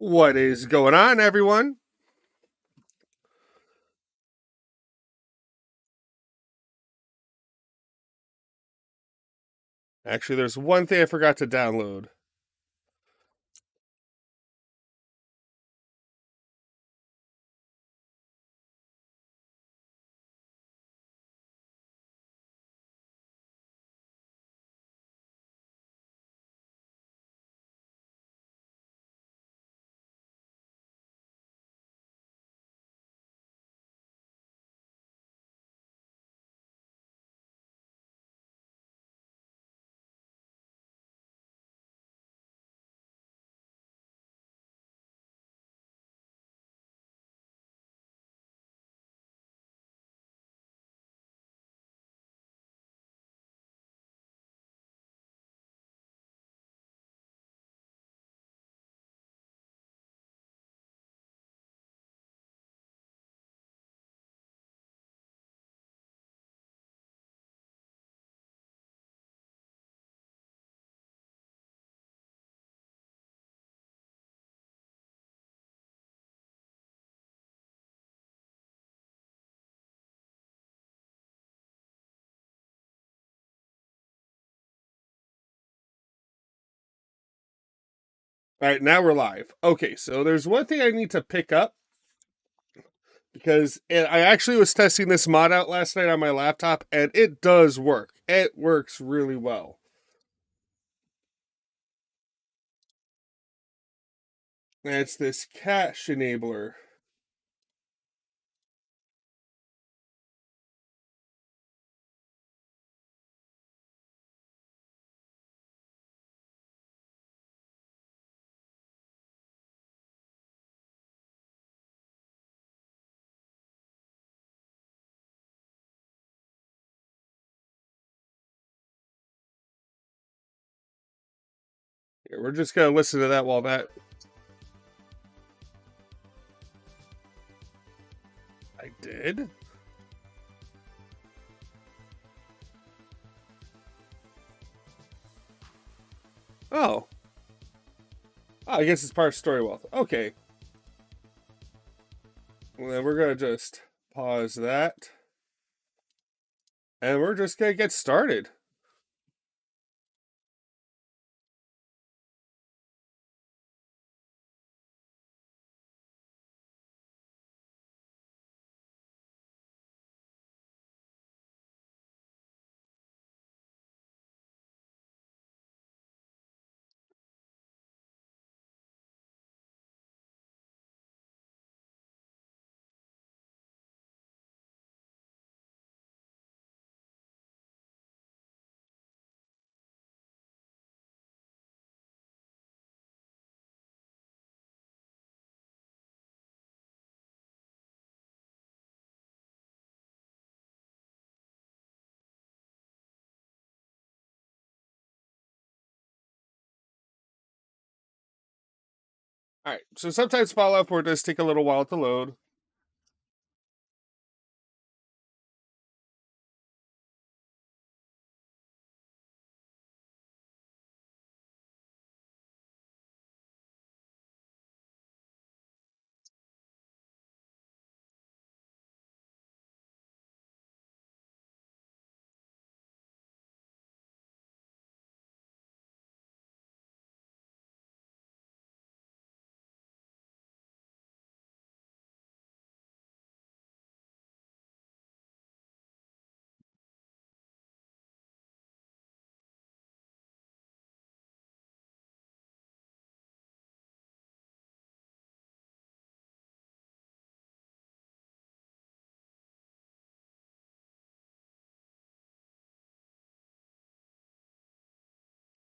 What is going on, everyone? Actually, there's one thing I forgot to download. All right, now we're live. Okay, so there's one thing I need to pick up because I actually was testing this mod out last night on my laptop, and it does work. It works really well. And it's this cache enabler. Here, we're just gonna listen to that while that. I did. Oh, I guess it's part of Storywealth. Okay, well, then we're gonna just pause that, and we're just gonna get started. All right, so sometimes Fallout 4 does take a little while to load.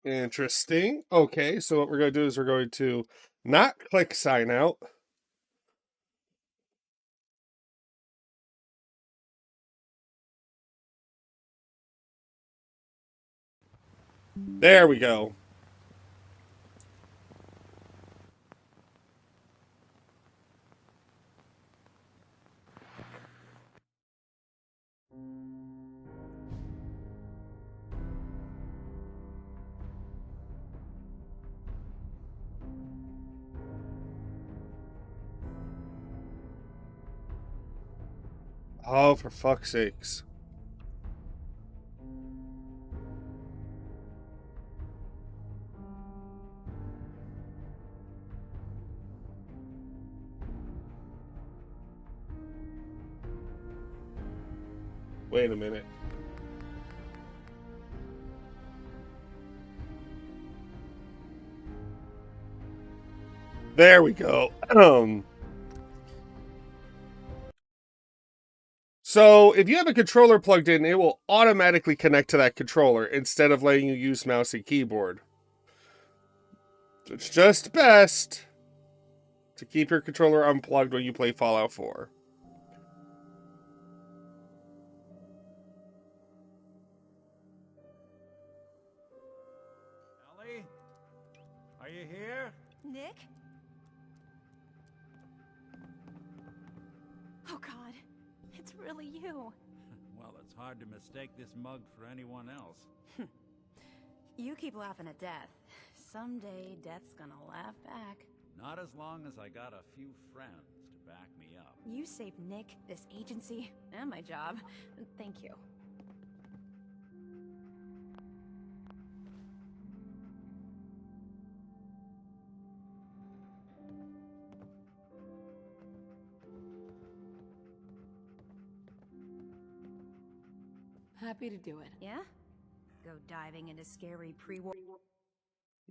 Interesting. Okay, so what we're going to do is we're going to not click sign out. There we go. Oh, for fuck's sakes. Wait a minute. There we go. So if you have a controller plugged in, it will automatically connect to that controller instead of letting you use mouse and keyboard. It's just best to keep your controller unplugged when you play Fallout 4. Ellie? Are you here? Nick? Oh God, it's really you. Well, it's hard to mistake this mug for anyone else. You keep laughing at death. Someday, death's gonna laugh back. Not as long as I got a few friends to back me up. You saved Nick, this agency, and my job. Thank you. Happy to do it. Yeah? Go diving into scary pre-war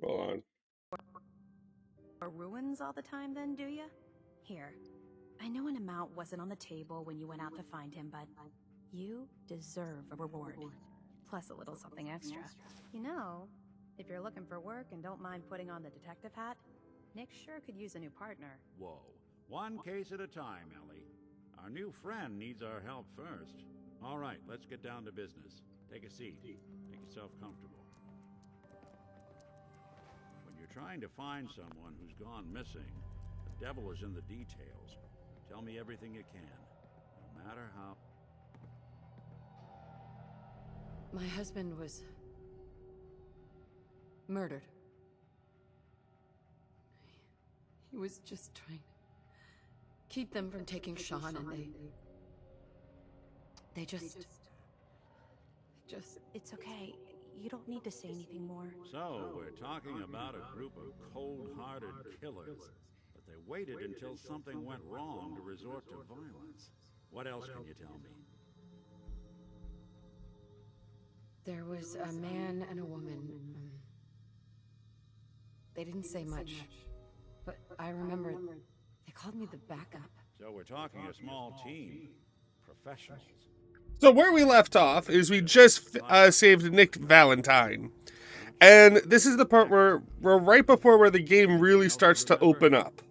Hold on. ruins all the time then, do ya? Here, I know an amount wasn't on the table when you went out to find him, but you deserve a reward. Plus a little something extra. You know, if you're looking for work and don't mind putting on the detective hat, Nick sure could use a new partner. Whoa. One case at a time, Ellie. Our new friend needs our help first. All right, let's get down to business. Take a seat. Make yourself comfortable. When you're trying to find someone who's gone missing, the devil is in the details. Tell me everything you can, no matter how... My husband was murdered. He was just trying to keep them from taking Sean, and they just... It's okay. You don't need to say anything more. So, we're talking about a group of cold-hearted killers, but they waited until something went wrong to resort to violence. What else can you tell me? There was a man and a woman. They didn't say much, but I remember they called me the backup. So we're talking a small team. Professionals. So where we left off is we just saved Nick Valentine. And this is the part where we're right before where the game really starts to open up.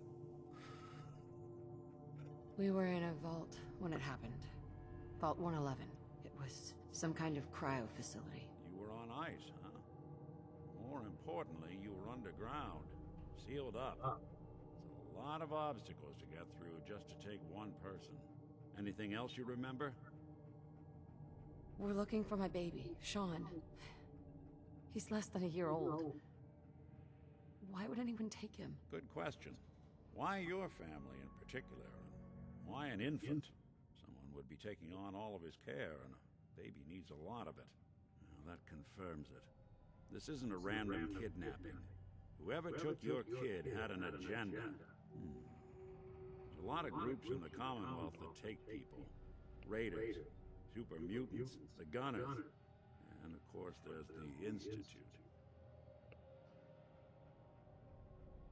We were in a vault when it happened. Vault 111. It was some kind of cryo facility. You were on ice, huh? More importantly, you were underground, sealed up. It's a lot of obstacles to get through just to take one person. Anything else you remember? We're looking for my baby, Sean. He's less than a year old. Why would anyone take him? Good question. Why your family in particular? Why an infant? Someone would be taking on all of his care, and a baby needs a lot of it. Now, that confirms it. This isn't a random kidnapping. Whoever took your kid had an agenda. There's a lot of groups in the Commonwealth that take people. Raiders, super mutants, the Gunners, and of course there's the Institute.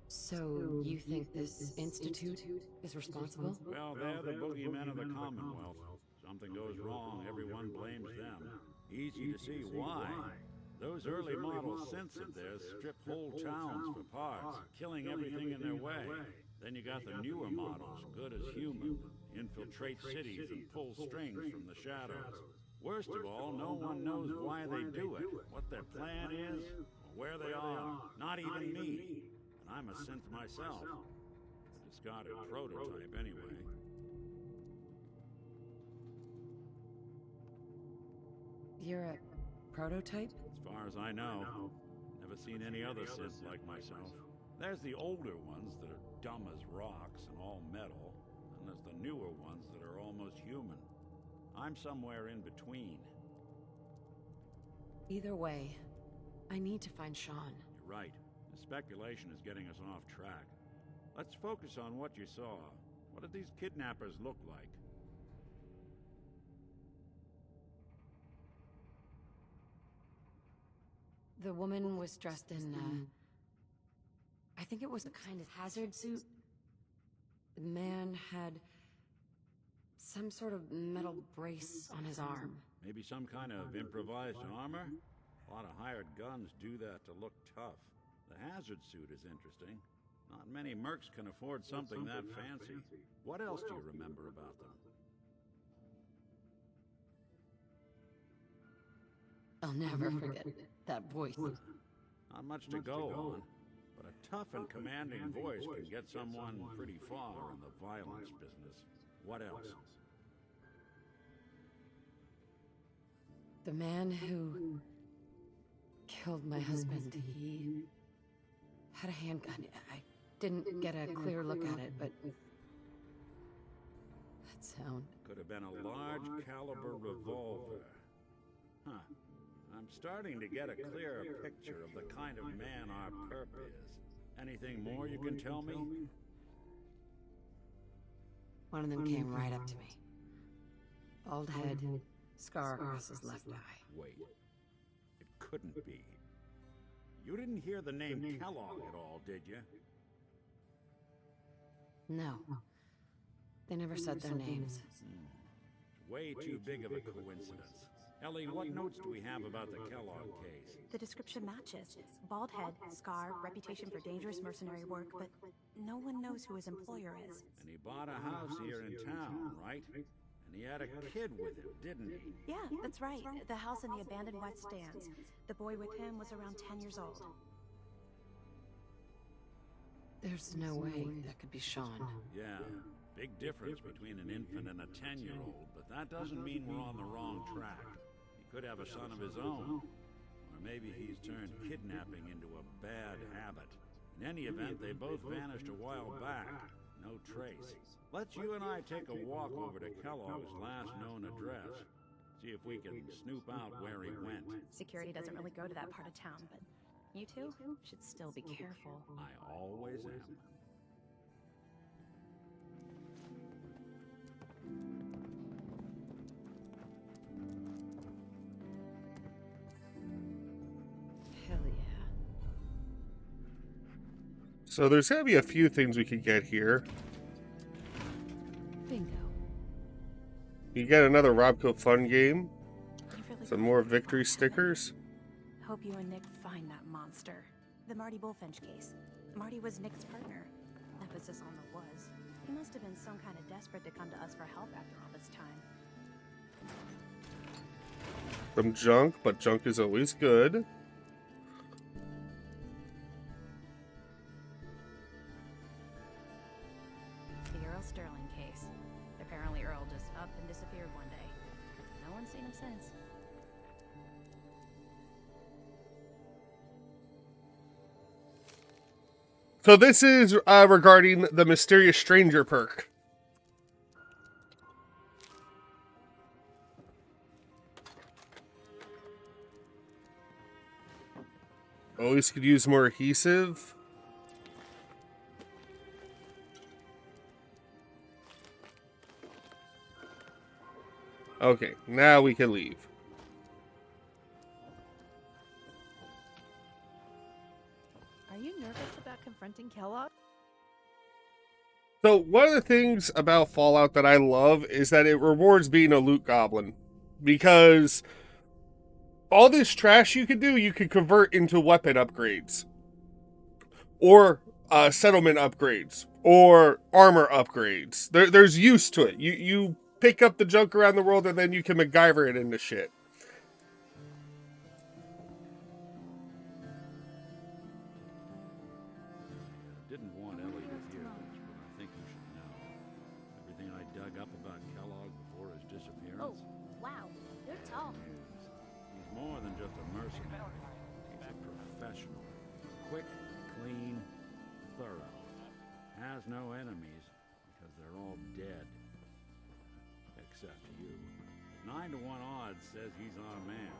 So, you think this institute is responsible? Well, they're the boogeymen of the Commonwealth. Something goes wrong, everyone blames them. Easy to see why. Those early model synths of theirs strip whole towns for parts, killing everything in their way. Then you got the newer models, good as human, infiltrate cities and pull strings from the shadows. Worst of all, no one knows why they do it, what their plan is, or where they are. Not even me. And I'm a synth myself. A discarded prototype, anyway. You're a prototype? As far as I know, never seen any other synth like myself. There's the older ones that are dumb as rocks and all metal, and there's the newer ones that are almost human. I'm somewhere in between. Either way, I need to find Sean. You're right. The speculation is getting us off track. Let's focus on what you saw. What did these kidnappers look like? The woman was dressed in, I think it was a kind of hazard suit. The man had some sort of metal brace on his arm. Maybe some kind of improvised armor? A lot of hired guns do that to look tough. The hazard suit is interesting. Not many mercs can afford something that fancy. What else do you remember about them? I'll never forget that voice. Not much to go on, but a tough and commanding voice can get someone pretty far in the violence business. What else? The man who killed my husband, he had a handgun. I didn't get a clear look at it, but that sound. Could have been a large caliber revolver. Huh. I'm starting to get a clearer picture of the kind of man our perp is. Anything more you can tell me? One of them came right up to me. Bald head, scar across his left eye. Wait. It couldn't be. You didn't hear the name Kellogg at all, did you? No. They never said their names. Way too big of a coincidence. Ellie, what notes do we have about the Kellogg case? The description matches. Bald head, scar, reputation for dangerous mercenary work, but no one knows who his employer is. And he bought a house here in town, right? And he had a kid with him, didn't he? Yeah, that's right. The house in the abandoned West Stands. The boy with him was around 10 years old. There's no way that could be Sean. Yeah, big difference between an infant and a 10-year-old, but that doesn't mean we're on the wrong track. He could have a son of his own. Or maybe he's turned kidnapping into a bad habit. In any event, they both vanished a while back. No trace. Let's you and I take a walk over to Kellogg's last known address. See if we can snoop out where he went. Security doesn't really go to that part of town, but you two should still be careful. I always am. Hell yeah. So there's gotta be a few things we could get here. Bingo. You get another Robco Fun game. You really Some more victory stickers. hope you and Nick find that monster. The Marty Bullfinch case. Marty was Nick's partner. Emphasis on the was. He must have been some kind of desperate to come to us for help after all this time. Some junk, but junk is always good. The Earl Sterling case. Apparently Earl just up and disappeared one day. No one's seen him since. So this is regarding the Mysterious Stranger perk. Always could use more adhesive. Okay, now we can leave. Are you nervous about confronting Kellogg? So one of the things about Fallout that I love is that it rewards being a loot goblin. Because all this trash you could do, you could convert into weapon upgrades. Or settlement upgrades. Or armor upgrades. There's use to it. You pick up the junk around the world and then you can MacGyver it into shit. Didn't want Ellie to hear this, but I think you should know. Everything I dug up about Kellogg before his disappearance. Wow. You're tall. He's more than just a mercenary. He's a professional. Quick, clean, thorough. Has no enemies because they're all dead. Except you. 9 to 1 odds says he's our man.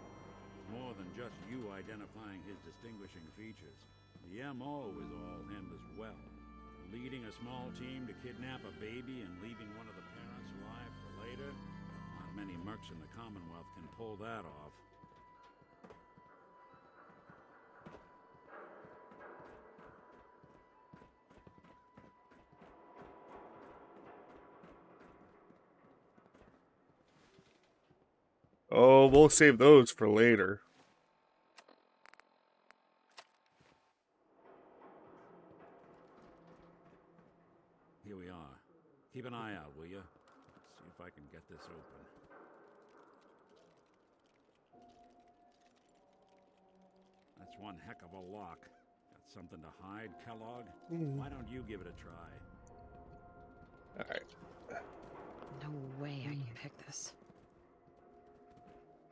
It's more than just you identifying his distinguishing features. The MO is all him as well. Leading a small team to kidnap a baby and leaving one of the parents alive for later? Not many mercs in the Commonwealth can pull that off. Oh, we'll save those for later. Here we are. Keep an eye out, will you? Let's see if I can get this open. That's one heck of a lock. Got something to hide, Kellogg? Why don't you give it a try? Alright. No way I can pick this.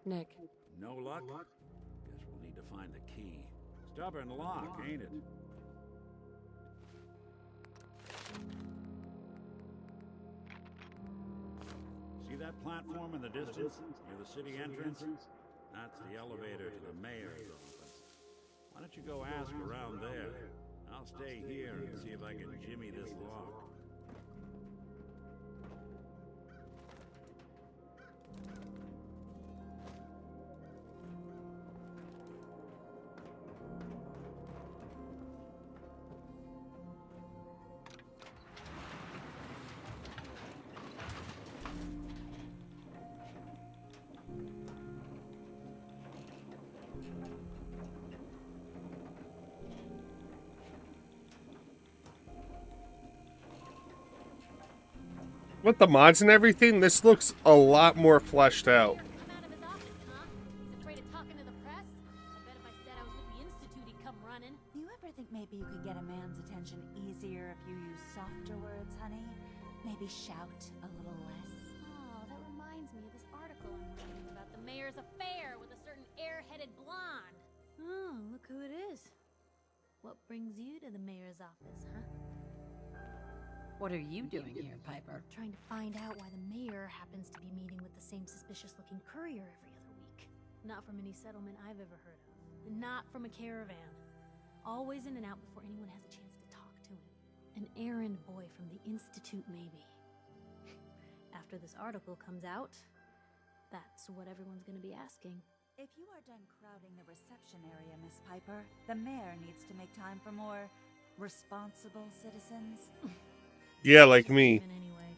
Nick. No luck? Guess we'll need to find the key. Stubborn lock, ain't it? See that platform in the distance, near the city entrance? That's the elevator to the mayor's office. Why don't you go ask around there? I'll stay here and see if I can jimmy this lock. With the mods and everything, this looks a lot more fleshed out. Come out of his office, huh? He's afraid of talking to the press? I bet if I said I was with the Institute, he'd come running. Do you ever think maybe you could get a man's attention easier if you use softer words, honey? Maybe shout a little less. Oh, that reminds me of this article I'm reading about the mayor's affair with a certain airheaded blonde. Oh, look who it is. What brings you to the mayor's office, huh? What are you doing here, Piper? Trying to find out why the mayor happens to be meeting with the same suspicious-looking courier every other week. Not from any settlement I've ever heard of. And not from a caravan. Always in and out before anyone has a chance to talk to him. An errand boy from the Institute, maybe. After this article comes out, that's what everyone's gonna be asking. If you are done crowding the reception area, Miss Piper, the mayor needs to make time for more responsible citizens. Yeah, like me. Anyway,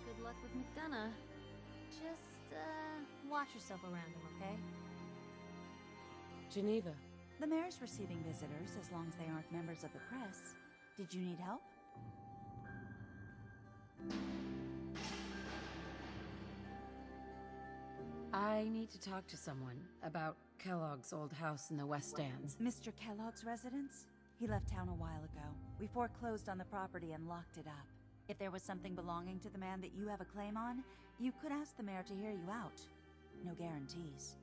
good luck with McDonough. Just, watch yourself around him, okay? Geneva. The mayor's receiving visitors as long as they aren't members of the press. Did you need help? I need to talk to someone about Kellogg's old house in the West Stands. Mr. Kellogg's residence? He left town a while ago. We foreclosed on the property and locked it up. If there was something belonging to the man that you have a claim on, you could ask the mayor to hear you out. No guarantees.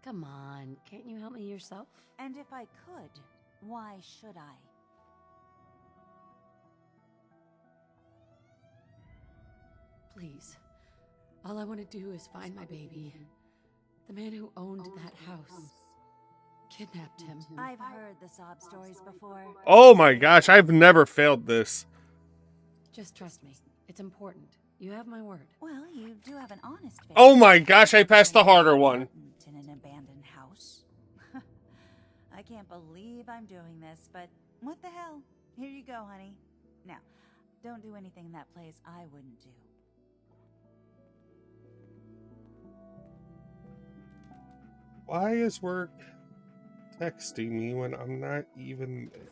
Come on, can't you help me yourself? And if I could, why should I? Please. All I want to do is find my baby. The man who owned that house kidnapped him. I've heard the sob stories before. Oh my gosh, I've never failed this. Just trust me. It's important. You have my word. Well, you do have an honest face. Oh my gosh, I passed the harder one. In an abandoned house. I can't believe I'm doing this, but what the hell? Here you go, honey. Now, don't do anything in that place I wouldn't do. Why is work texting me when I'm not even there?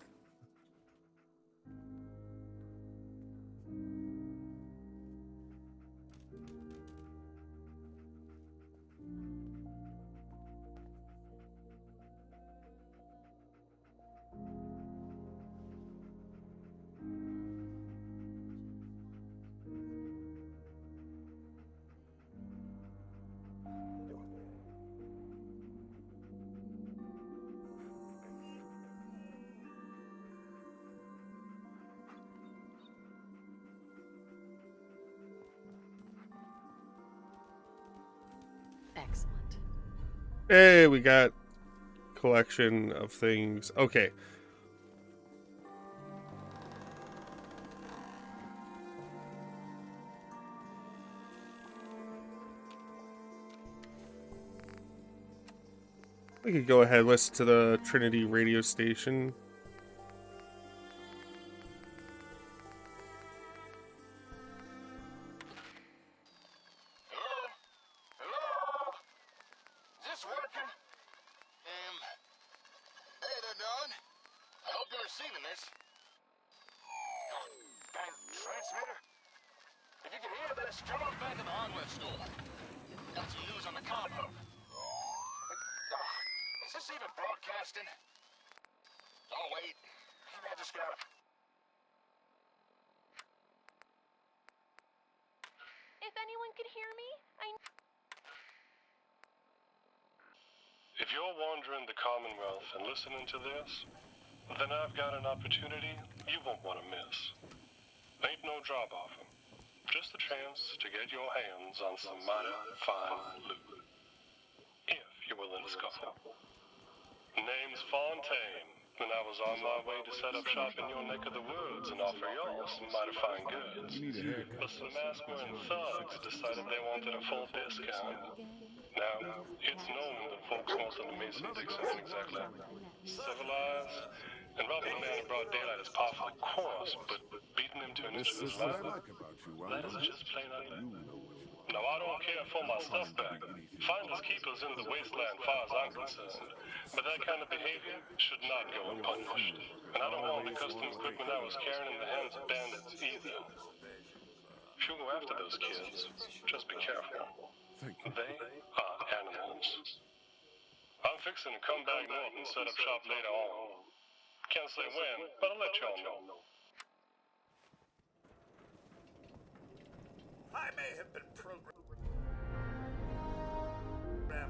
Excellent. Hey, we got collection of things. Okay. We could go ahead and listen to the Trinity radio station. Hello? Hello? Is this working? Hey there, darling. I hope you're receiving this. Oh, dang transmitter. If you can hear this, come on back in the hardware store. Got some news on the combo. Is this even broadcasting? Oh, wait. Maybe I just gotta... If anyone could hear me, If you're wandering the Commonwealth and listening to this, then I've got an opportunity you won't want to miss. Ain't no job offer, just a chance to get your hands on some mighty fine loot. If you're willing to scuffle. Name's Fontaine, and I was on my way to set up shop in your neck of the woods and offer y'all some mighty fine goods. But some mask-wearing thugs decided they wanted a full discount. Now, it's known that folks north of the Mason-Dixon ain't exactly civilized, and robbing a man in broad daylight is par for the course, but beating him to an inch of his life, that is just plain ugly. Now, I don't care for my stuff back. Finders keepers in the wasteland, far as I'm concerned. But that kind of behavior should not go unpunished. And I don't want the custom equipment I was carrying in the hands of bandits either. If you go after those kids, just be careful. They are animals. I'm fixing to come back north and set up shop later on. Can't say when, but I'll let y'all know. I may have been programmed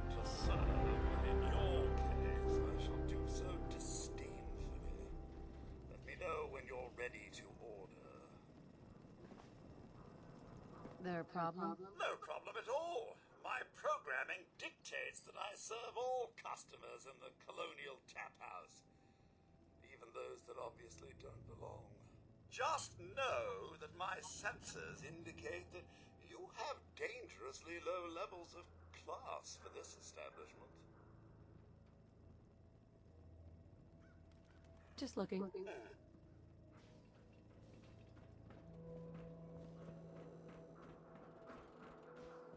to serve, but in your case, I shall do so disdainfully. Let me know when you're ready to order. There a problem? No problem at all. My programming dictates that I serve all customers in the Colonial Tap House, even those that obviously don't belong. Just know that my sensors indicate that you have dangerously low levels of class for this establishment. Just looking.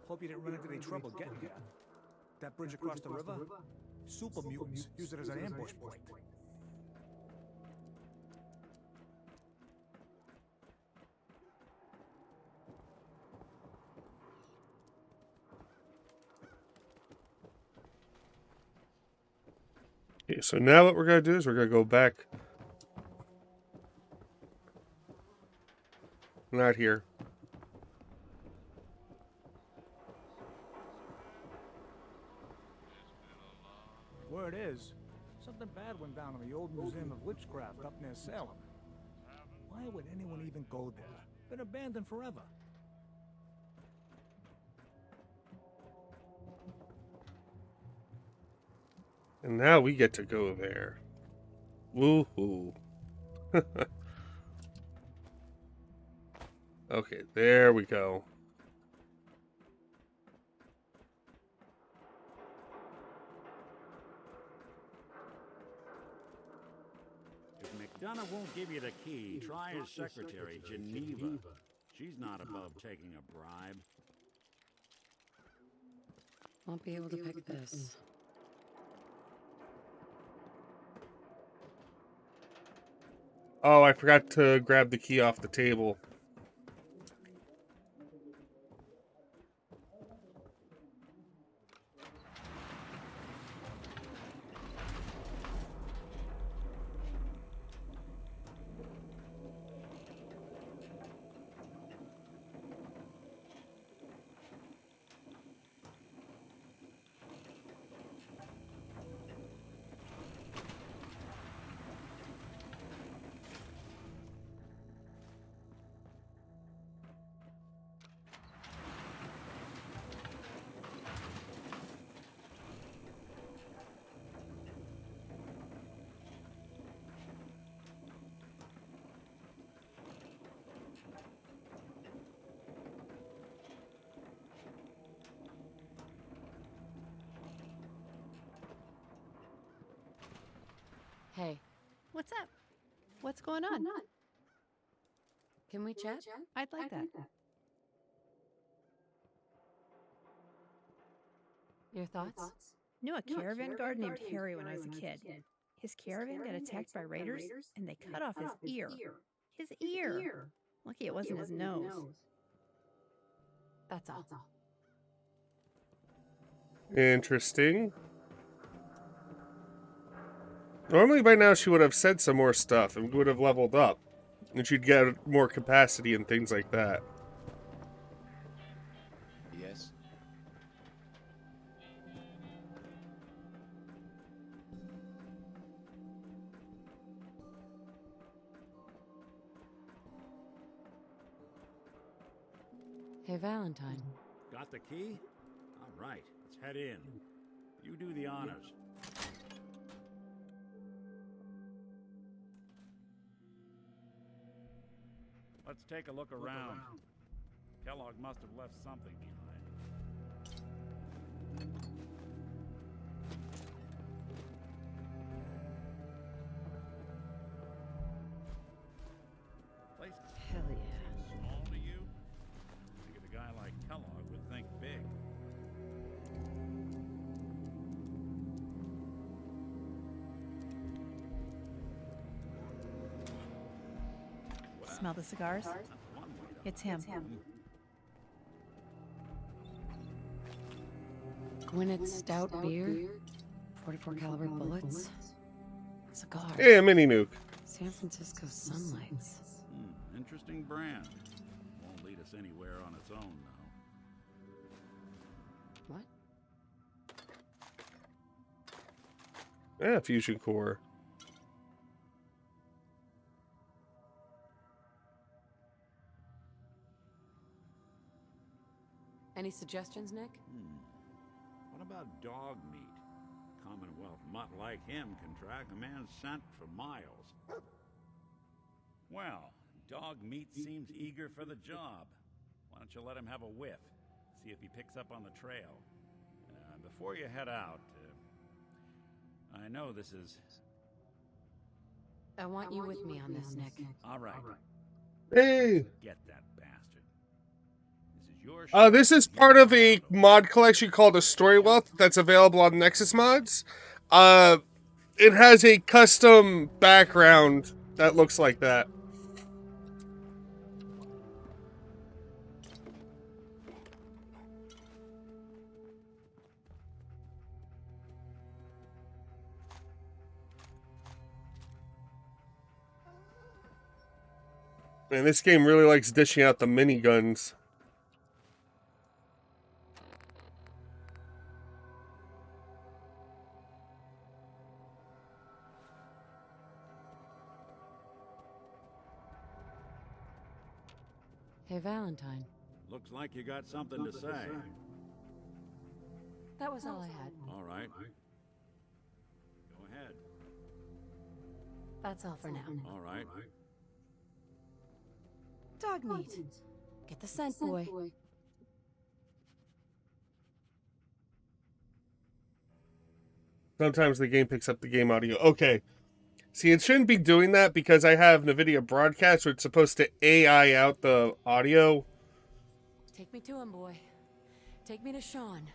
Hope you didn't run into any trouble getting here. That bridge across the river? Super mutants use it as an ambush point. Okay, so now what we're going to do is we're going to go back. Not here. Word is, something bad went down in the old Museum of Witchcraft up near Salem. Why would anyone even go there? Been abandoned forever. And now we get to go there. Woohoo. Okay, there we go. If McDonough won't give you the key, try his secretary, Geneva. She's not above taking a bribe. Won't be able to pick this. Oh, I forgot to grab the key off the table. Hey, What's up? What's going on? can we chat? I'd like that. Your thoughts? Knew a caravan guard named Harry when I was a kid. His caravan got attacked by raiders, and they cut off his ear. His ear! Lucky it wasn't his nose. That's all. Interesting. Normally by now she would have said some more stuff and would have leveled up. And she'd get more capacity and things like that. Yes? Hey, Valentine. Got the key? All right, let's head in. You do the honors. Let's take a look around. Kellogg must have left something behind. Place Hell yeah. small to you? I think a guy like Kellogg would think big. Smell the cigars? That's one way to It's him. Gwyneth's stout beer, 44 caliber bullets, cigars. Hey, a mini nuke. San Francisco sunlights. Interesting brand. Won't lead us anywhere on its own, though. What? Yeah, fusion core. Any suggestions, Nick? What about dog meat? Commonwealth mutt like him can track a man's scent for miles. Well, dog meat seems eager for the job. Why don't you let him have a whiff? See if he picks up on the trail. Before you head out, I know this is... I want you with me on this, Nick. All right. Hey! Get that bastard. This is your show. This is part of a mod collection called a Storywealth that's available on Nexus Mods. It has a custom background that looks like that. Man, this game really likes dishing out the miniguns. Hey, Valentine. Looks like you got something to say. That was all I had. All right. Go ahead. That's all for now. All right. Dog meat. Get the scent, boy. Sometimes the game picks up the game audio. Okay. See, it shouldn't be doing that because I have NVIDIA Broadcast where it's supposed to AI out the audio. Take me to him, boy. Take me to Sean.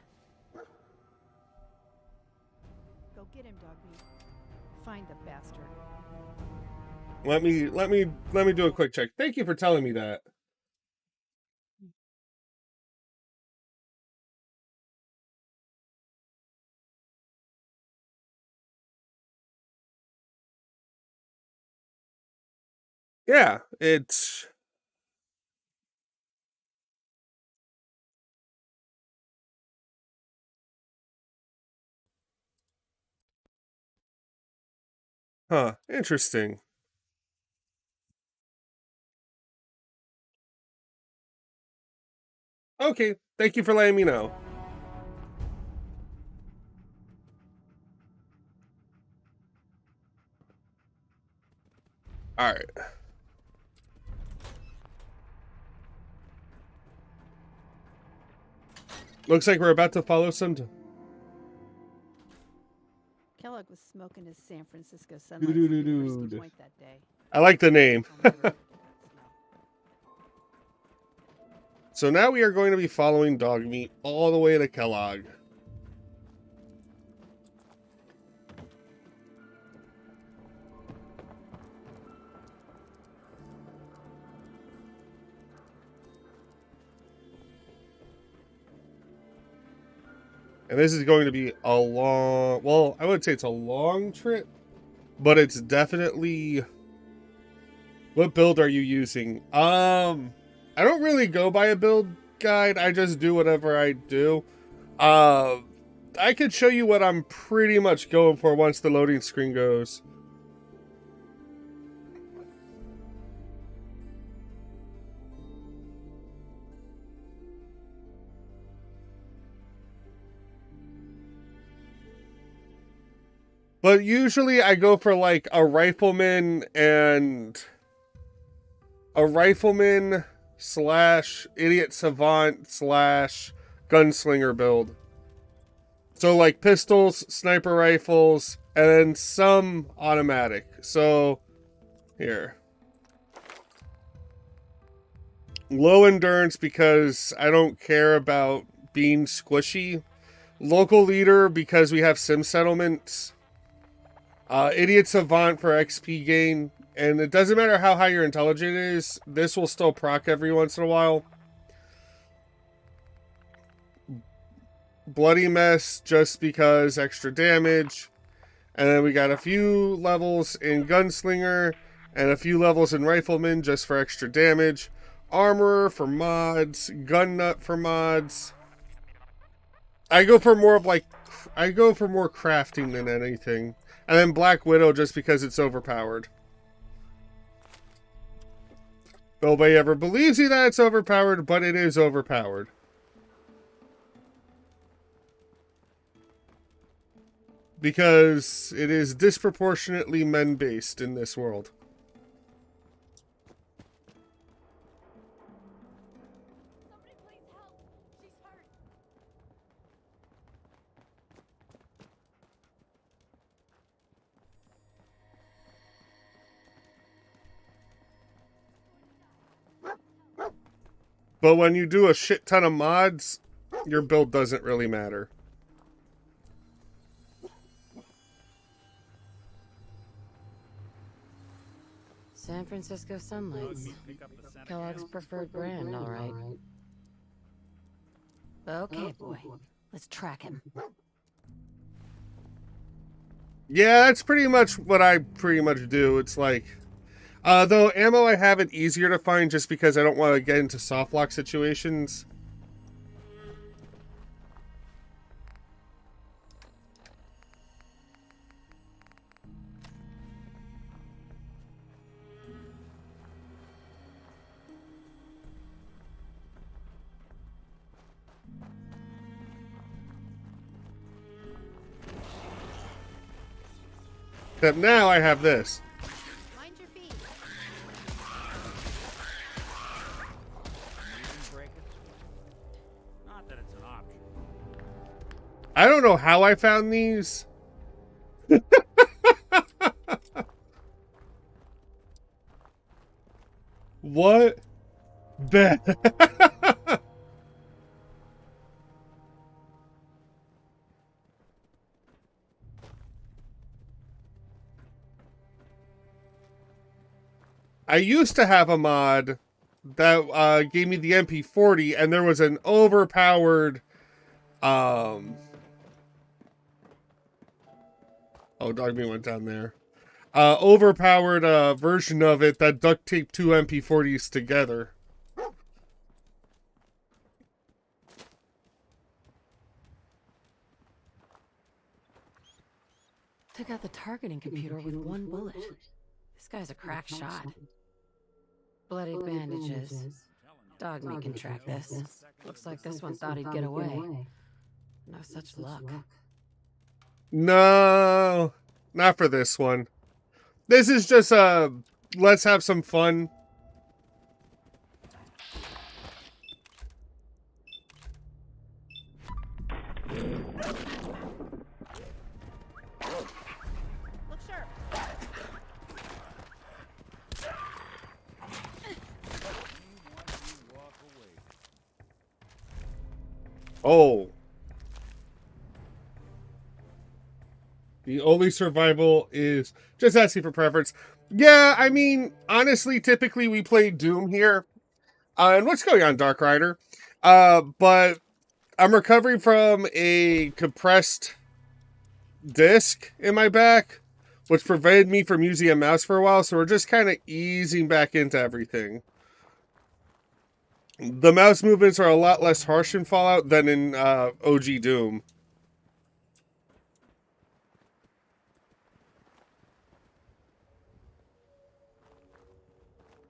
Go get him, dog meat. Find the bastard. Let me do a quick check. Thank you for telling me that. Yeah, it's... Huh, interesting. Okay, thank you for letting me know. Alright. Looks like we're about to follow some... Kellogg was smoking his San Francisco sunlights at Frisky Point that day. I like the name. I'll never forget that smell. So now we are going to be following Dog Meat all the way to Kellogg. And this is going to be a long, well, I wouldn't say it's a long trip, but it's definitely... What build are you using? I don't really go by a build guide. I just do whatever I do. I could show you what I'm pretty much going for once the loading screen goes. But usually I go for like a rifleman slash idiot savant slash gunslinger build. So like pistols, sniper rifles, and then some automatic. So here. Low endurance because I don't care about being squishy. Local leader because we have sim settlements. Idiot savant for XP gain. And it doesn't matter how high your intelligence is, this will still proc every once in a while. Bloody mess just because extra damage. And then we got a few levels in gunslinger and a few levels in rifleman just for extra damage. Armorer for mods, gun nut for mods. I go for more crafting than anything. And then Black Widow just because it's overpowered. Nobody ever believes you that it's overpowered, but it is overpowered. Because it is disproportionately men-based in this world. Somebody please help. She's hurt. But when you do a shit ton of mods, your build doesn't really matter. San Francisco sunlights. Kellogg's preferred brand, all right. Okay, boy. Let's track him. Yeah, that's pretty much what I pretty much do. It's like... though ammo I have it easier to find just because I don't want to get into soft lock situations. Except now I have this. Mind your feet. Not that it's an option. I don't know how I found these. What? Bet. I used to have a mod that gave me the MP40, and there was an overpowered, oh, Dogme went down there. Overpowered version of it that duct taped two MP40s together. Took out the targeting computer with one bullet. This guy's a crack shot. Bloodied bandages. Dog meat can track this. Looks like this one thought he'd get away. No such luck. No, not for this one. This is just let's have some fun. Oh. The only survival is just asking for preference. Yeah, I mean, honestly, typically we play Doom here. And what's going on, Dark Rider? But I'm recovering from a compressed disc in my back, which prevented me from using a mouse for a while, so we're just kind of easing back into everything. The mouse movements are a lot less harsh in Fallout than in OG Doom.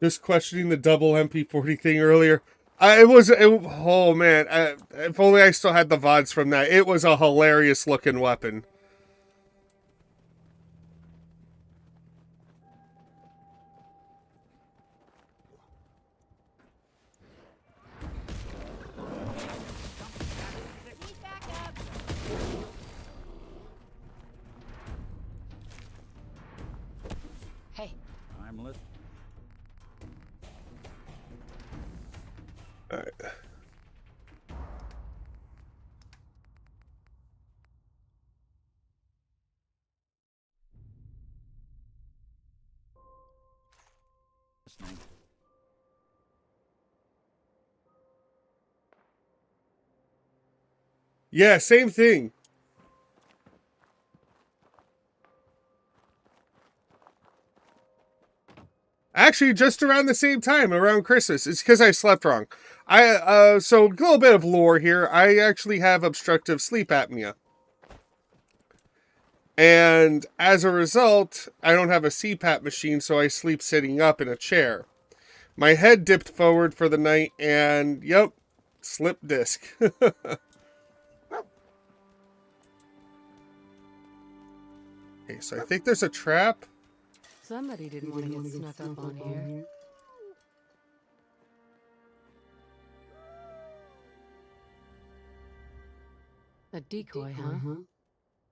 Just questioning the double MP40 thing earlier. Oh man, if only I still had the VODs from that. It was a hilarious looking weapon. Hey. I'm listening. All right. Yeah, same thing. Actually, just around the same time, around Christmas. It's because I slept wrong. So a little bit of lore here. I actually have obstructive sleep apnea. And as a result, I don't have a CPAP machine, so I sleep sitting up in a chair. My head dipped forward for the night, and yep, slip disc. Okay, so I think there's a trap. Somebody didn't want to get snuck up on here. A decoy, huh?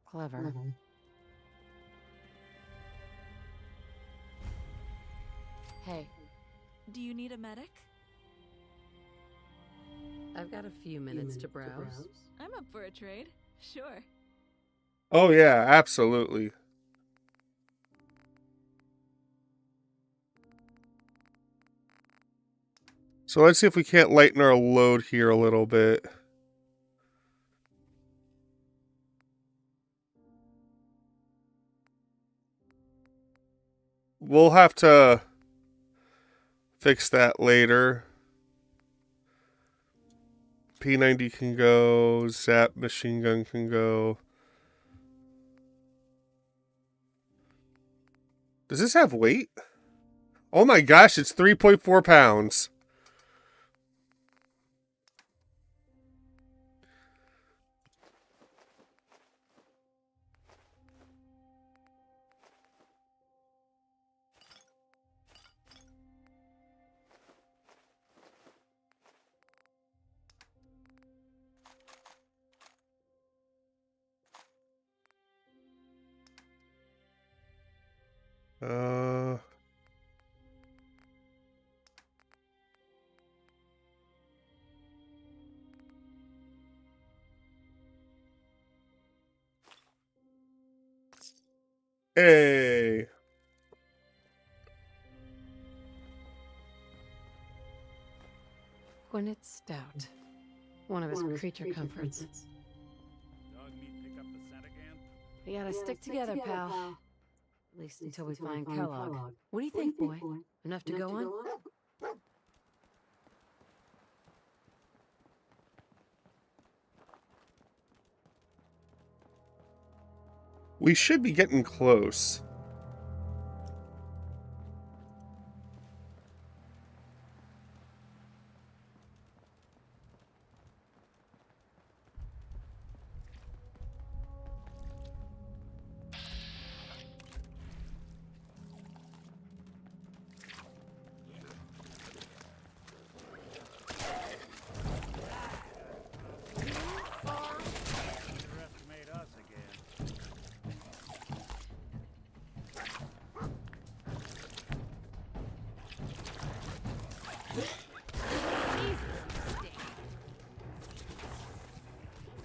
Clever. Hey, Do you need a medic? I've got a few minutes to browse. I'm up for a trade. Sure. Oh yeah, absolutely. So let's see if we can't lighten our load here a little bit. We'll have to fix that later. P90 can go. Zap machine gun can go. Does this have weight? Oh my gosh, it's 3.4 pounds. Uh... Hey. When it's stout. One of his creature comforts. Dog meat pick up the scent again? We gotta stick together, pal. At least until we find Kellogg. What do you think, boy? Enough to go on? We should be getting close. Underestimate us again.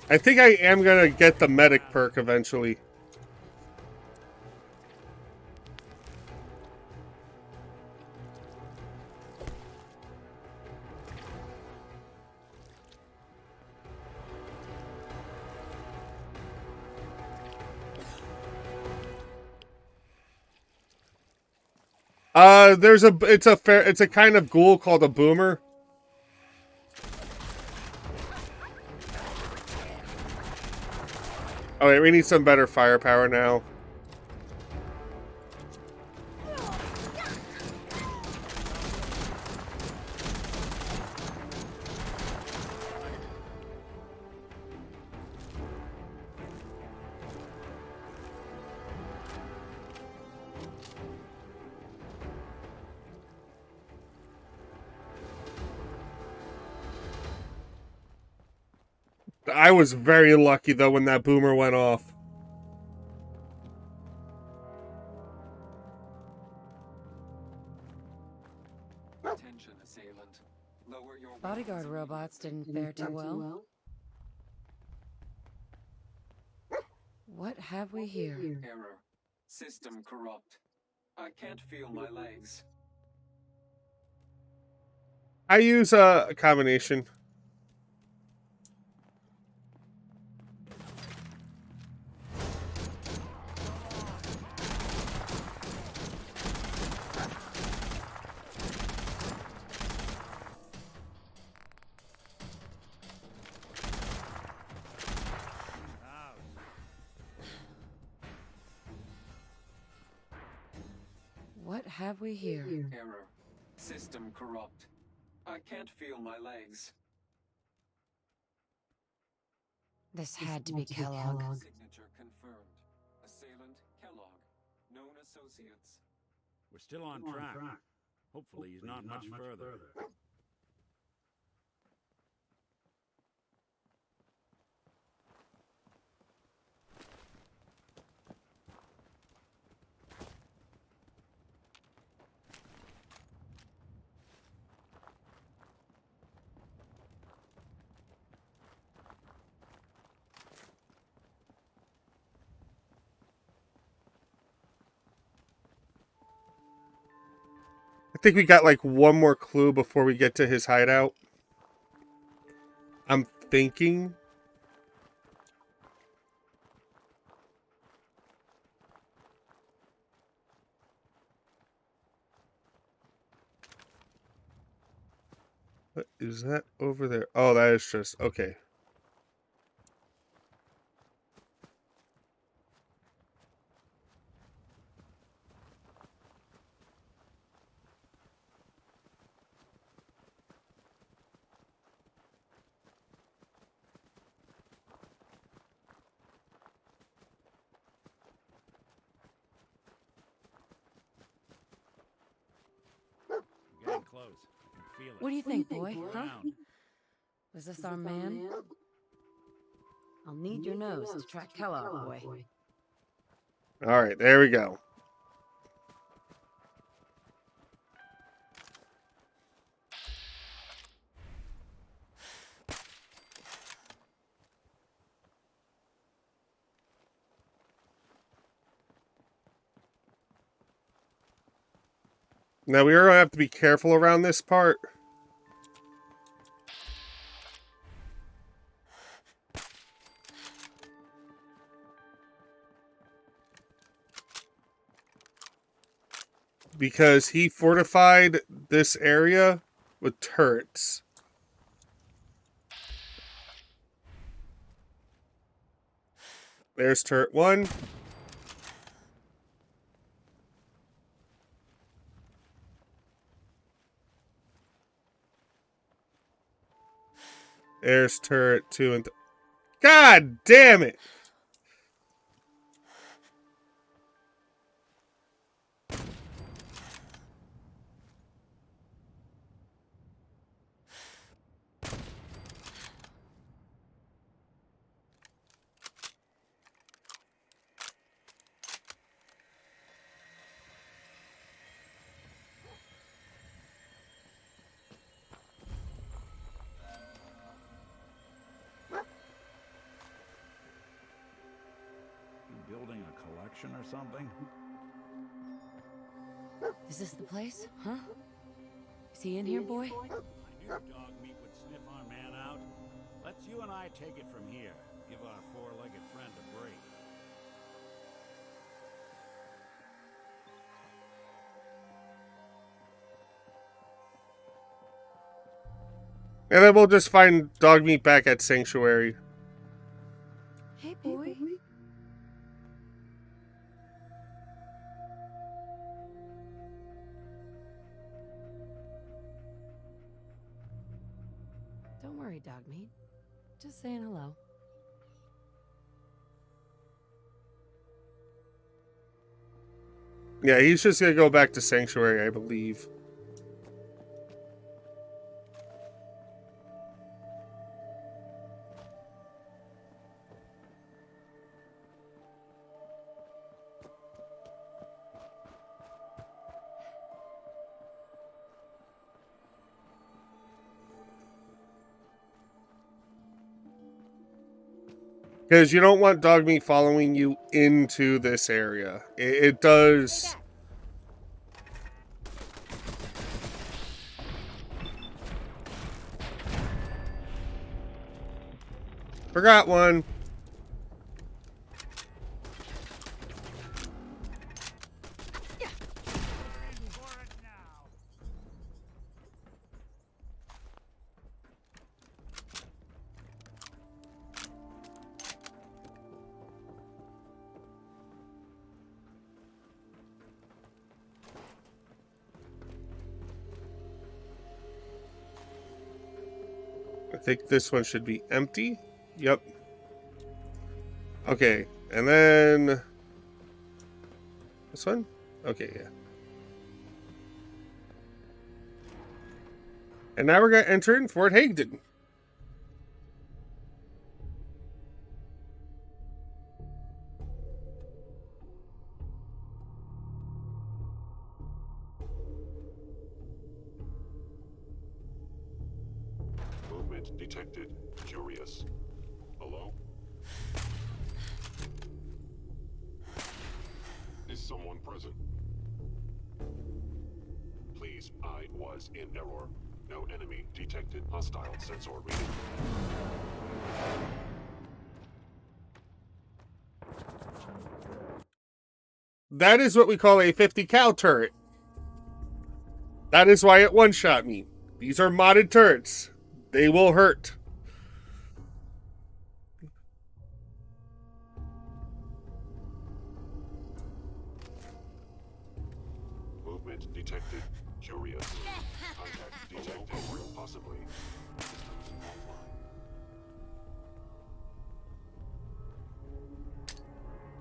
I think I am gonna get the medic perk eventually. It's a kind of ghoul called a boomer. Oh wait, we need some better firepower now. I was very lucky though when that boomer went off. Attention, assailant. Lower your Bodyguard robots didn't fare too well. What have we here? Error. System corrupt. I can't feel my legs. I use a combination. What have we here? Error. System corrupt. I can't feel my legs. This had to be Kellogg. Signature confirmed. Assailant Kellogg. Known associates. We're still on track. Hopefully he's not much further. I think we got like one more clue before we get to his hideout. I'm thinking. What is that over there? Oh, that is just okay. We're getting close. I can feel it. What do you think, boy? Huh? Around. Was this our man? I'll need your nose to track Kellogg, boy. All right, there we go. Now we are going to have to be careful around this part. Because he fortified this area with turrets. There's turret 1. There's turret 2 and God damn it! infection or something? Is this the place? Huh? Is he in here, boy? I knew dog meat would sniff our man out. Let's you and I take it from here. Give our four-legged friend a break. And then we'll just find dog meat back at Sanctuary. Hey, boy. Don't worry, dog meat. Just saying hello. Yeah, he's just gonna go back to Sanctuary, I believe. Because you don't want dog meat following you into this area. It does... Forgot one. I think this one should be empty. Yep. Okay, and then... This one? Okay, yeah. And now we're going to enter in Fort Hagden. Movement detected. Curious. Hello? Is someone present? Please, I was in error. No enemy detected. Hostile sensor reading. That is what we call a 50 cal turret. That is why it one-shot me. These are modded turrets. They will hurt. Movement detected. Curious. Contact detected. Possibly. Systems offline.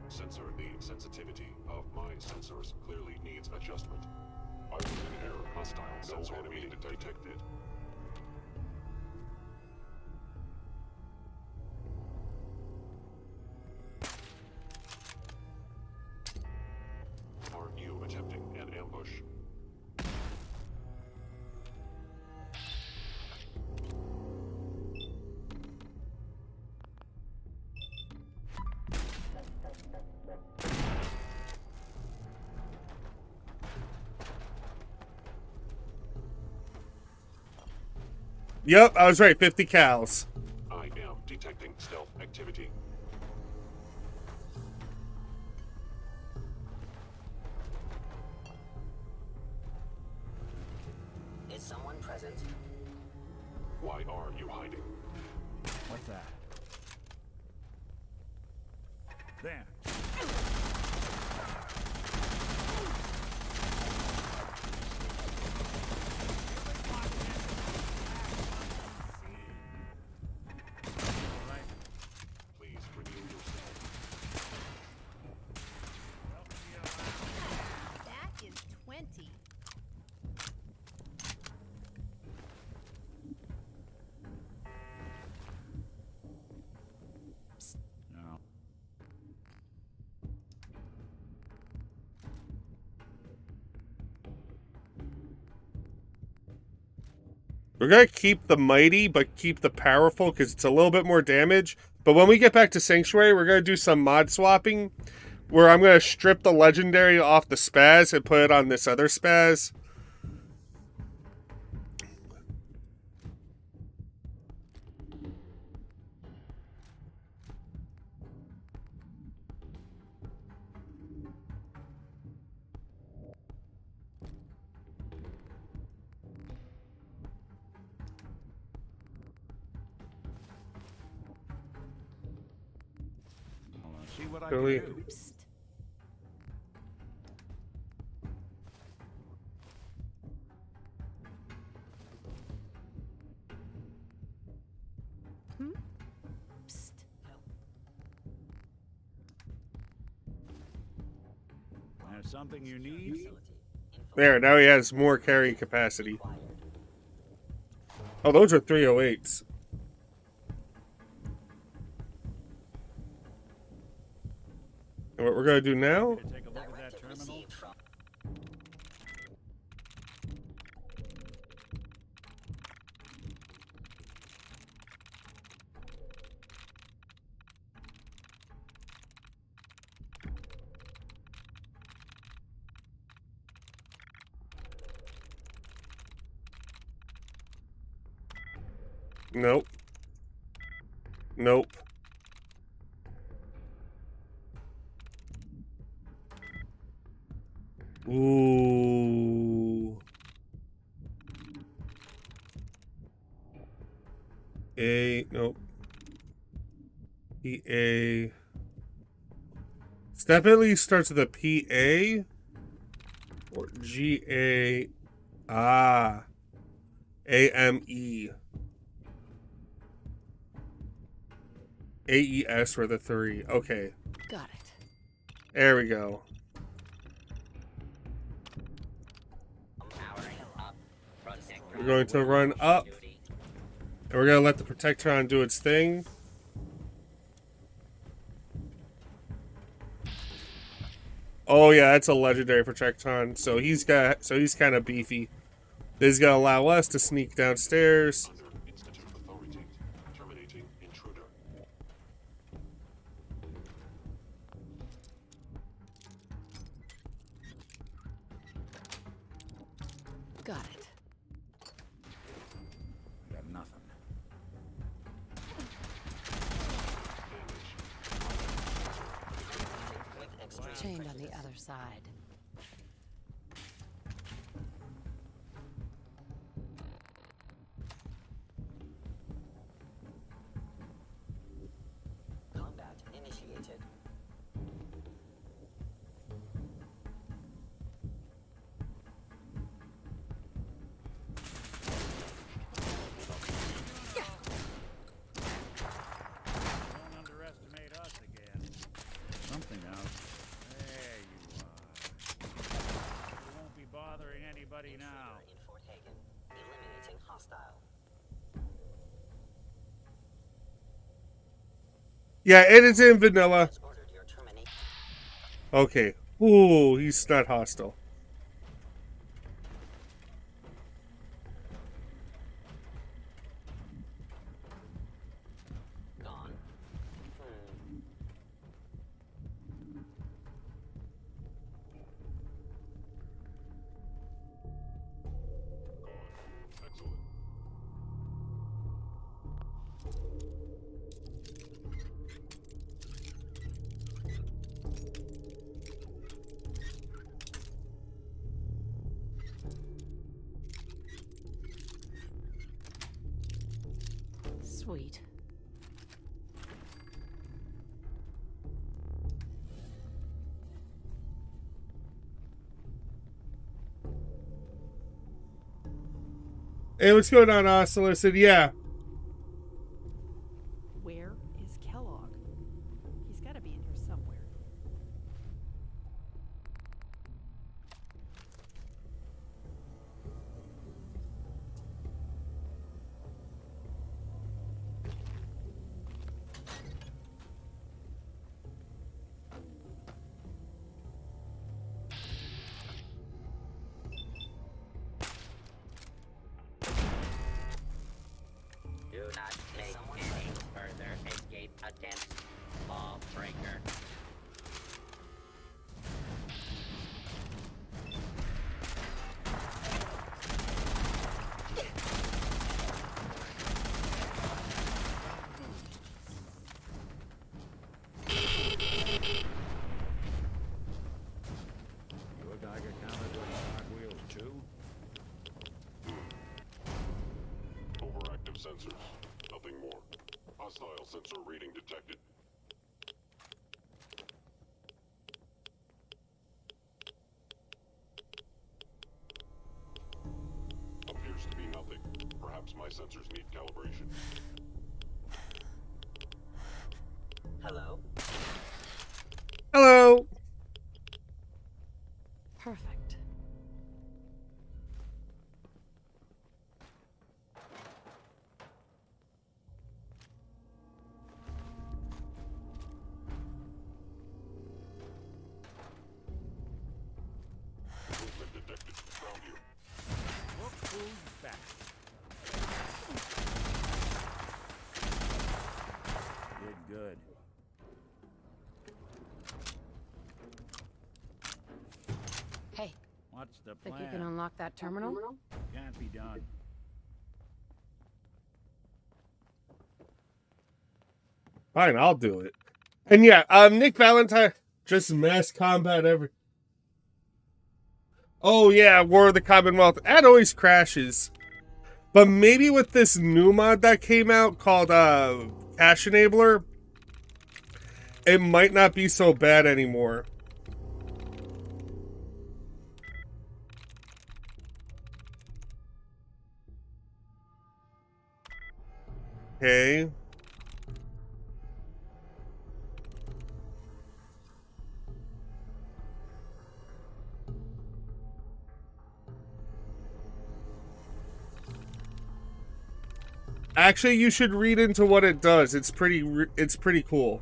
Sensor, the sensitivity of my sensors clearly needs adjustment. I was in error. Hostile sensor enemy detected. Are you attempting an ambush? Yep, I was right. 50 cals. I am detecting stealth activity. Is someone present? Why are you hiding? What's that? There. Please reveal yourself. That is 20. No. We're going to keep the mighty, but keep the powerful because it's a little bit more damage. But when we get back to Sanctuary, we're going to do some mod swapping where I'm going to strip the legendary off the spaz and put it on this other spaz. See what I Really? can do. There's something you need? There, now he has more carrying capacity. Oh, those are 308s. And what we're going to do now? Take a look at that terminal. Nope. Nope. Ooh. Nope. PA. Definitely starts with a PA or GA. Ah. AME. AES were the 3. Okay. Got it. There we go. We're going to run up. And we're going to let the Protectron do its thing. Oh yeah, that's a legendary Protectron. So he's kind of beefy. This is gonna allow us to sneak downstairs. Got it. Got nothing. Chained on the other side. Combat initiated. Don't underestimate us again. Something out. There you are. You won't be bothering anybody now. In Fort Hagen. Eliminating hostile. Yeah, it is in vanilla. Ordered your termination. Okay. Ooh, he's not hostile. Gone. Sweet. Hey, what's going on, Oscillus? And yeah. Where is Kellogg? He's got to be in here somewhere. Do not make any further escape attempts, Lawbreaker. Hostile sensor reading detected. Appears to be nothing. Perhaps my sensors need calibration. Hello? Hello. Perfect. Movement detected. Found you. Look who's back. Did good. Hey, What's the think plan? you can unlock that terminal? Can't be done. Fine, I'll do it. And yeah, Nick Valentine, just mass combat every. Oh yeah, War of the Commonwealth. That always crashes. But maybe with this new mod that came out called Cache Enabler, it might not be so bad anymore. Okay. Actually, you should read into what it does. It's pretty cool.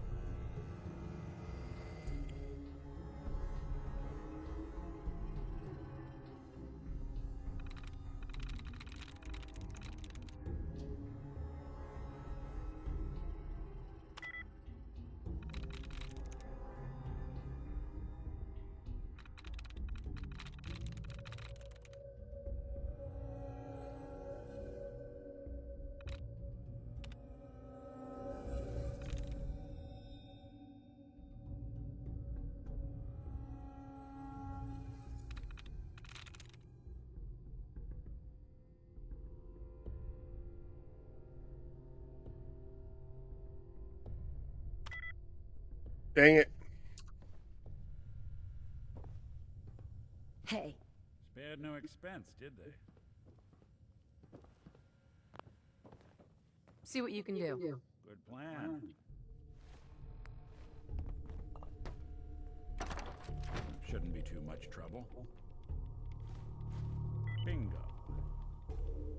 Dang it. Hey. Spared no expense, did they? See what you can do. Good plan. Shouldn't be too much trouble. Bingo.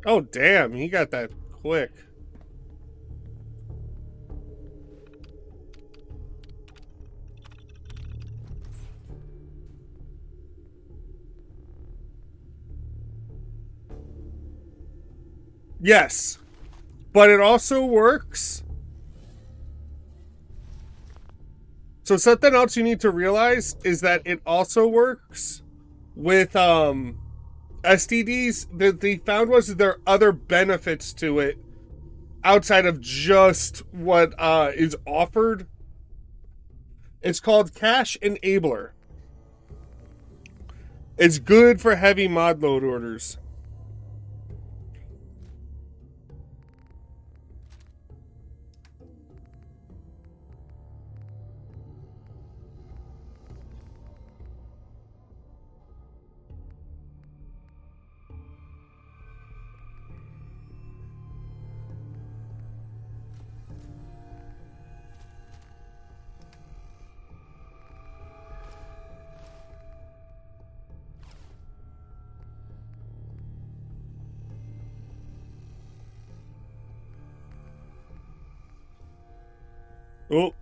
Oh damn, he got that quick. Yes. But it also works. So something else you need to realize is that it also works with STDs. That they found was that there are other benefits to it outside of just what is offered. It's called Cache Enabler. It's good for heavy mod load orders. Oh.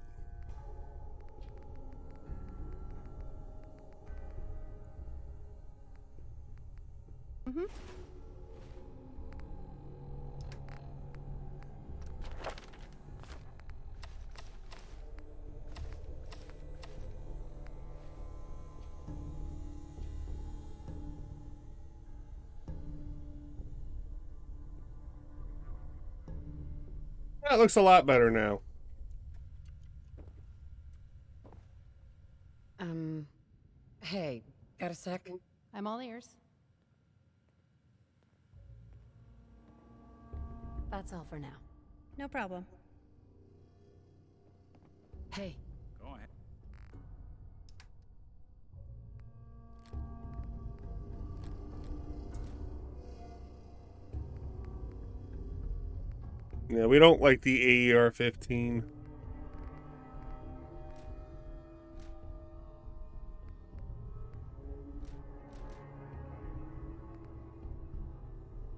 Mm-hmm. That looks a lot better now. Hey, got a sec? I'm all ears. That's all for now. No problem. Hey. Go ahead. Yeah, we don't like the AER-15.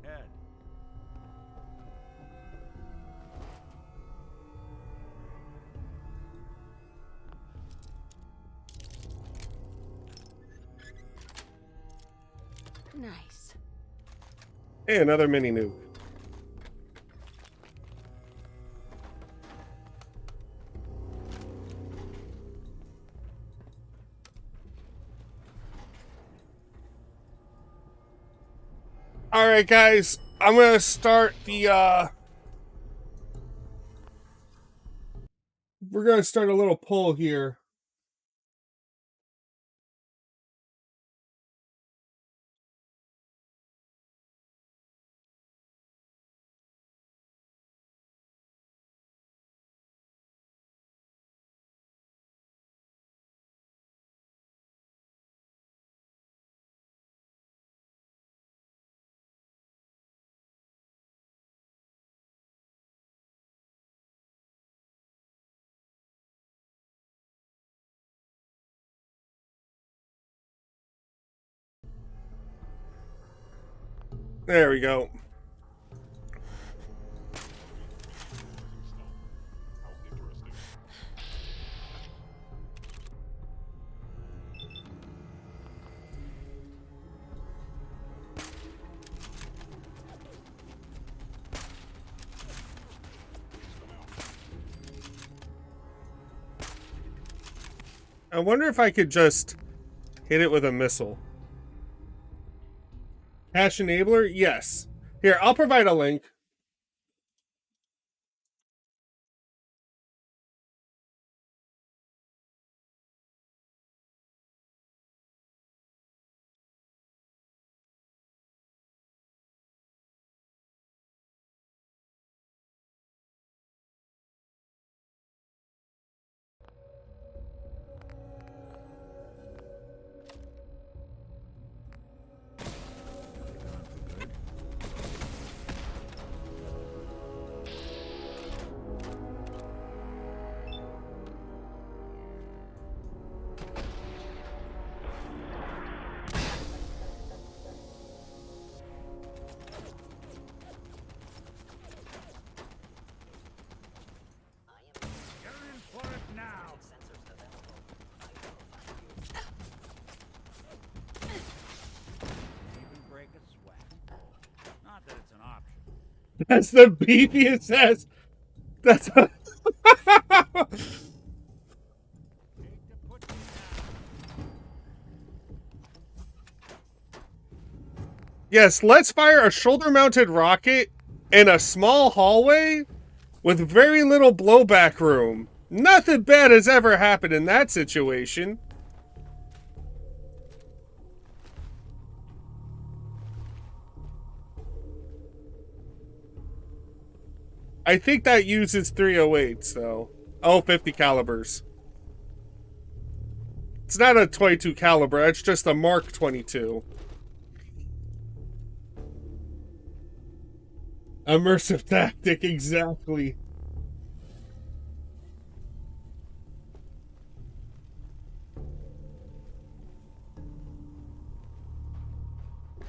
Head. Nice. Hey, another mini nuke. All right, guys, I'm gonna start the. We're gonna start a little poll here. There we go. I wonder if I could just hit it with a missile. Cache enabler? Yes. Here, I'll provide a link. That's the beefiest ass. That's a... Yes, let's fire a shoulder-mounted rocket in a small hallway with very little blowback room. Nothing bad has ever happened in that situation. I think that uses 308s, though. Oh, 50 calibers. It's not a 22 caliber, it's just a Mark 22. Immersive tactic, exactly.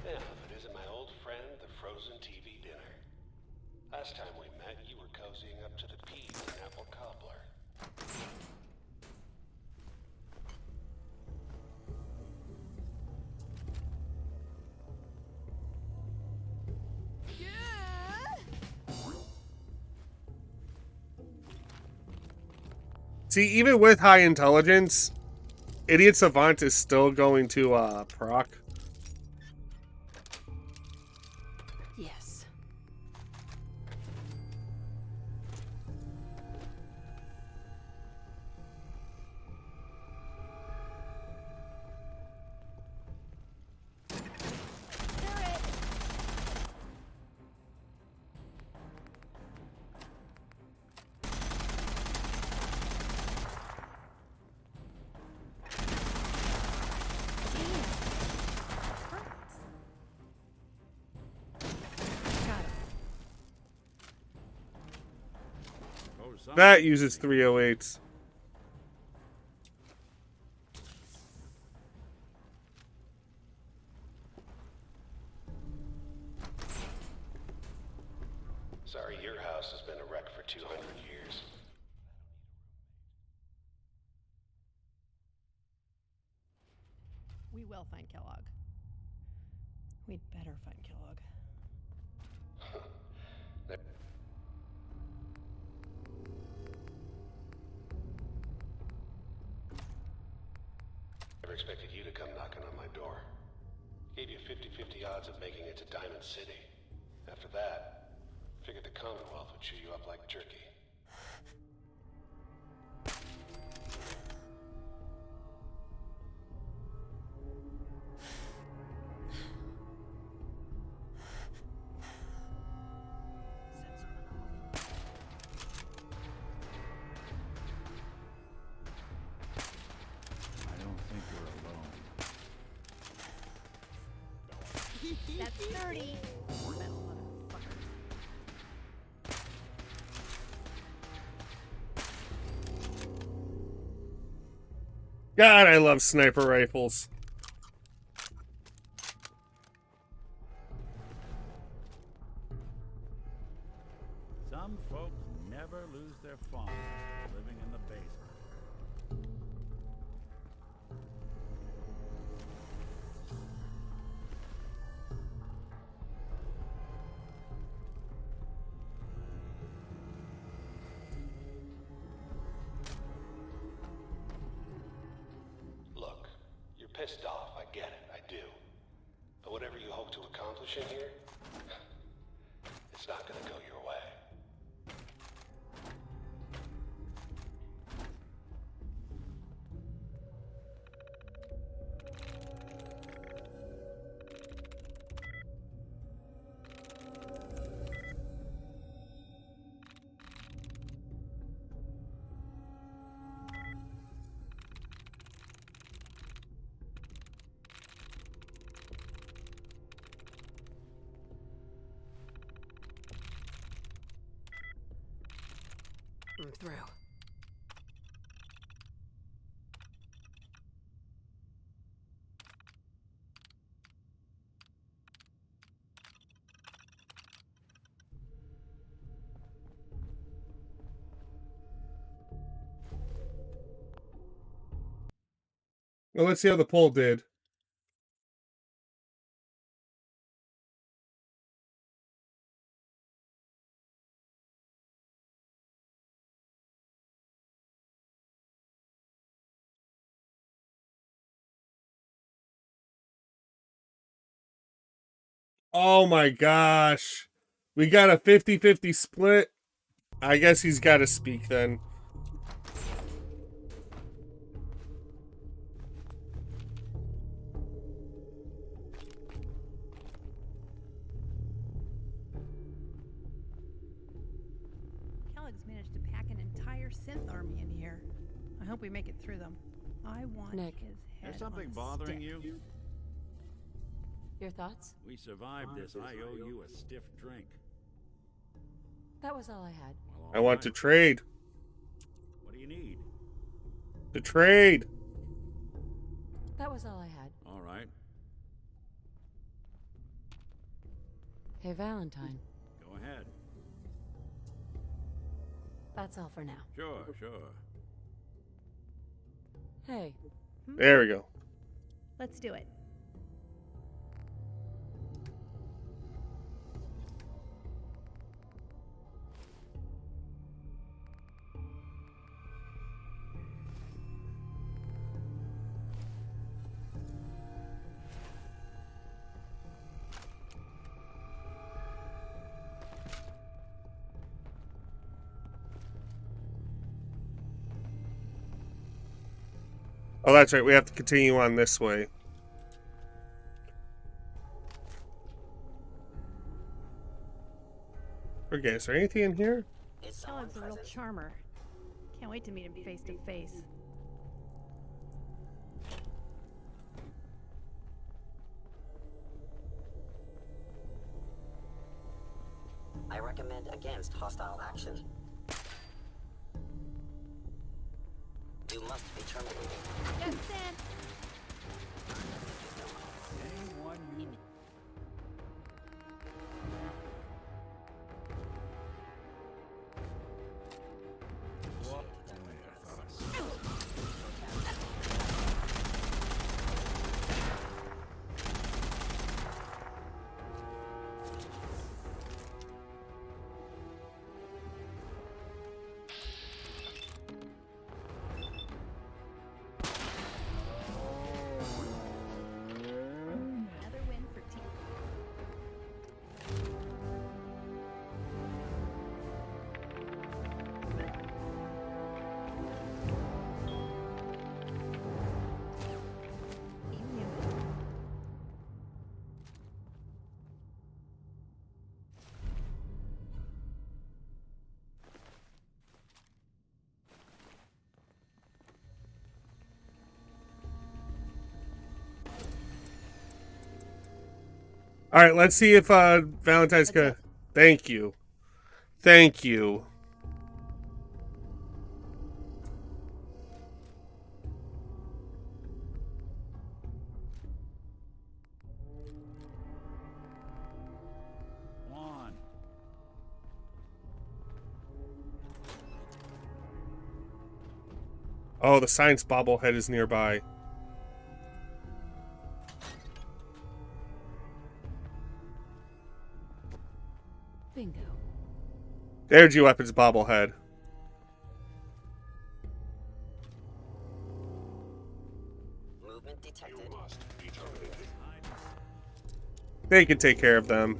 Yeah, but is it my old friend, the frozen TV dinner? Last time we met, you were cozying up to the peas in apple cobbler. See, even with high intelligence, Idiot Savant is still going to proc. Yes. That uses 308s. Sorry, your house has been a wreck for 200 years. We will find Kellogg. We'd better find Kellogg. Never expected you to come knocking on my door. Gave you 50-50 odds of making it to Diamond City. After that, figured the Commonwealth would chew you up like jerky. I don't think you're alone. That's 30. Metal motherfuckers. God, I love sniper rifles. Some folks never lose their fun living in the basement. Look, you're pissed off, I get it, I do. But whatever you hope to accomplish in here, it's not gonna go your way. I'm through. Well, let's see how the poll did. Oh my gosh. We got a 50-50 split. I guess he's got to speak then. Kellogg's managed to pack an entire synth army in here. I hope we make it through them. I want Nick, his head There's something on a bothering stick. you? Your thoughts? We survived this. I owe you a stiff drink. That was all I had. Well, I want right. to trade. What do you need? To trade. That was all I had. All right. Hey, Valentine. Go ahead. That's all for now. Sure, sure. Hey. There we go. Let's do it. Oh, that's right. We have to continue on this way. Okay, is there anything in here? Kellogg's a real charmer. Can't wait to meet him face to face. I recommend against hostile action. All right, let's see if Valentine's gonna. Thank you. Thank you. One. Oh, the science bobblehead is nearby. Bingo. There's your weapons bobblehead. Movement detected. They can take care of them.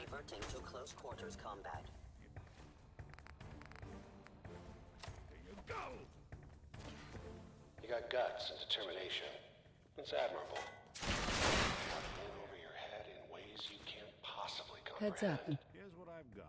Reverting to close quarters combat. You got guts and determination. It's admirable. In over your head in ways you can't possibly comprehend. Heads up. Here's what I've got.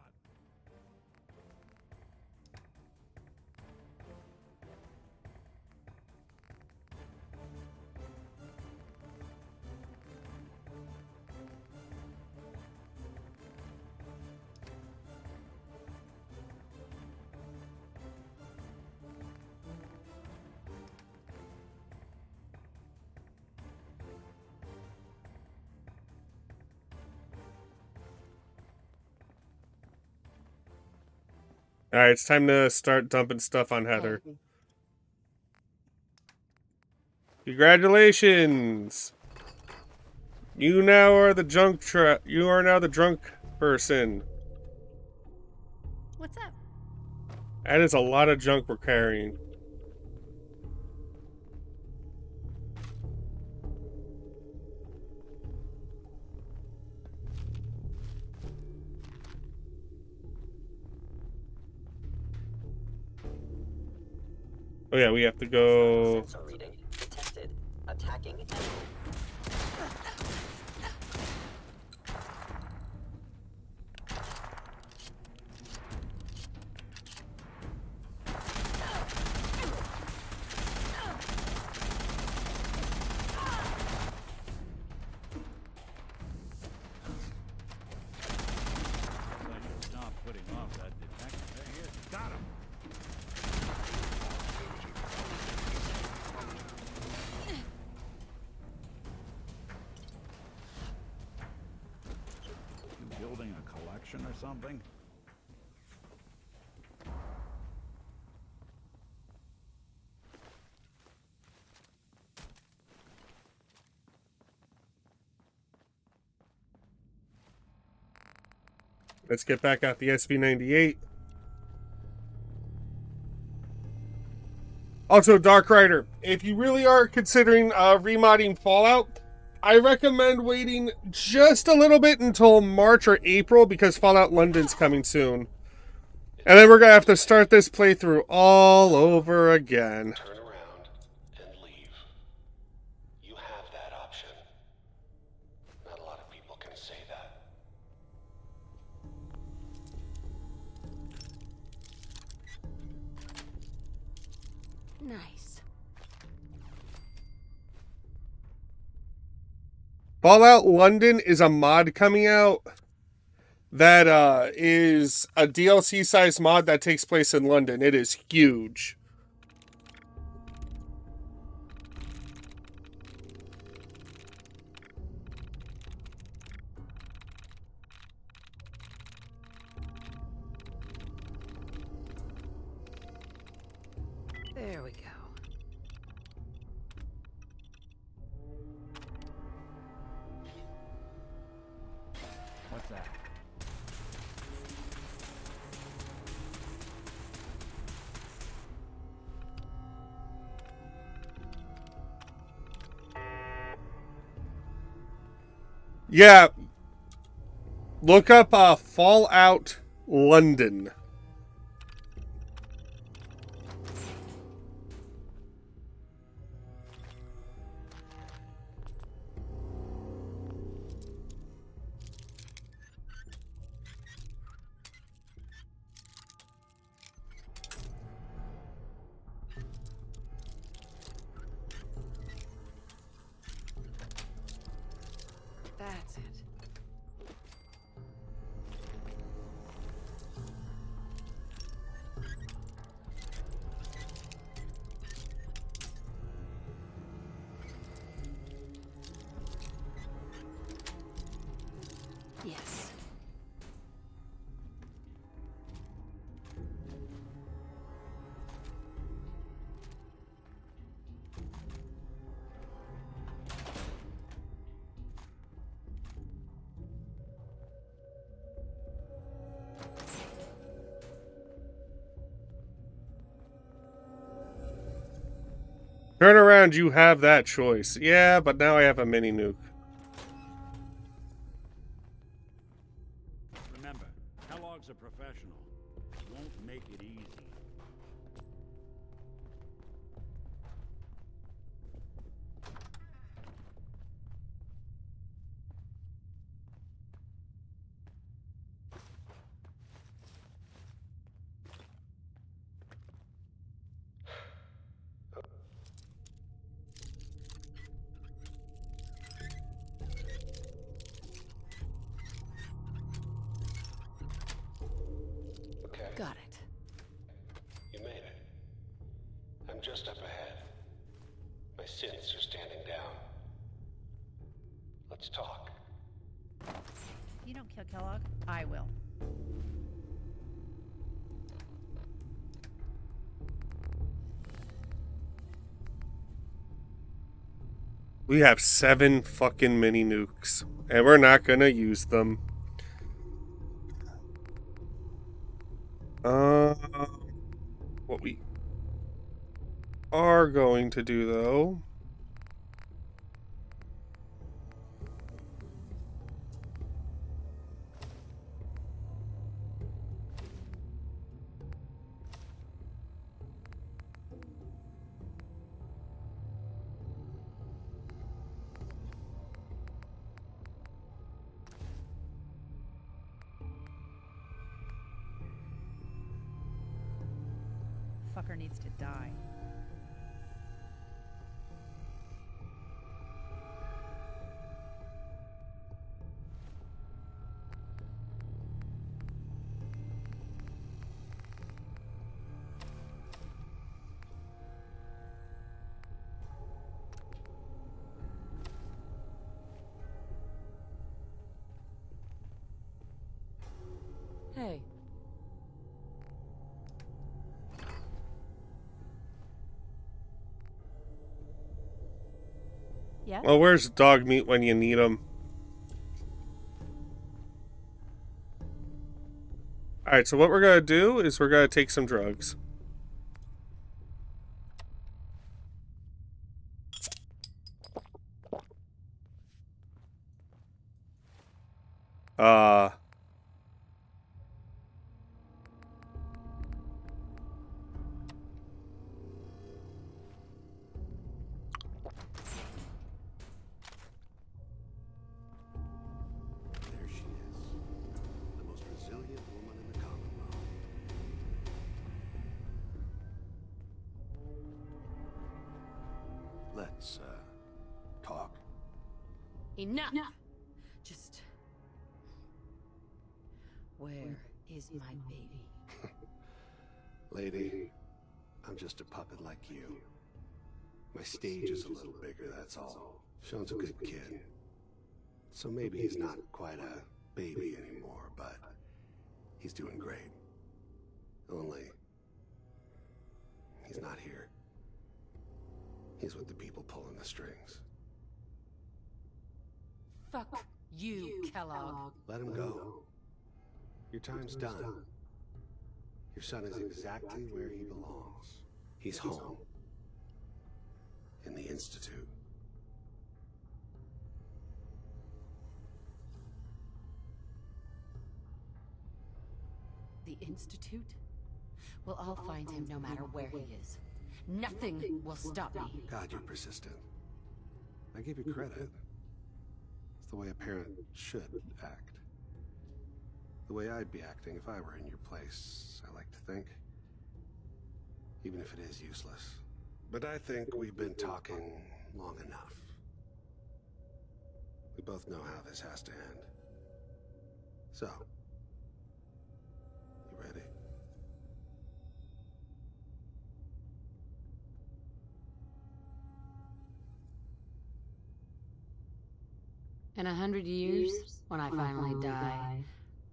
All right, it's time to start dumping stuff on Heather. Congratulations! You now are the You are now the drunk person. What's up? That is a lot of junk we're carrying. Oh yeah, we have to go. Sensor reading detected. Attacking enemy. Stop putting off that detector. There he is. Got him. You building a collection or something? Let's get back out the SV98. Also, Dark Rider, if you really are considering remodding Fallout, I recommend waiting just a little bit until March or April because Fallout London's coming soon. And then we're going to have to start this playthrough all over again. Turn around and leave. You have that option. Not a lot of people can say that. Nice. Fallout London is a mod coming out that is a DLC size mod that takes place in London. It is huge. There we go. What's that? Yeah. Look up Fallout London. That's it. Yes. Turn around, you have that choice. Yeah, but now I have a mini nuke. Remember, Kellogg's a professional. Won't make it easy. Okay, Got it. you made it. I'm just up ahead. My sins are standing down. Let's talk. If you don't kill Kellogg, I will. We have 7 fucking mini nukes, and we're not gonna use them. What we are going to do, though... Fucker needs to die. Hey. Yes? Well, where's dog meat when you need him? Alright, so what we're gonna do is we're gonna take some drugs. There she is. The most resilient woman in the Commonwealth. Let's, talk. Enough! Just... Where is my baby? Lady, I'm just a puppet like you. My stage is a little bigger, that's all. Sean's a good kid. So maybe he's not quite a baby anymore, but he's doing great. Only, he's not here. He's with the people pulling the strings. Fuck you, Kellogg. Let him go. Your time's done. Your son is exactly where he belongs. He's home. In the Institute. The Institute? Well, I'll find him no matter where he is. Nothing will stop me. God, you're persistent. I give you credit. It's the way a parent should act. The way I'd be acting if I were in your place, I like to think. Even if it is useless. But I think we've been talking long enough. We both know how this has to end. So, you ready? In 100 years, when I finally die,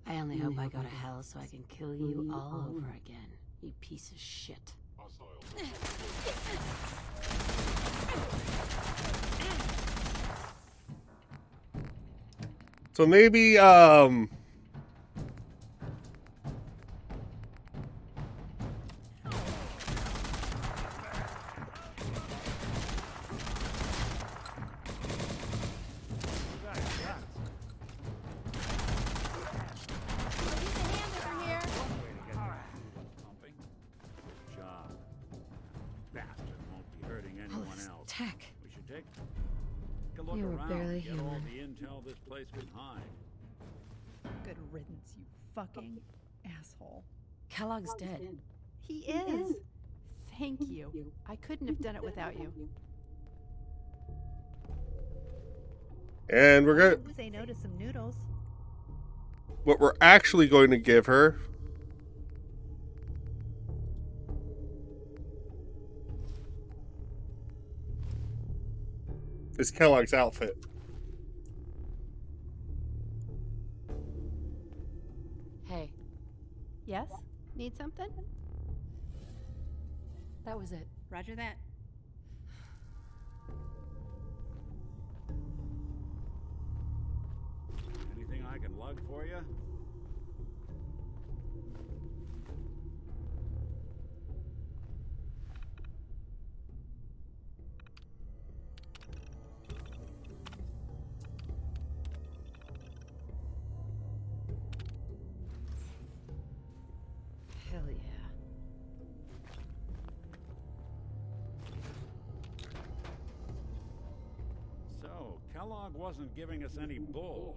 I only hope I go to hell so I can kill you all over again, you piece of shit. So maybe, Tech. We should take a look You were around, barely get all human. the intel this place can hide. Good riddance, you fucking asshole. Kellogg's dead. He is. Thank you. I couldn't have done it without you. and we're gonna, Say no to some noodles. what we're actually going to give her is Kellogg's outfit. Hey. Yes? Need something? That was it. Roger that. Anything I can lug for you? Hell yeah. So, Kellogg wasn't giving us any bull.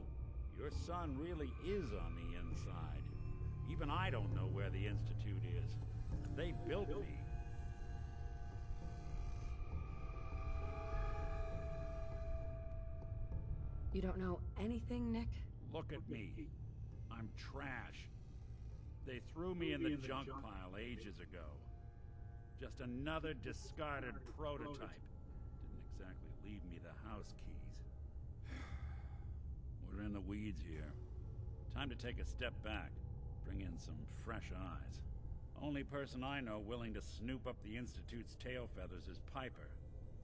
Your son really is on the inside. Even I don't know where the Institute is. They built me. You don't know anything, Nick? Look at me. I'm trash. They threw me in the junk pile ages ago. Just another discarded prototype. Didn't exactly leave me the house keys. We're in the weeds here. Time to take a step back. Bring in some fresh eyes. Only person I know willing to snoop up the Institute's tail feathers is Piper,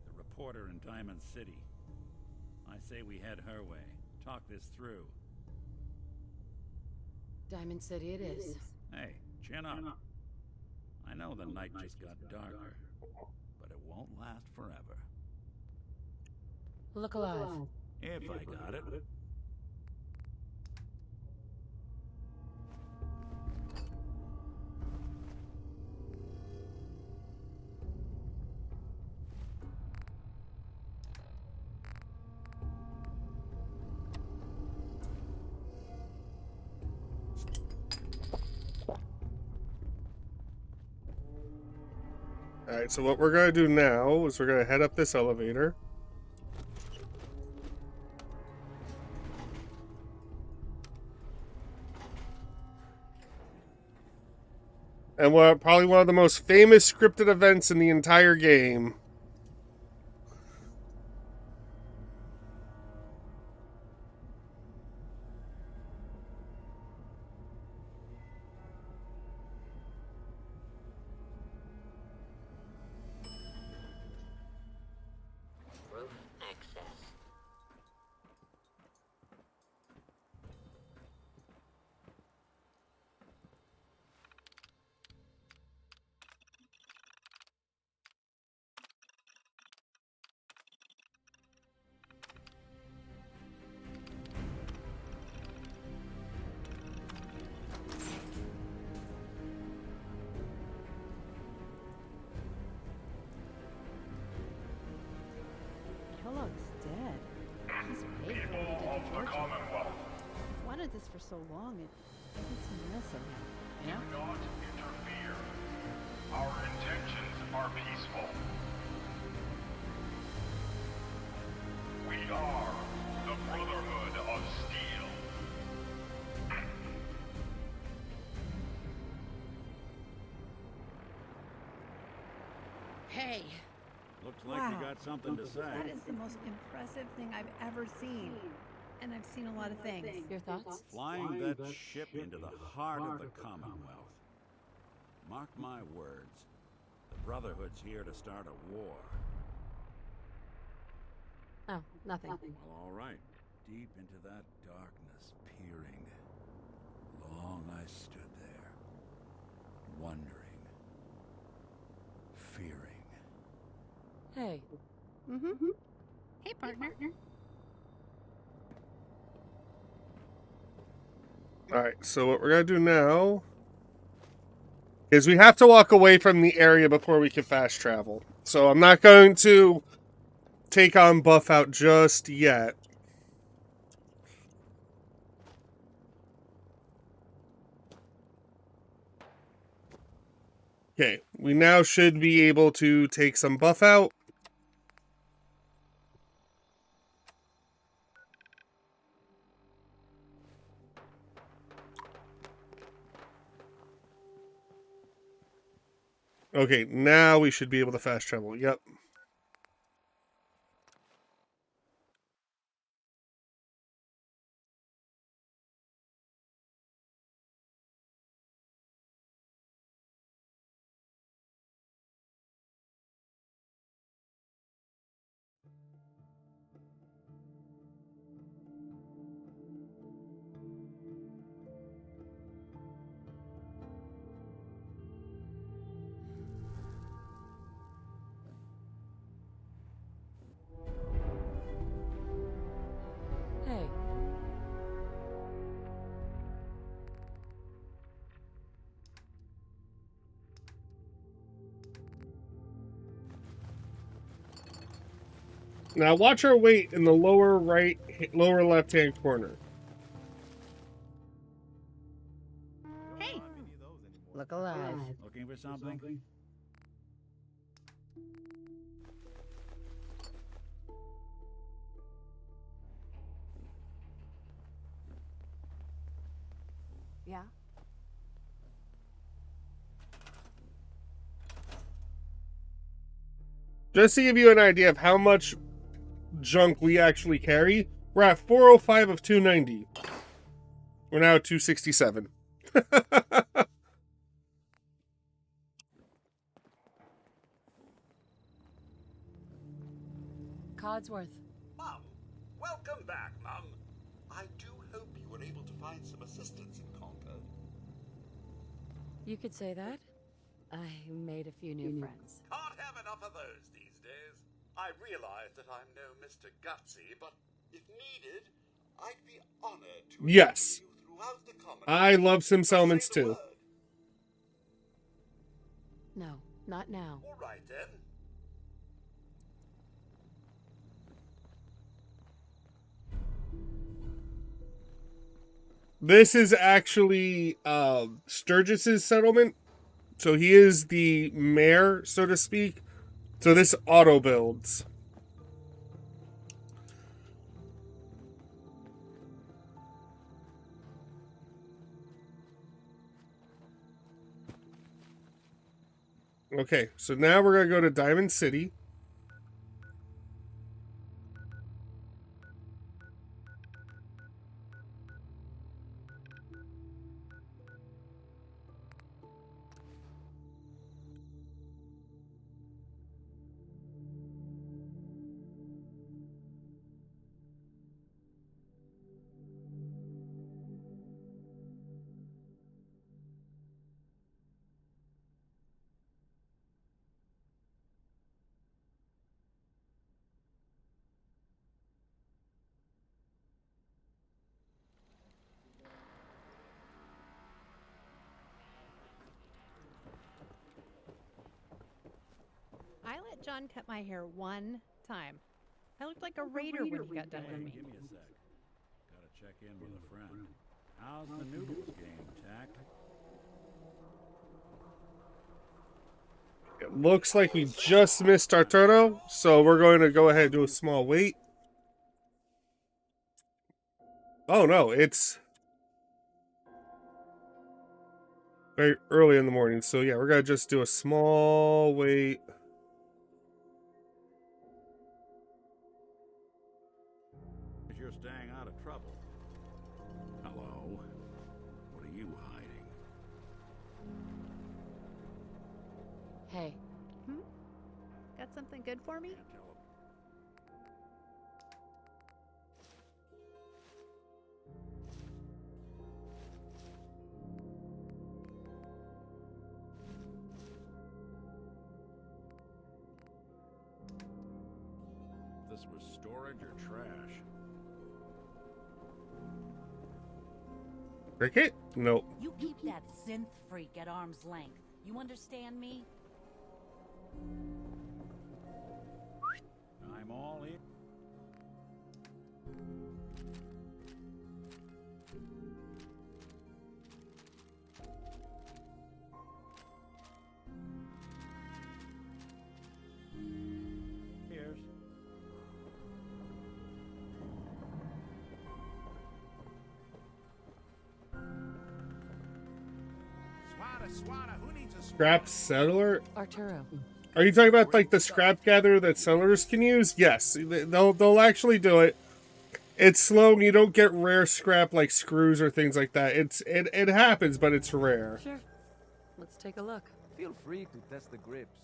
the reporter in Diamond City. I say we head her way. Talk this through. Diamond City it is. Hey, chin up. I know the night just got darker, but it won't last forever. Look alive. If I got it. Alright, so what we're gonna do now is we're gonna head up this elevator. And probably one of the most famous scripted events in the entire game. Roof access. this for so long, it doesn't seem innocent. You know? Do not interfere. Our intentions are peaceful. We are the Brotherhood of Steel. Hey! Looks like you got something to say. That is the most impressive thing I've ever seen. And I've seen a lot of things. Your thoughts? Flying that ship into the heart of the Commonwealth. Mark my words, the Brotherhood's here to start a war. Oh, nothing. Well, all right. Deep into that darkness, peering. Long I stood there, wondering, fearing. Hey. Mm-hmm. Hey, partner. Alright, so what we're going to do now is we have to walk away from the area before we can fast travel. So I'm not going to take on Buff out just yet. Okay, we now should be able to take some Buff out. Okay, now we should be able to fast travel. Yep. Hey. Now watch our weight in the lower right, lower left-hand corner. Hey! Look alive. Looking for something? Yeah? Just to give you an idea of how much junk we actually carry, we're at 405 of 290. We're now at 267. Codsworth. Mum, welcome back, Mum. I do hope you were able to find some assistance in Concord. You could say that. I made a few new friends. Can't have enough of those these days. I realize that I'm no Mr. Gutsy, but if needed, I'd be honored to Yes. you throughout the Commonwealth. I love Sim Settlements too. Word. No, not now. All right then. This is actually Sturgis's settlement. So he is the mayor, so to speak. So this auto builds. Okay, so now we're going to go to Diamond City. I let John cut my hair one time. I looked like a raider when he got done with me. Give me a sec. Gotta check in with a friend. How's the noodles game, Tack? It looks like we just missed our turno, so we're going to go ahead and do a small wait. Oh no, it's very early in the morning, so yeah, we're gonna just do a small wait. You're staying out of trouble. Hello? What are you hiding? Hey. Got something good for me? This was storage or trash? Cricket? Nope. You keep that synth freak at arm's length. You understand me? I'm all in. Here's. Scrap settler? Arturo. Are you talking about like the scrap gatherer that settlers can use? Yes, they'll actually do it. It's slow and you don't get rare scrap like screws or things like that. It happens, but it's rare. Sure. Let's take a look. Feel free to test the grips.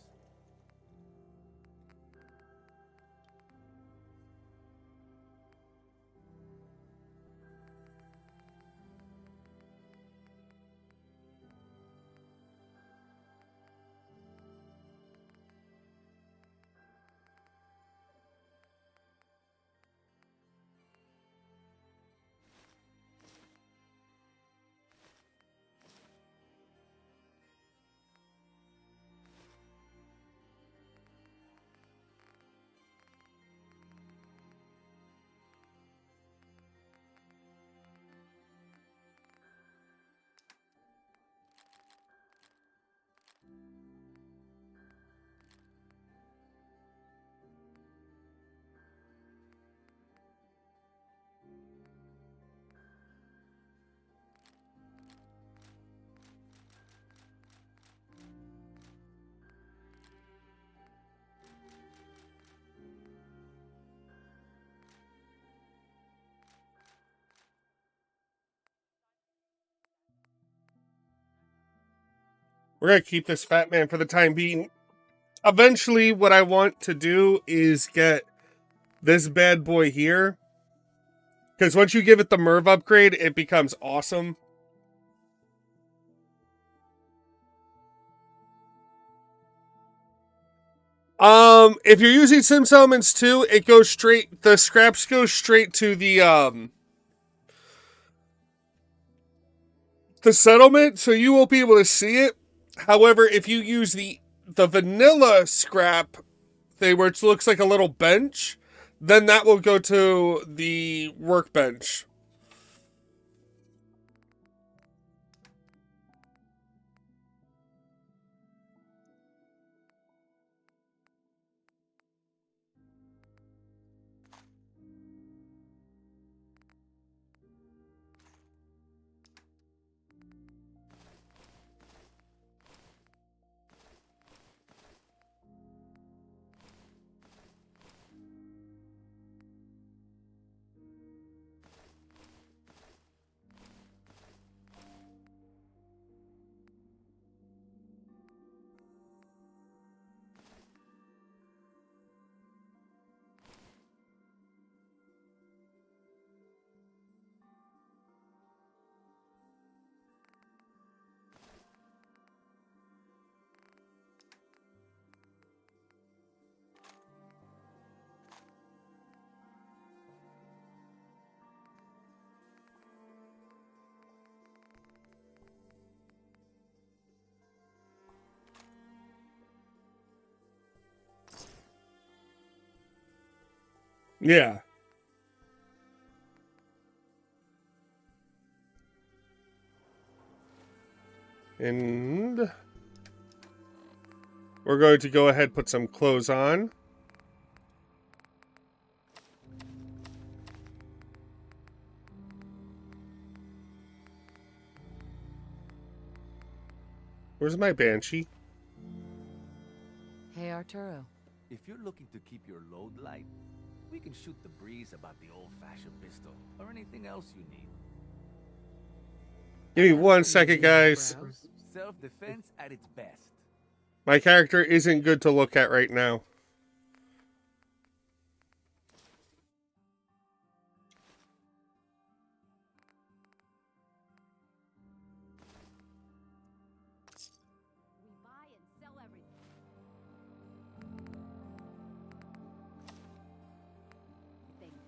We're gonna keep this fat man for the time being. Eventually, what I want to do is get this bad boy here. Because once you give it the Merv upgrade, it becomes awesome. If you're using Sims Elements 2, it goes straight, the scraps go straight to the settlement, so you won't be able to see it. However, if you use the vanilla scrap thing, where it looks like a little bench, then that will go to the workbench. Yeah. And we're going to go ahead and put some clothes on. Where's my Banshee? Hey, Arturo. If you're looking to keep your load light, we can shoot the breeze about the old-fashioned pistol or anything else you need. Give me 1 second, guys. Self-defense at its best. My character isn't good to look at right now. We buy and sell everything.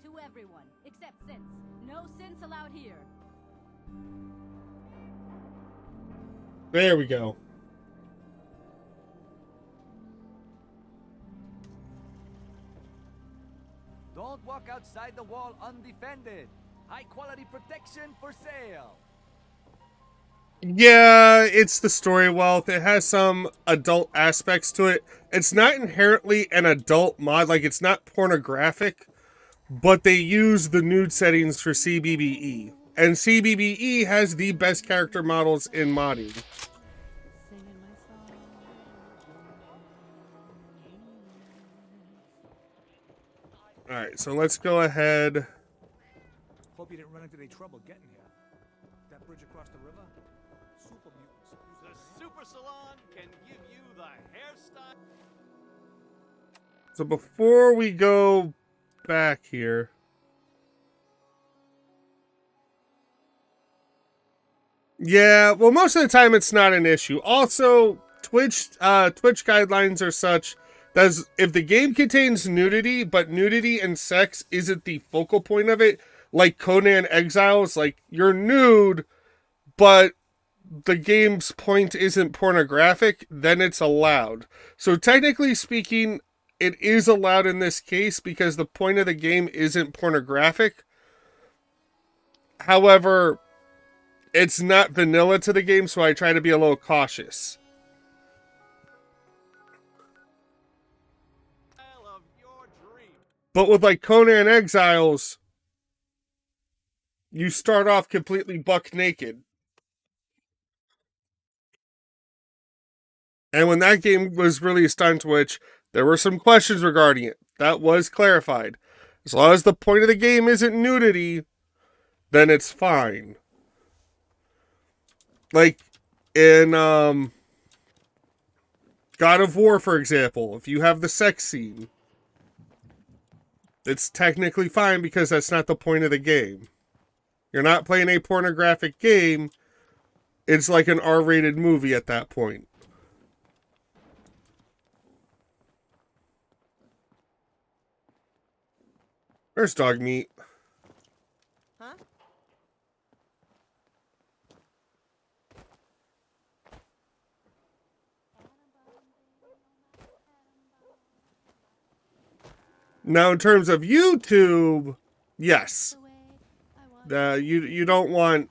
To everyone, except synths. No synths allowed here. There we go. Don't walk outside the wall undefended. High-quality protection for sale. Yeah, it's the Storywealth. It has some adult aspects to it. It's not inherently an adult mod, like it's not pornographic, but they use the nude settings for CBBE. And CBBE has the best character models in modding. Alright, so let's go ahead. Hope you didn't run into any trouble getting here. That bridge across the river? Super mutants. The Super Salon can give you the hairstyle. So before we go back here. Yeah, well, most of the time it's not an issue. Also, Twitch guidelines are such that if the game contains nudity, but nudity and sex isn't the focal point of it, like Conan Exiles, like you're nude, but the game's point isn't pornographic, then it's allowed. So technically speaking, it is allowed in this case because the point of the game isn't pornographic. However, it's not vanilla to the game, so I try to be a little cautious. But with like Conan Exiles, you start off completely buck naked. And when that game was released on Twitch, there were some questions regarding it. That was clarified. As long as the point of the game isn't nudity, then it's fine. Like in God of War, for example, if you have the sex scene, it's technically fine because that's not the point of the game. You're not playing a pornographic game. It's like an R-rated movie at that point. Where's dog meat? Huh? Now, in terms of YouTube, yes. You don't want...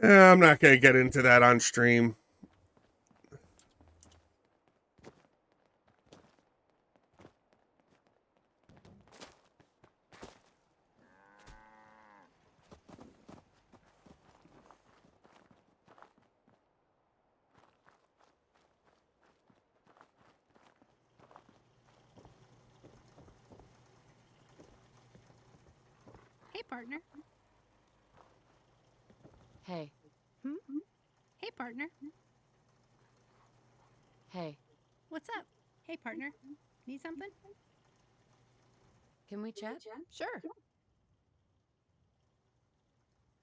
I'm not going to get into that on stream. Hey, partner. Hey. Hmm? Hey, partner. Hey. What's up? Hey, partner. Need something? Can we chat? Sure.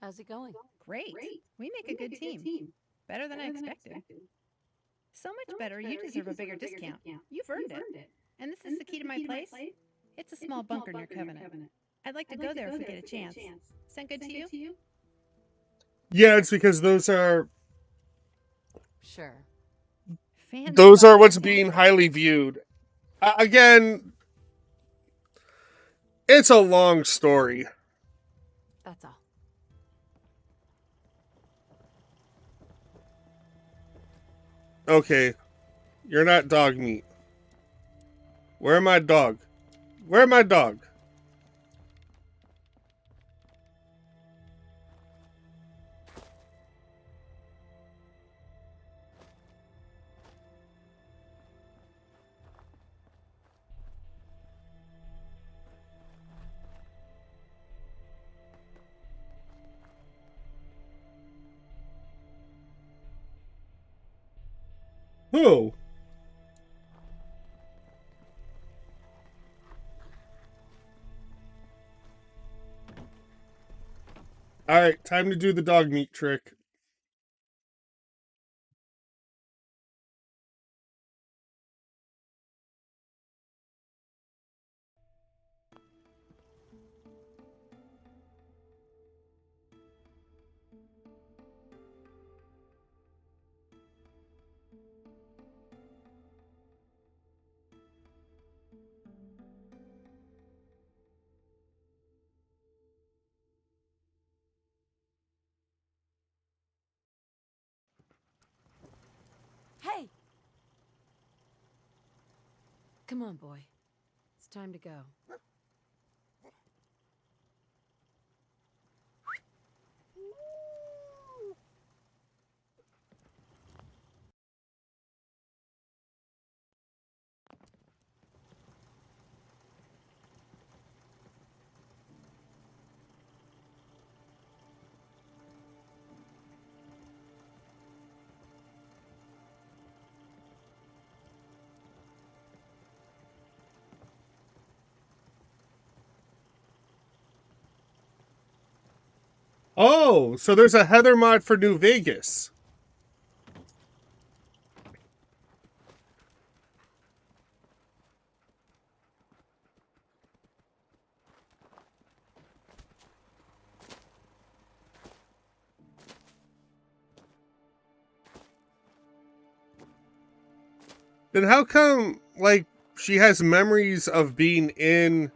How's it going? Great. We make a good team. Better than I expected. So much better, you deserve a bigger discount. You've earned it. And this is the key to my place? It's a small bunker near Covenant. I'd like to go there if we get a chance. Sound good to you? Yeah, it's because those are... Sure. Those are what's being highly viewed. Again, It's a long story. That's all. Okay, you're not dog meat. Where my dog? Where my dog? Who? Alright, time to do the dog meat trick. Hey! Come on, boy. It's time to go. Oh, so there's a Heather mod for New Vegas. Then how come, like, she has memories of being in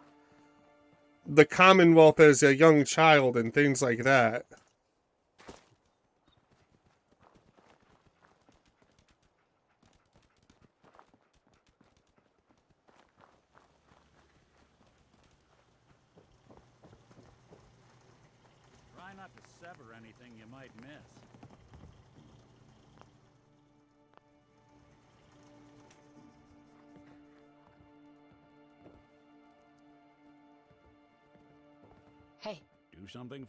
the Commonwealth as a young child and things like that? Try not to sever anything you might miss. Hey. Do something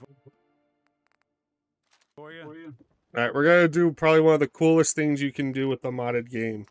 for you? Alright, we're gonna do probably one of the coolest things you can do with the modded game.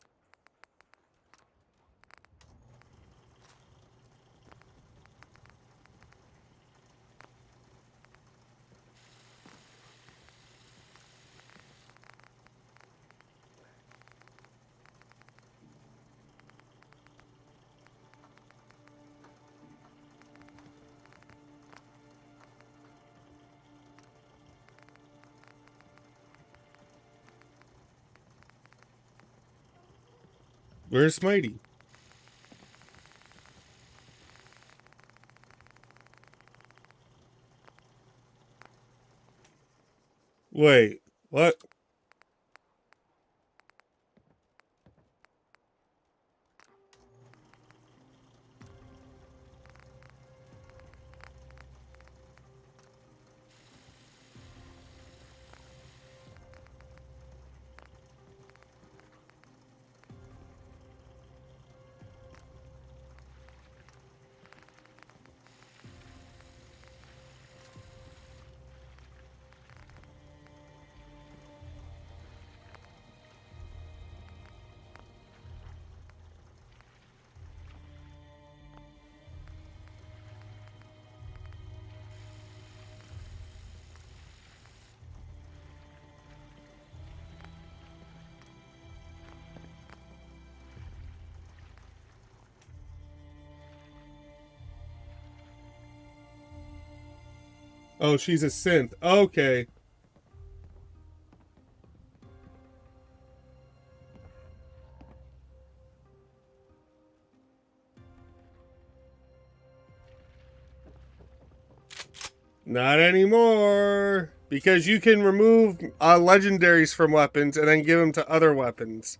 Where's Mighty? Wait, what? Oh, she's a synth. Okay. Not anymore. Because you can remove legendaries from weapons and then give them to other weapons.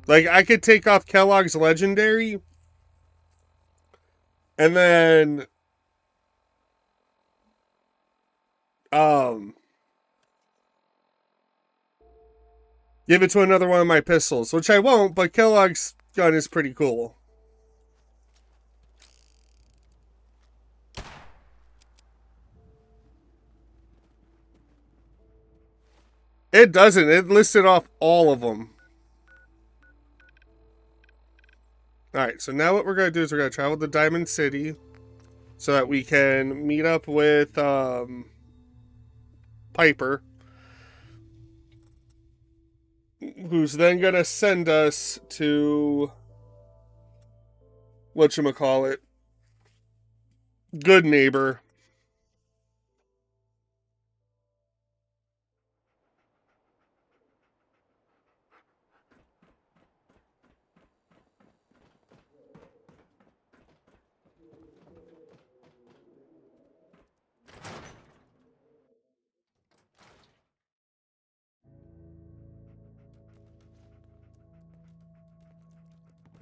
Like, I could take off Kellogg's legendary and then give it to another one of my pistols, which I won't, but Kellogg's gun is pretty cool. It doesn't. It listed off all of them. Alright, so now what we're going to do is we're going to travel to Diamond City so that we can meet up with Piper, who's then going to send us to whatchamacallit, Good Neighbor.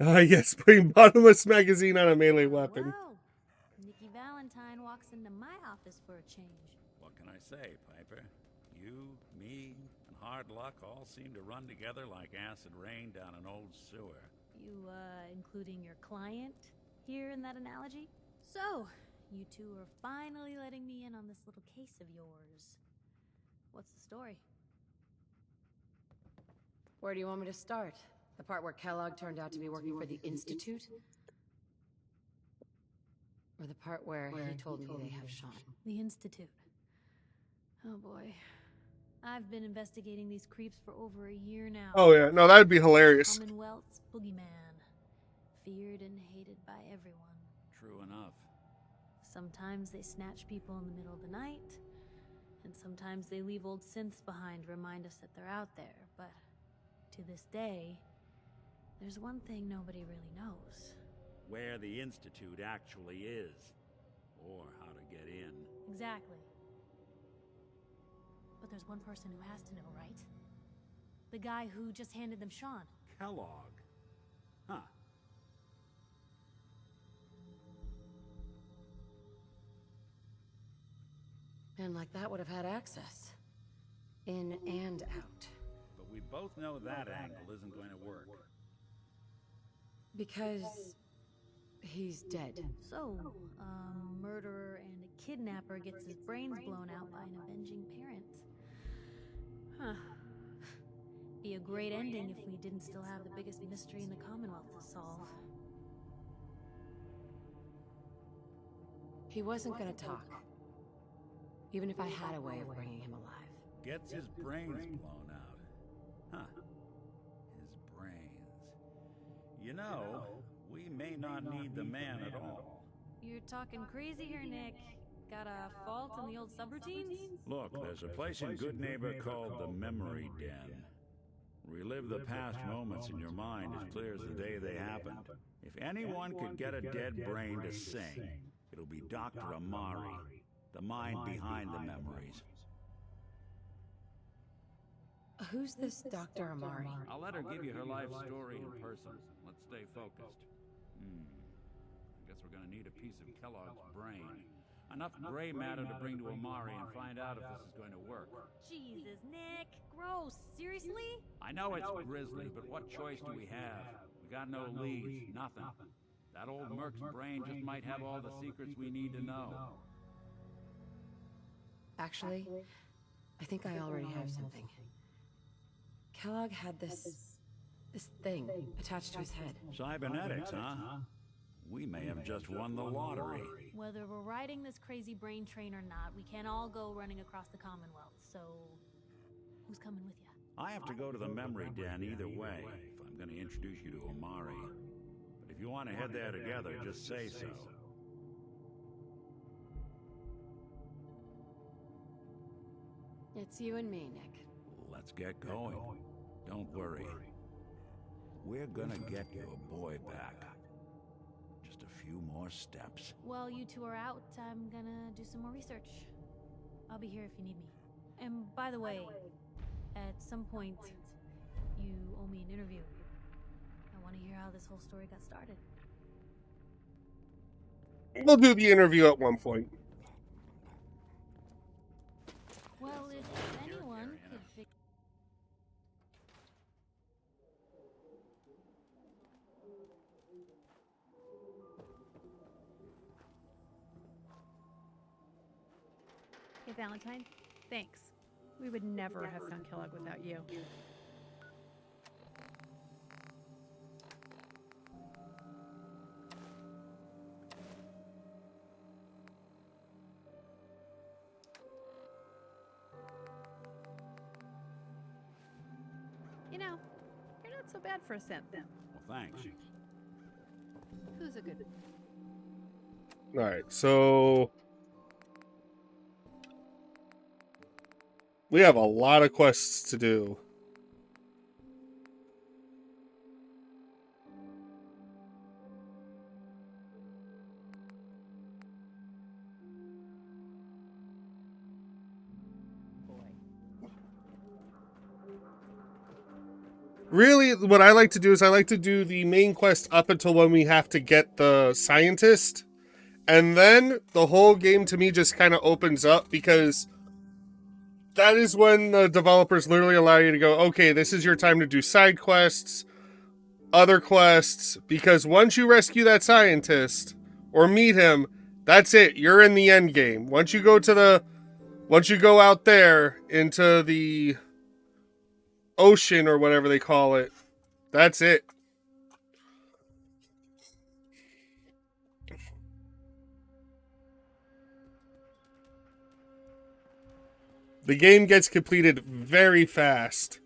Yes, putting bottomless magazine on a melee weapon. Whoa. Nikki Valentine walks into my office for a change. What can I say, Piper? You, me, and hard luck all seem to run together like acid rain down an old sewer. You, including your client here in that analogy? So, you two are finally letting me in on this little case of yours. What's the story? Where do you want me to start? The part where Kellogg turned out to be working for the Institute? Or the part where he told me they have Sean? The Institute. Oh boy. I've been investigating these creeps for over a year now. Oh yeah, no, that'd be hilarious. Commonwealth's boogeyman. Feared and hated by everyone. True enough. Sometimes they snatch people in the middle of the night, and sometimes they leave old synths behind to remind us that they're out there, but to this day, there's one thing nobody really knows. Where the Institute actually is. Or how to get in. Exactly. But there's one person who has to know, right? The guy who just handed them Sean. Kellogg. Huh. And like that would have had access. In and out. But we both know that angle isn't going to work. Because he's dead. So, a murderer and a kidnapper gets his brains blown out by an avenging parent. Huh. Be a great ending if we didn't still have the biggest mystery in the Commonwealth to solve. He wasn't gonna talk. Even if I had a way of bringing him alive. Gets his brains blown out. Huh. His brains. You know, we may not need the man at all. You're talking crazy here, Nick. Got a fault in the old subroutines? Look, there's a place in Good Neighbor called the Memory Den. Relive the past moments in your mind as clear as the day they happened. If anyone could get a dead brain to sing, it'll be Dr. Amari, the mind behind the memories. Who's this Dr. Amari? I'll let her give you her life story in person. Let's stay focused. I guess we're gonna need a piece of Kellogg's brain. Enough gray matter to bring to Amari and find out if this is going to work. Jesus, Nick. Gross. Seriously? I know it's grisly, but what choice do we have? We got no leads, nothing. That old merc's brain just might have all the secrets we need to know. Actually, I think I already have something. Kellogg had this thing attached to his head. Cybernetics, huh? We may have just won the lottery. Whether we're riding this crazy brain train or not, we can't all go running across the Commonwealth, so who's coming with you? I have to go to the Memory Den either way, if I'm going to introduce you to Amari. But if you want to head there together, just say so. It's you and me, Nick. Let's get going. Don't worry. We're gonna get your boy back. Just a few more steps. While you two are out, I'm gonna do some more research. I'll be here if you need me. And by the way, at some point, you owe me an interview. I want to hear how this whole story got started. We'll do the interview at one point. Well, if anyone could fix... Hey, Valentine. Thanks. We would never have found Kellogg without you. You know, you're not so bad for a synth. Well, thanks. Who's a good... Alright, so... we have a lot of quests to do. Really, what I like to do is I like to do the main quest up until when we have to get the scientist. And then the whole game to me just kind of opens up, because that is when the developers literally allow you to go, okay, this is your time to do side quests, other quests, because once you rescue that scientist or meet him, that's it. You're in the end game. Once you go out there into the ocean or whatever they call it, that's it. The game gets completed very fast.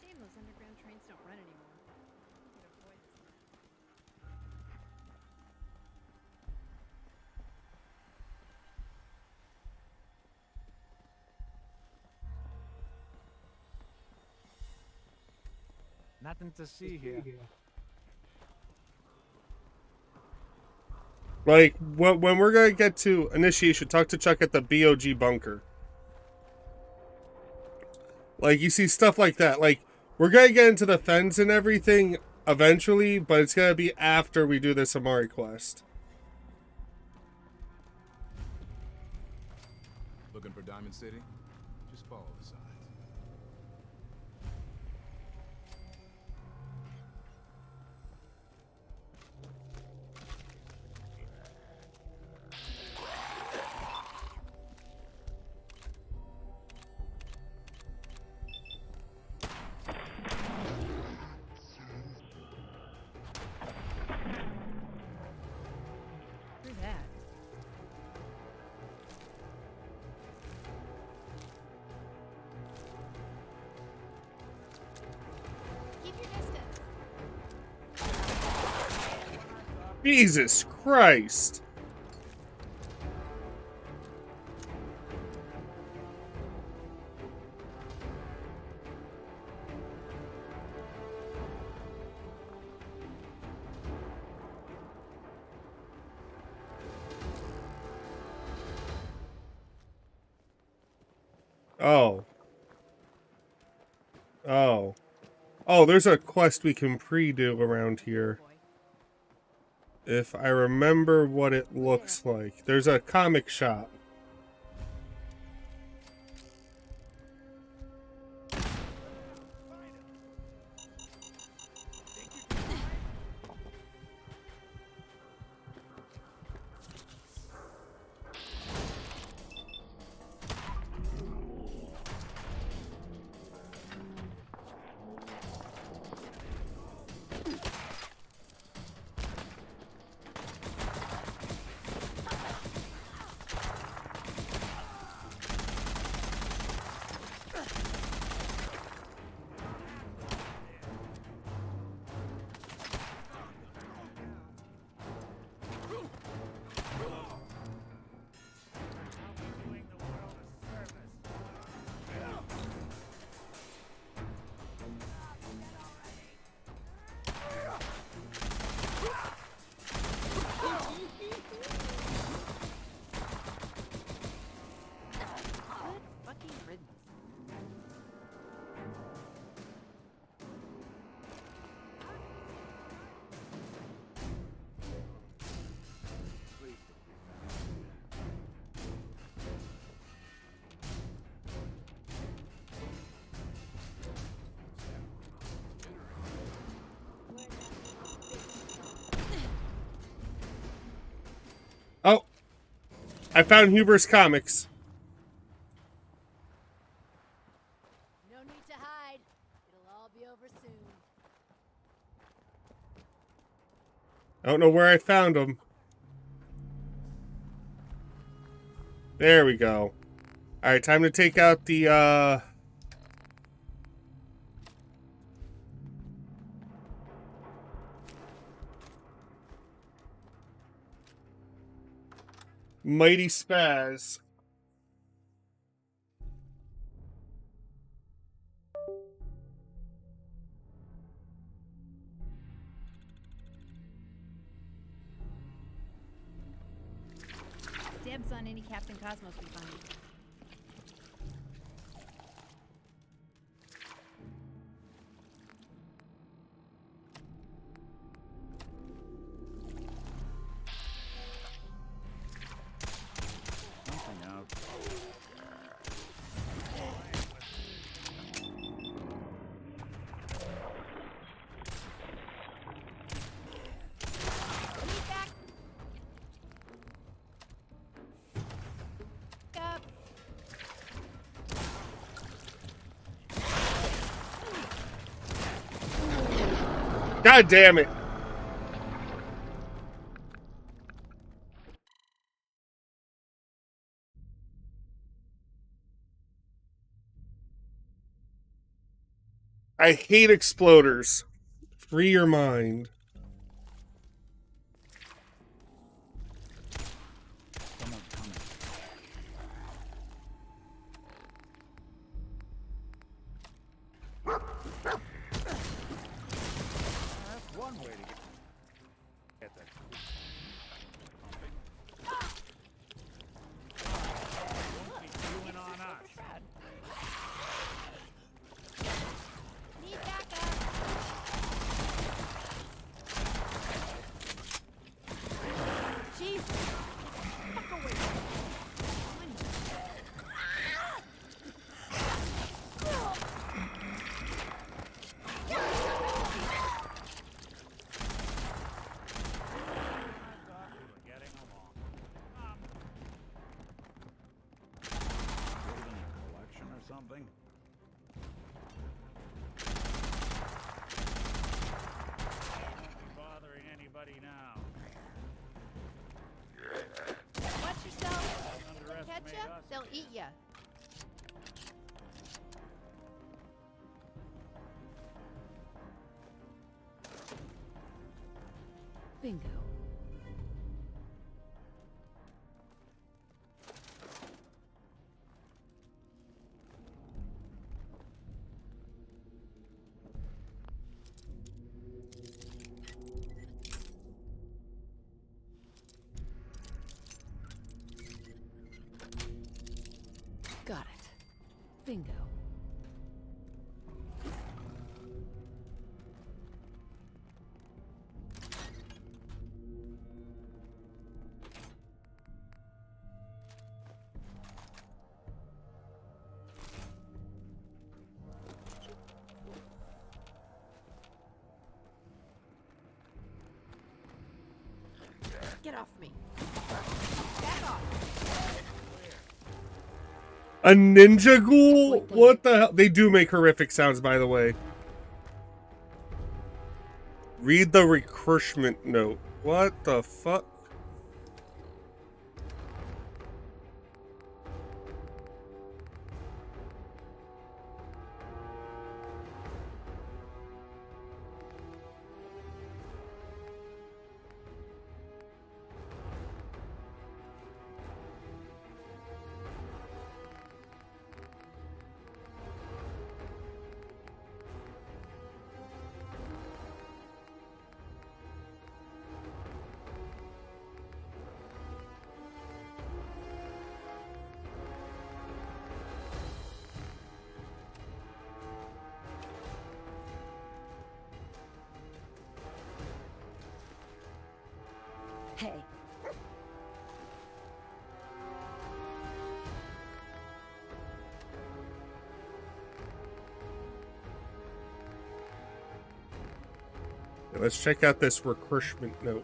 Shame those underground trains don't run anymore. Could avoid this. Nothing to see here. Like, when we're going to get to initiation, talk to Chuck at the BOG bunker. Like, you see stuff like that. Like, we're going to get into the fens and everything eventually, but it's going to be after we do this Amari quest. Looking for Diamond City? Just follow the signs. Who's that? Keep your distance. Jesus Christ. Oh. Oh. Oh, there's a quest we can pre-do around here. If I remember what it looks like. There's a comic shop. Oh, I found Huber's Comics. No need to hide. It'll all be over soon. I don't know where I found them. There we go. Alright, time to take out the, Mighty Spaz. Dibs on any Captain Cosmos we find. Something out. Up. God damn it. I hate exploders. Free your mind. Someone's coming. That's one way to get that. Don't be chewing on us. Need backup. Chief! Fuck away. Getting along. Building a collection or something? Won't be bothering anybody now. Watch yourself. If they catch Underestimate ya, us. they'll eat ya. Bingo. Got it. Bingo. Get off me. Back off. A ninja ghoul? What the hell? They do make horrific sounds, by the way. Read the recruitment note. What the fuck? Hey. Let's check out this recruitment note.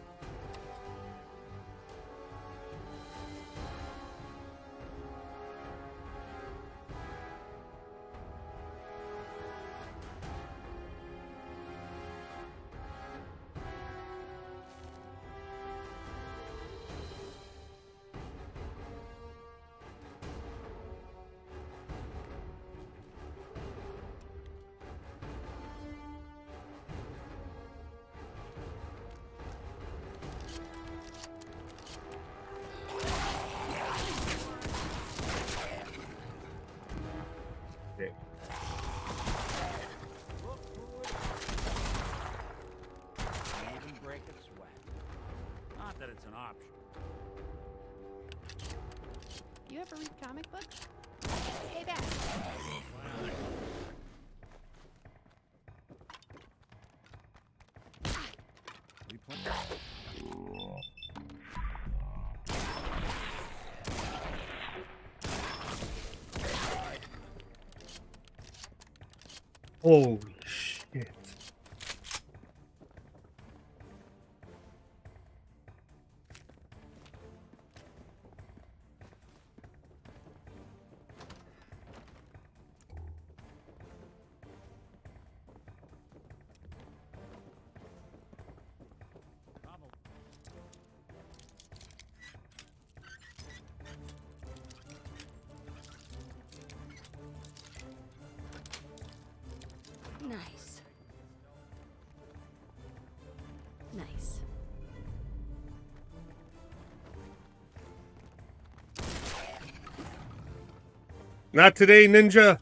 Not that it's an option. You ever read comic books? Hey, back. Holy shit. Nice. Nice. Not today, ninja.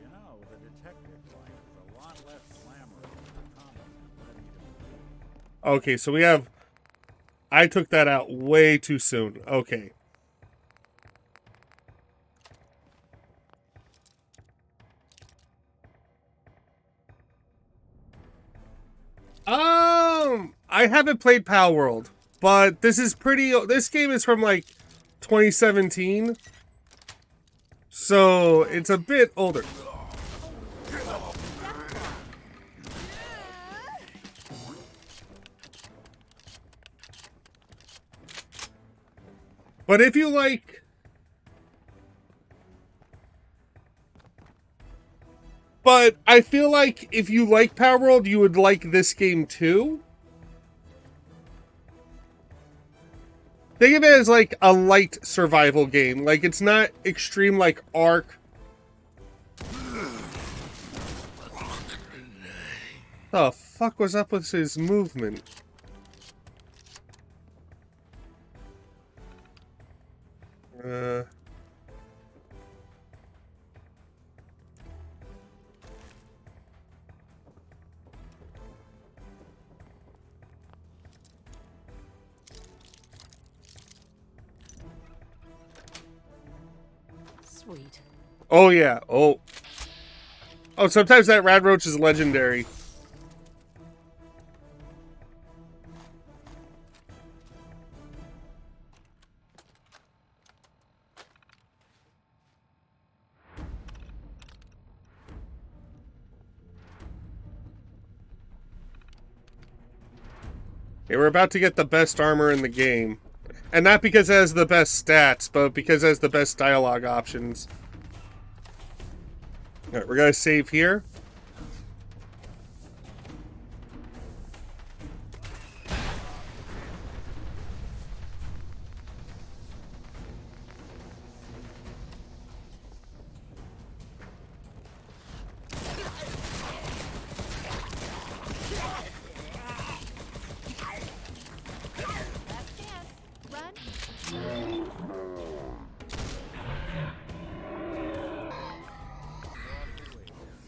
You know, the detective life is a lot less glamorous than the comics have led me to believe. Okay, so we have... I took that out way too soon. Okay. I haven't played Pal World, but this is pretty... This game is from, like, 2017. So, it's a bit older. But if you like... But I feel like if you like Power World, you would like this game too. Think of it as like a light survival game. Like, it's not extreme like Ark. The fuck was up with his movement? Sweet. Oh, yeah. Oh. Oh, sometimes that rad roach is legendary. Okay, we're about to get the best armor in the game. And not because it has the best stats, but because it has the best dialogue options. Alright, we're gonna save here.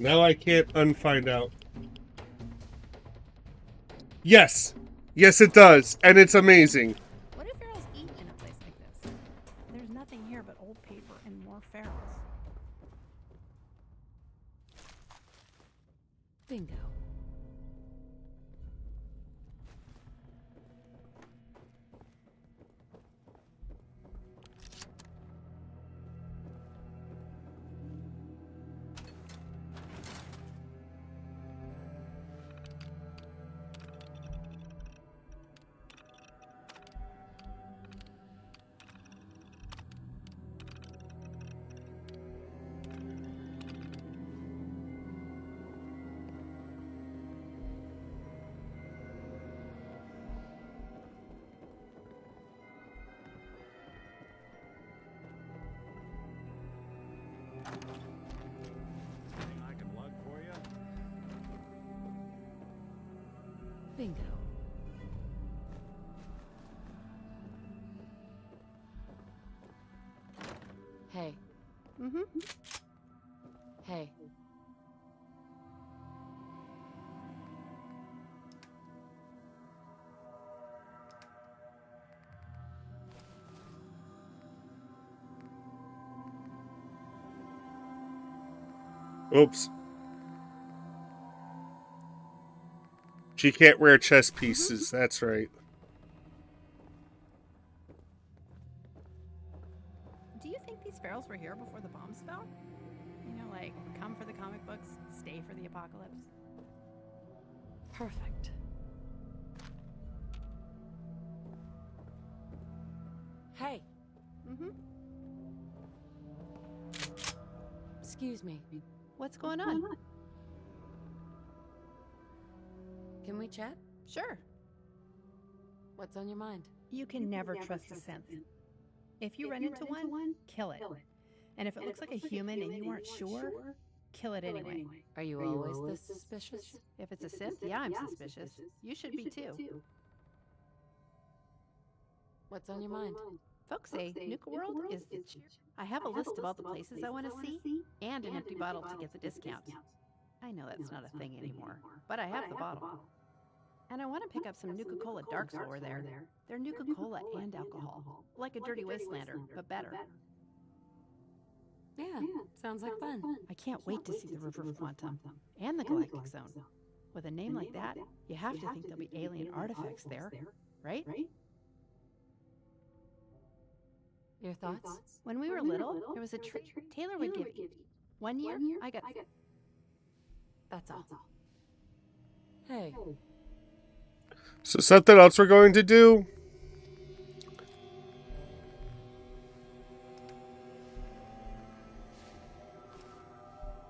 Now I can't unfind out. Yes! Yes, it does. And it's amazing. What do ferals eat in a place like this? There's nothing here but old paper and more ferals. Bingo. Anything I can lug for you? Bingo. Hey. Mm-hmm. Hey. Oops. She can't wear chess pieces. That's right. Do you think these ferals were here before the bombs fell? You know, like, come for the comic books, stay for the apocalypse? Perfect. Hey. Mm-hmm. Excuse me. What's going on? Can we chat? Sure. What's on your mind? You can never trust a synth. If you run into one, kill it. And if it looks like a human and you aren't sure, kill it anyway. Are you always this suspicious? If it's a synth, yeah, I'm suspicious. You should be too. What's on your mind? Folks say Nuka World is the I have a list of all the places I want to see and an empty bottle to get the discount. I know that's not a thing anymore, but I have the bottle. And I want to pick up some Nuka-Cola Darks while we're there. They're Nuka-Cola and alcohol, like a Dirty Wastelander, but better. Yeah, sounds like fun. I can't wait to see the River of Quantum and the Galactic Zone. With a name like that, you have to think there'll be alien artifacts there, right? Your thoughts? When we were little, there was a trick Taylor would give you. One year, I got... That's all. Hey. So something else we're going to do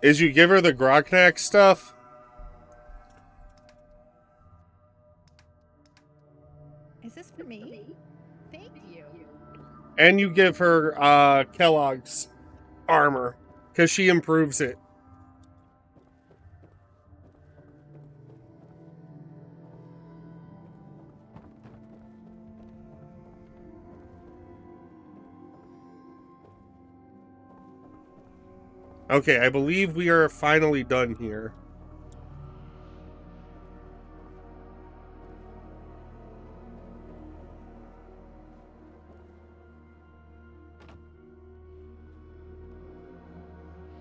is you give her the Grognak stuff. Is this for me? Thank you. And you give her Kellogg's armor, because she improves it. Okay, I believe we are finally done here.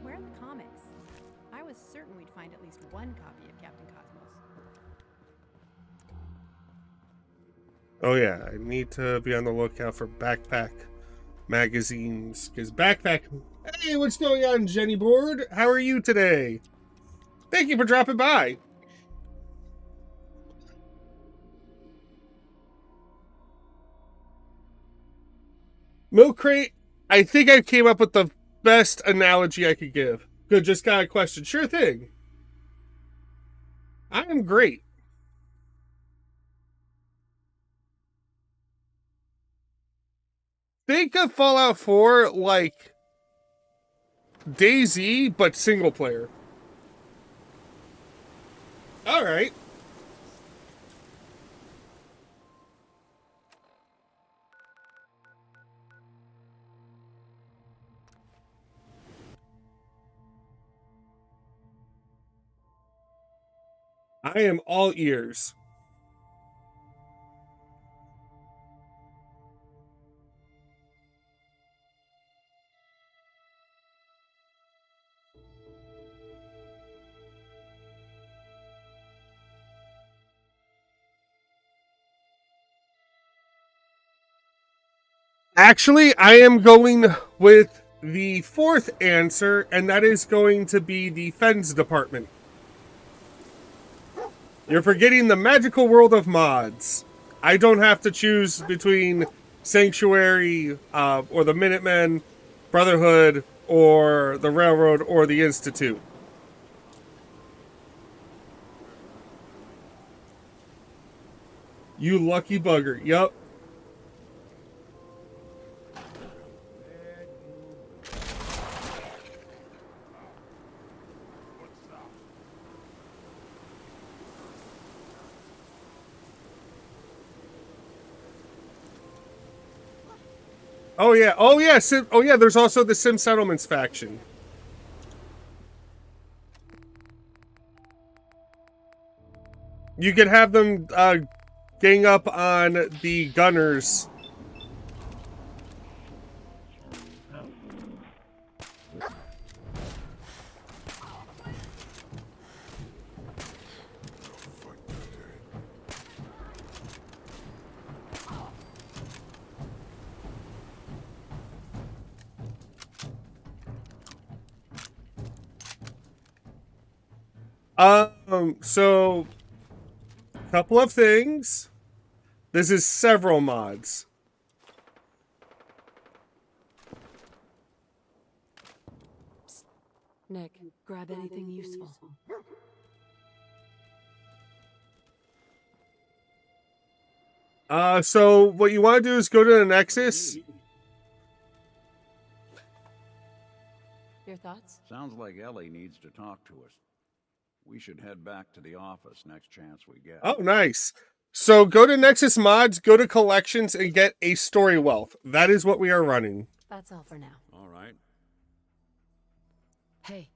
Where are the comics? I was certain we'd find at least one copy of Captain Cosmos. Oh yeah, I need to be on the lookout for Backpack magazines, because Backpack... Hey, what's going on, Jenny Board? How are you today? Thank you for dropping by. Milk Crate, I think I came up with the best analogy I could give. Good, just got a question. Sure thing. I am great. Think of Fallout 4 like DayZ, but single player. Alright. I am all ears. Actually, I am going with the fourth answer, and that is going to be the Fens Department. You're forgetting the magical world of mods. I don't have to choose between Sanctuary, or the Minutemen, Brotherhood, or the Railroad, or the Institute. You lucky bugger. Yup. Oh yeah, oh yeah, oh yeah. There's also the Sim Settlements faction. You could have them gang up on the gunners. So couple of things. This is several mods. Nick, grab anything useful. So what you want to do is go to the Nexus. Your thoughts? Sounds like Ellie needs to talk to us. We should head back to the office next chance we get. Oh, nice. So go to Nexus Mods, go to Collections, and get a Storywealth. That is what we are running. That's all for now. All right. Hey.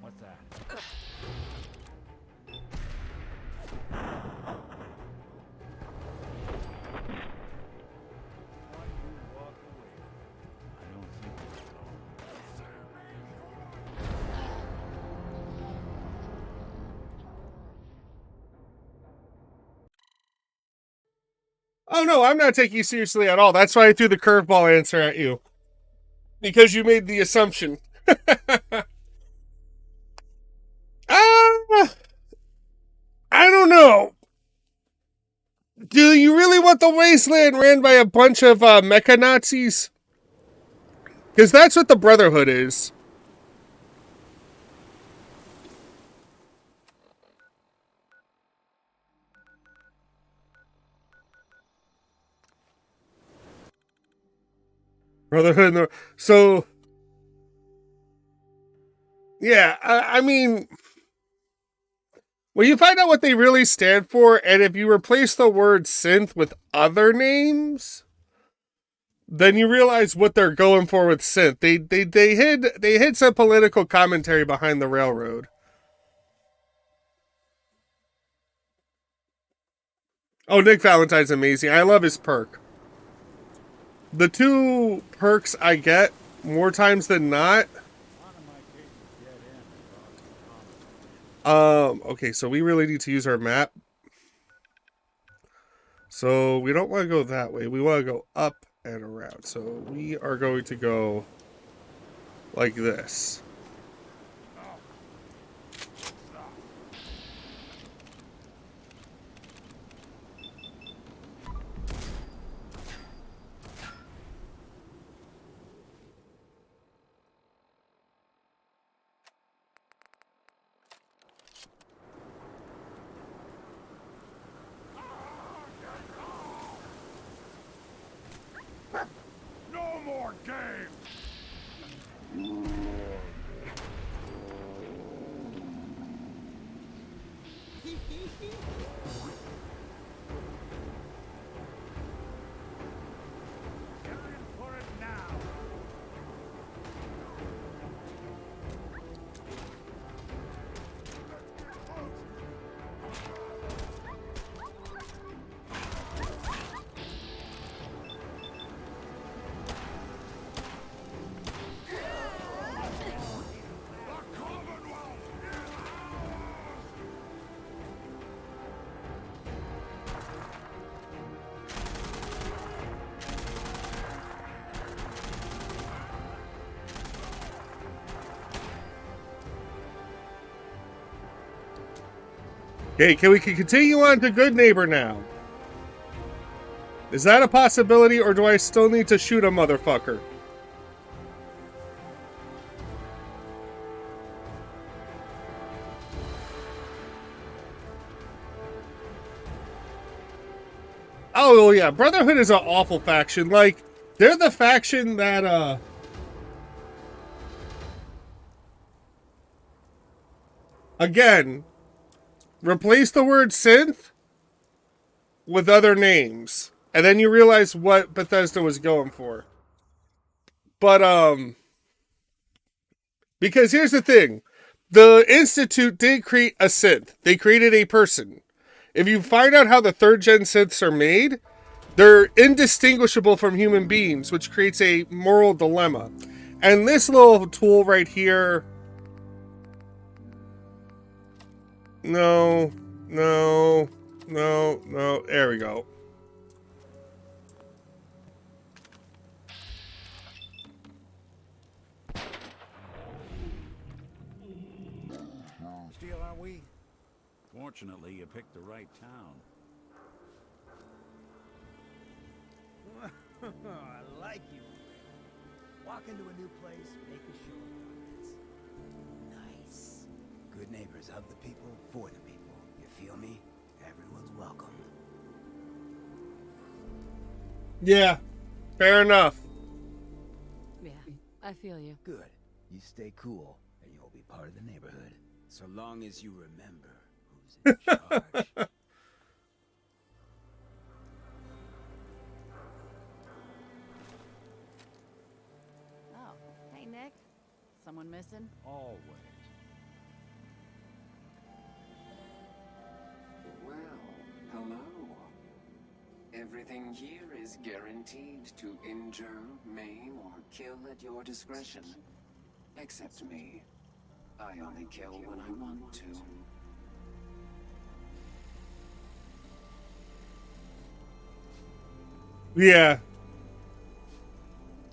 What's that? Oh no, I'm not taking you seriously at all. That's why I threw the curveball answer at you. Because you made the assumption. I don't know. Do you really want the wasteland ran by a bunch of mecha Nazis? Because that's what the Brotherhood is. Brotherhood. So, yeah, I mean, when you find out what they really stand for, and if you replace the word synth with other names, then you realize what they're going for with synth. They hid some political commentary behind the railroad. Oh, Nick Valentine's amazing. I love his perk. The two perks I get more times than not. Okay, so we really need to use our map. So we don't want to go that way. We want to go up and around. So we are going to go like this. No more games! Okay, can we continue on to Good Neighbor now? Is that a possibility, or do I still need to shoot a motherfucker? Oh yeah, Brotherhood is an awful faction. Like, they're the faction that again, replace the word synth with other names. And then you realize what Bethesda was going for. But because here's the thing. The Institute did create a synth. They created a person. If you find out how the third gen synths are made, they're indistinguishable from human beings, which creates a moral dilemma. And this little tool right here. No. There we go. Still are we? Fortunately, you picked the right town. I like you. Walk into a new place, making sure it's nice. Good neighbors of the people, for the people. You feel me? Everyone's welcome. Yeah, fair enough. Yeah, I feel you. Good. You stay cool, and you'll be part of the neighborhood. So long as you remember who's in charge. Oh, hey Nick. Someone missing? Always. Well, hello. Everything here is guaranteed to injure, maim, or kill at your discretion. Except me. I only kill when I want to. Yeah.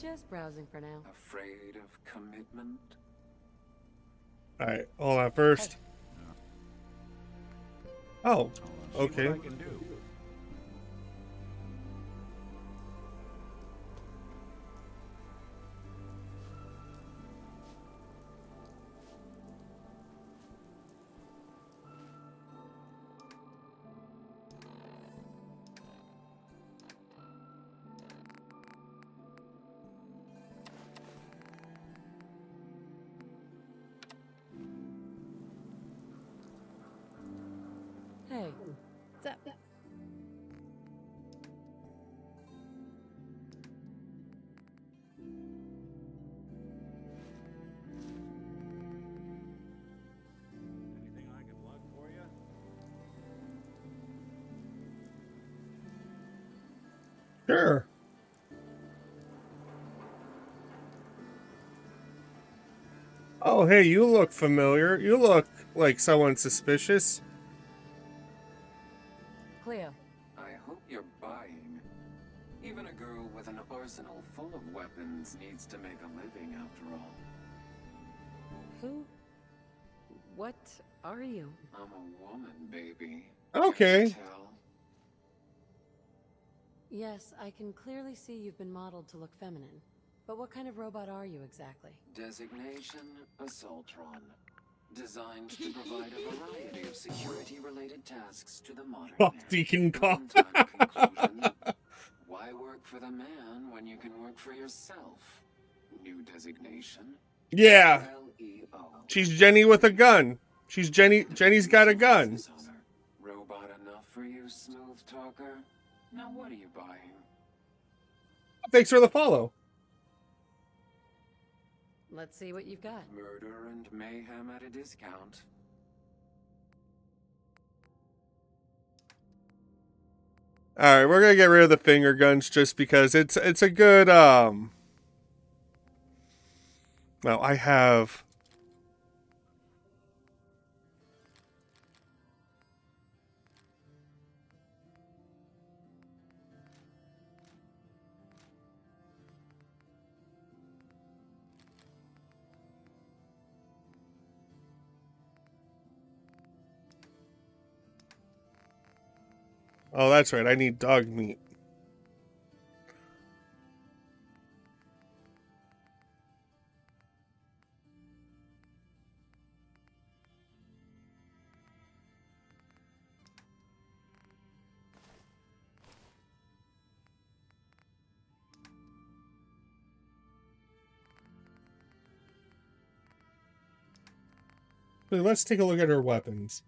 Just browsing for now. Afraid of commitment? Alright, hold on first. Oh, okay. What I can do. Hey. What's up? Anything I can plug for you? Sure. Oh, hey, you look familiar. You look like someone suspicious. Cleo. I hope you're buying. Even a girl with an arsenal full of weapons needs to make a living after all. Who? What are you? I'm a woman, baby. Okay. Can't you tell? Yes, I can clearly see you've been modeled to look feminine. But what kind of robot are you exactly? Designation Assaultron. Designed to provide a variety of security-related tasks to the modern Fuck man. Deacon Cop. One-time conclusion. Why work for the man when you can work for yourself? New designation. Yeah. LEO. She's Jenny with a gun. She's Jenny. Jenny's got a gun. Robot enough for you, smooth talker? Now what are you buying? Thanks for the follow. Let's see what you've got. Murder and mayhem at a discount. All right, we're gonna get rid of the finger guns just because it's a good Now I have. Oh, that's right. I need dog meat. let's take a look at her weapons.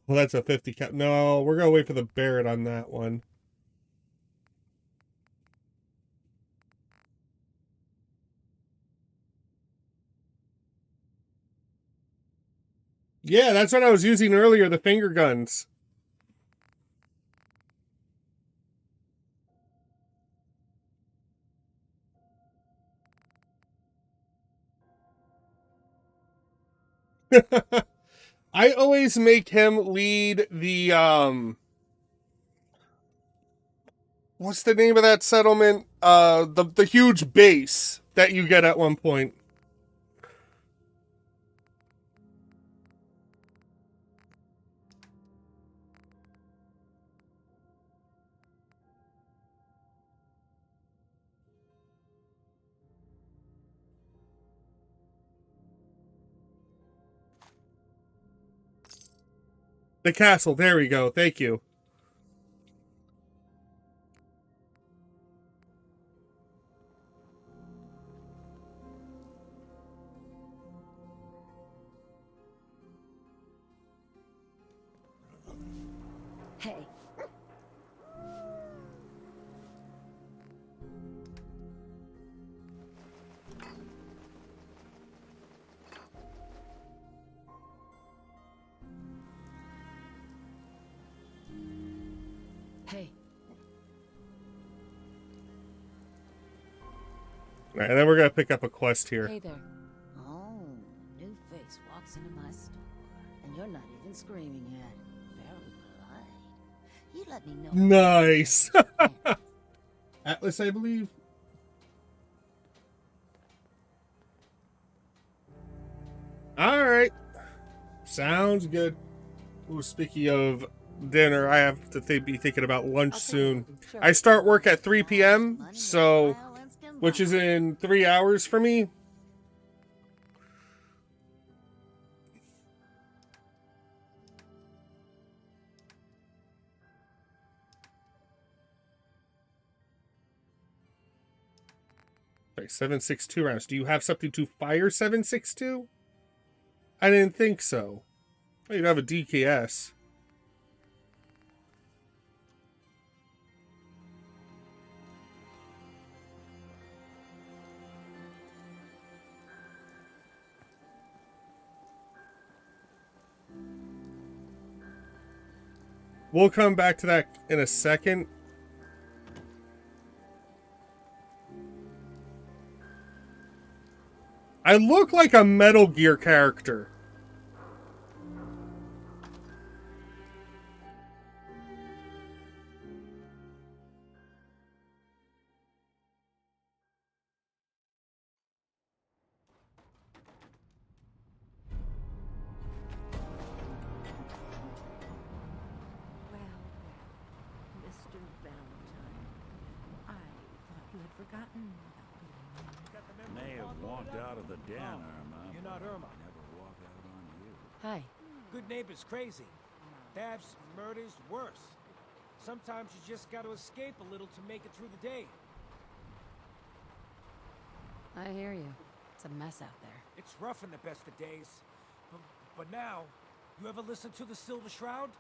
Well, that's a 50 cal. No, we're gonna wait for the Barrett on that one. Yeah, that's what I was using earlier, the finger guns. I always make him lead the what's the name of that settlement? The huge base that you get at one point. The castle, there we go. Thank you. Hey. Hey. All right, and then we're gonna pick up a quest here. Hey there. Oh, new face walks into my store, and you're not even screaming yet. Very polite. You let me know. Nice. Atlas, I believe. All right. Sounds good. Ooh, speaking of dinner, I have to be thinking about lunch soon. I start work at 3 p.m., so, which is in 3 hours for me. Okay, 7.62 rounds. Do you have something to fire 7.62? I didn't think so. Oh, you'd have a DKS. We'll come back to that in a second. I look like a Metal Gear character. Mr. Valentine, I thought you had forgotten about me. May have walked out of the den, Irma. You're not Irma. Never walk out on you. Hi. Good neighbor's crazy. Thefts, murders, worse. Sometimes you just gotta escape a little to make it through the day. I hear you. It's a mess out there. It's rough in the best of days. But now, you ever listen to the Silver Shroud?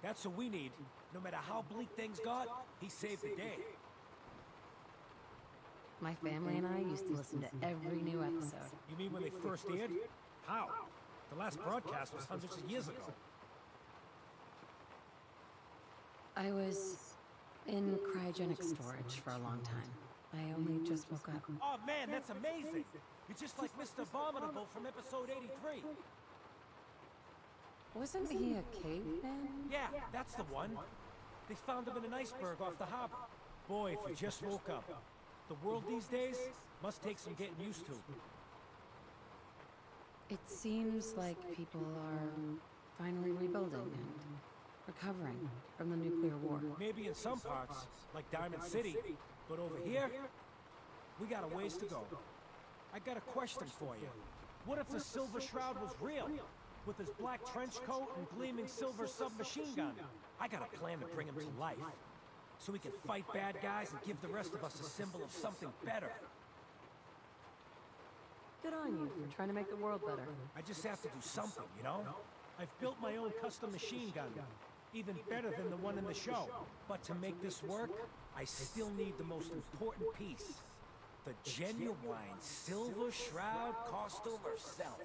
That's what we need. No matter how bleak things got, he saved the day. My family and I used to listen to every new episode. You mean when they first aired? How? The last broadcast was hundreds of years ago. I was in cryogenic storage for a long time. I only just woke up. Oh man, that's amazing! You're just like Mr. Abominable from episode 83. Wasn't he a caveman? Yeah, that's the one. They found him in an iceberg off the harbor. Boy, if you just woke up. The world these days must take some getting used to. It seems like people are finally rebuilding and recovering from the nuclear war. Maybe in some parts, like Diamond City, but over here, we got a ways to go. I got a question for you. What if the Silver Shroud was real? with his black trench coat and gleaming silver submachine gun. I got a plan to bring him to life, so he can fight bad guys and give the rest of us a symbol of something better. Good on you for trying to make the world better. I just have to do something, you know? I've built my own custom machine gun, even better than the one in the show. But to make this work, I still need the most important piece. The genuine Silver Shroud costume herself.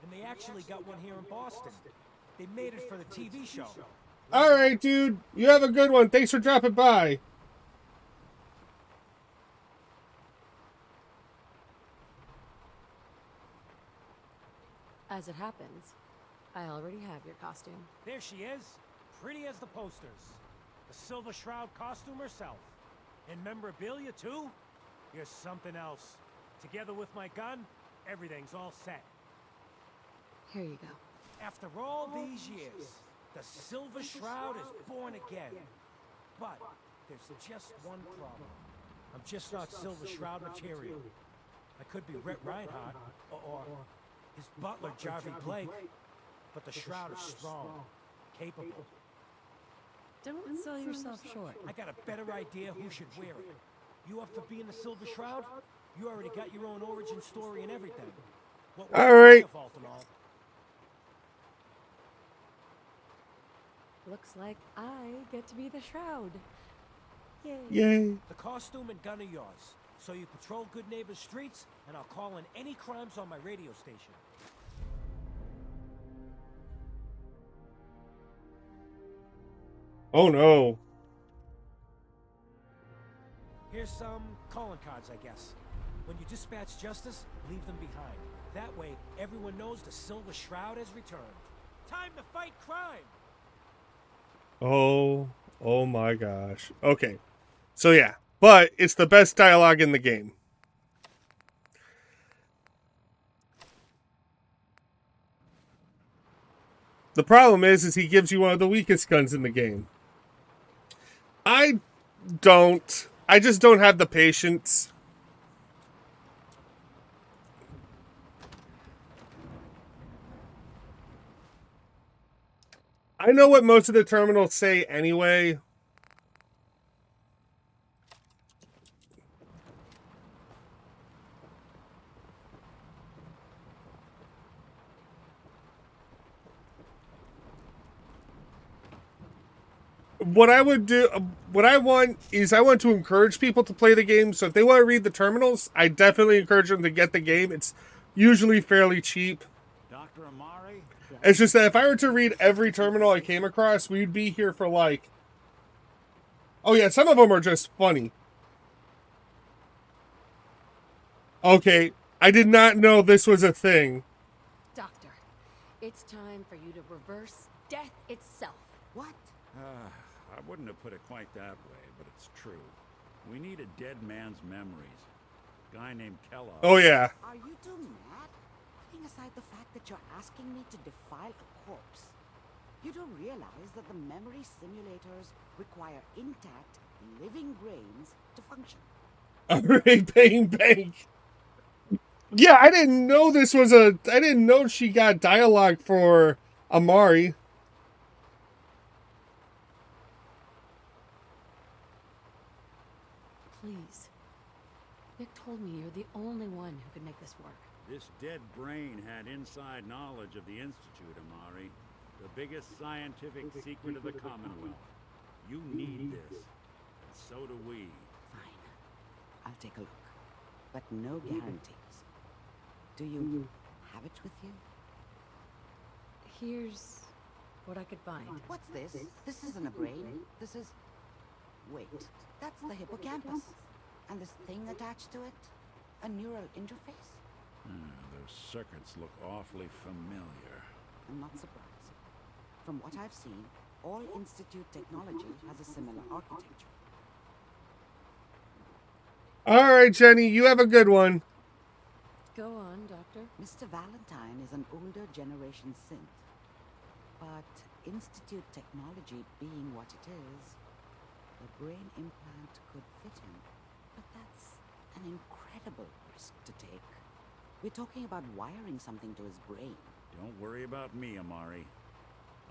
And they actually got one here in Boston. They made it for the TV show. All right, dude. You have a good one. Thanks for dropping by. As it happens, I already have your costume. There she is, pretty as the posters. The Silver Shroud costume herself. And memorabilia, too? Here's something else. Together with my gun, everything's all set. Here you go. After all these years, the Silver Shroud is born again. But there's just one problem. I'm just not Silver Shroud material. I could be Rhett Reinhardt, or his butler, Jarvie Blake. But the Shroud is strong, capable. Don't sell yourself short. I got a better idea who should wear it. You up for being the Silver Shroud? You already got your own origin story and everything. All right. Looks like I get to be the Shroud. Yay. Yay. The costume and gun are yours. So you patrol Good Neighbors streets, and I'll call in any crimes on my radio station. Oh, no. Here's some calling cards, I guess. When you dispatch justice, leave them behind. That way, everyone knows the Silver Shroud has returned. Time to fight crime! Oh my gosh. Okay. So yeah, but it's the best dialogue in the game. The problem is he gives you one of the weakest guns in the game. I just don't have the patience. I know what most of the terminals say anyway. What I want is I want to encourage people to play the game. So if they want to read the terminals, I definitely encourage them to get the game. It's usually fairly cheap. Dr. Amari? It's just that if I were to read every terminal I came across, we'd be here for like... Oh yeah, some of them are just funny. Okay, I did not know this was a thing. Doctor, it's time for you to reverse death itself. What? I wouldn't have put it quite that way, but it's true. We need a dead man's memories. Guy named Kellogg. Oh yeah. Are you two mad? Putting aside the fact that you're asking me to defile a corpse, you don't realize that the memory simulators require intact, living brains to function. Alright, bang bang. Yeah, I didn't know this was I didn't know she got dialogue for Amari. Please. Nick told me you're the only one who could make this work. This dead brain had inside knowledge of the Institute, Amari. The biggest scientific secret of the Commonwealth. You need this. And so do we. Fine. I'll take a look. But no guarantees. Do you have it with you? Here's what I could find. What's this? This isn't a brain. This is... Wait. That's the hippocampus. And this thing attached to it? A neural interface? Those circuits look awfully familiar. I'm not surprised. From what I've seen, all Institute technology has a similar architecture. Alright, Jenny, you have a good one. Go on, Doctor. Mr. Valentine is an older generation synth. But Institute technology being what it is, the brain implant could fit him. But that's an incredible risk to take. We're talking about wiring something to his brain. Don't worry about me, Amari.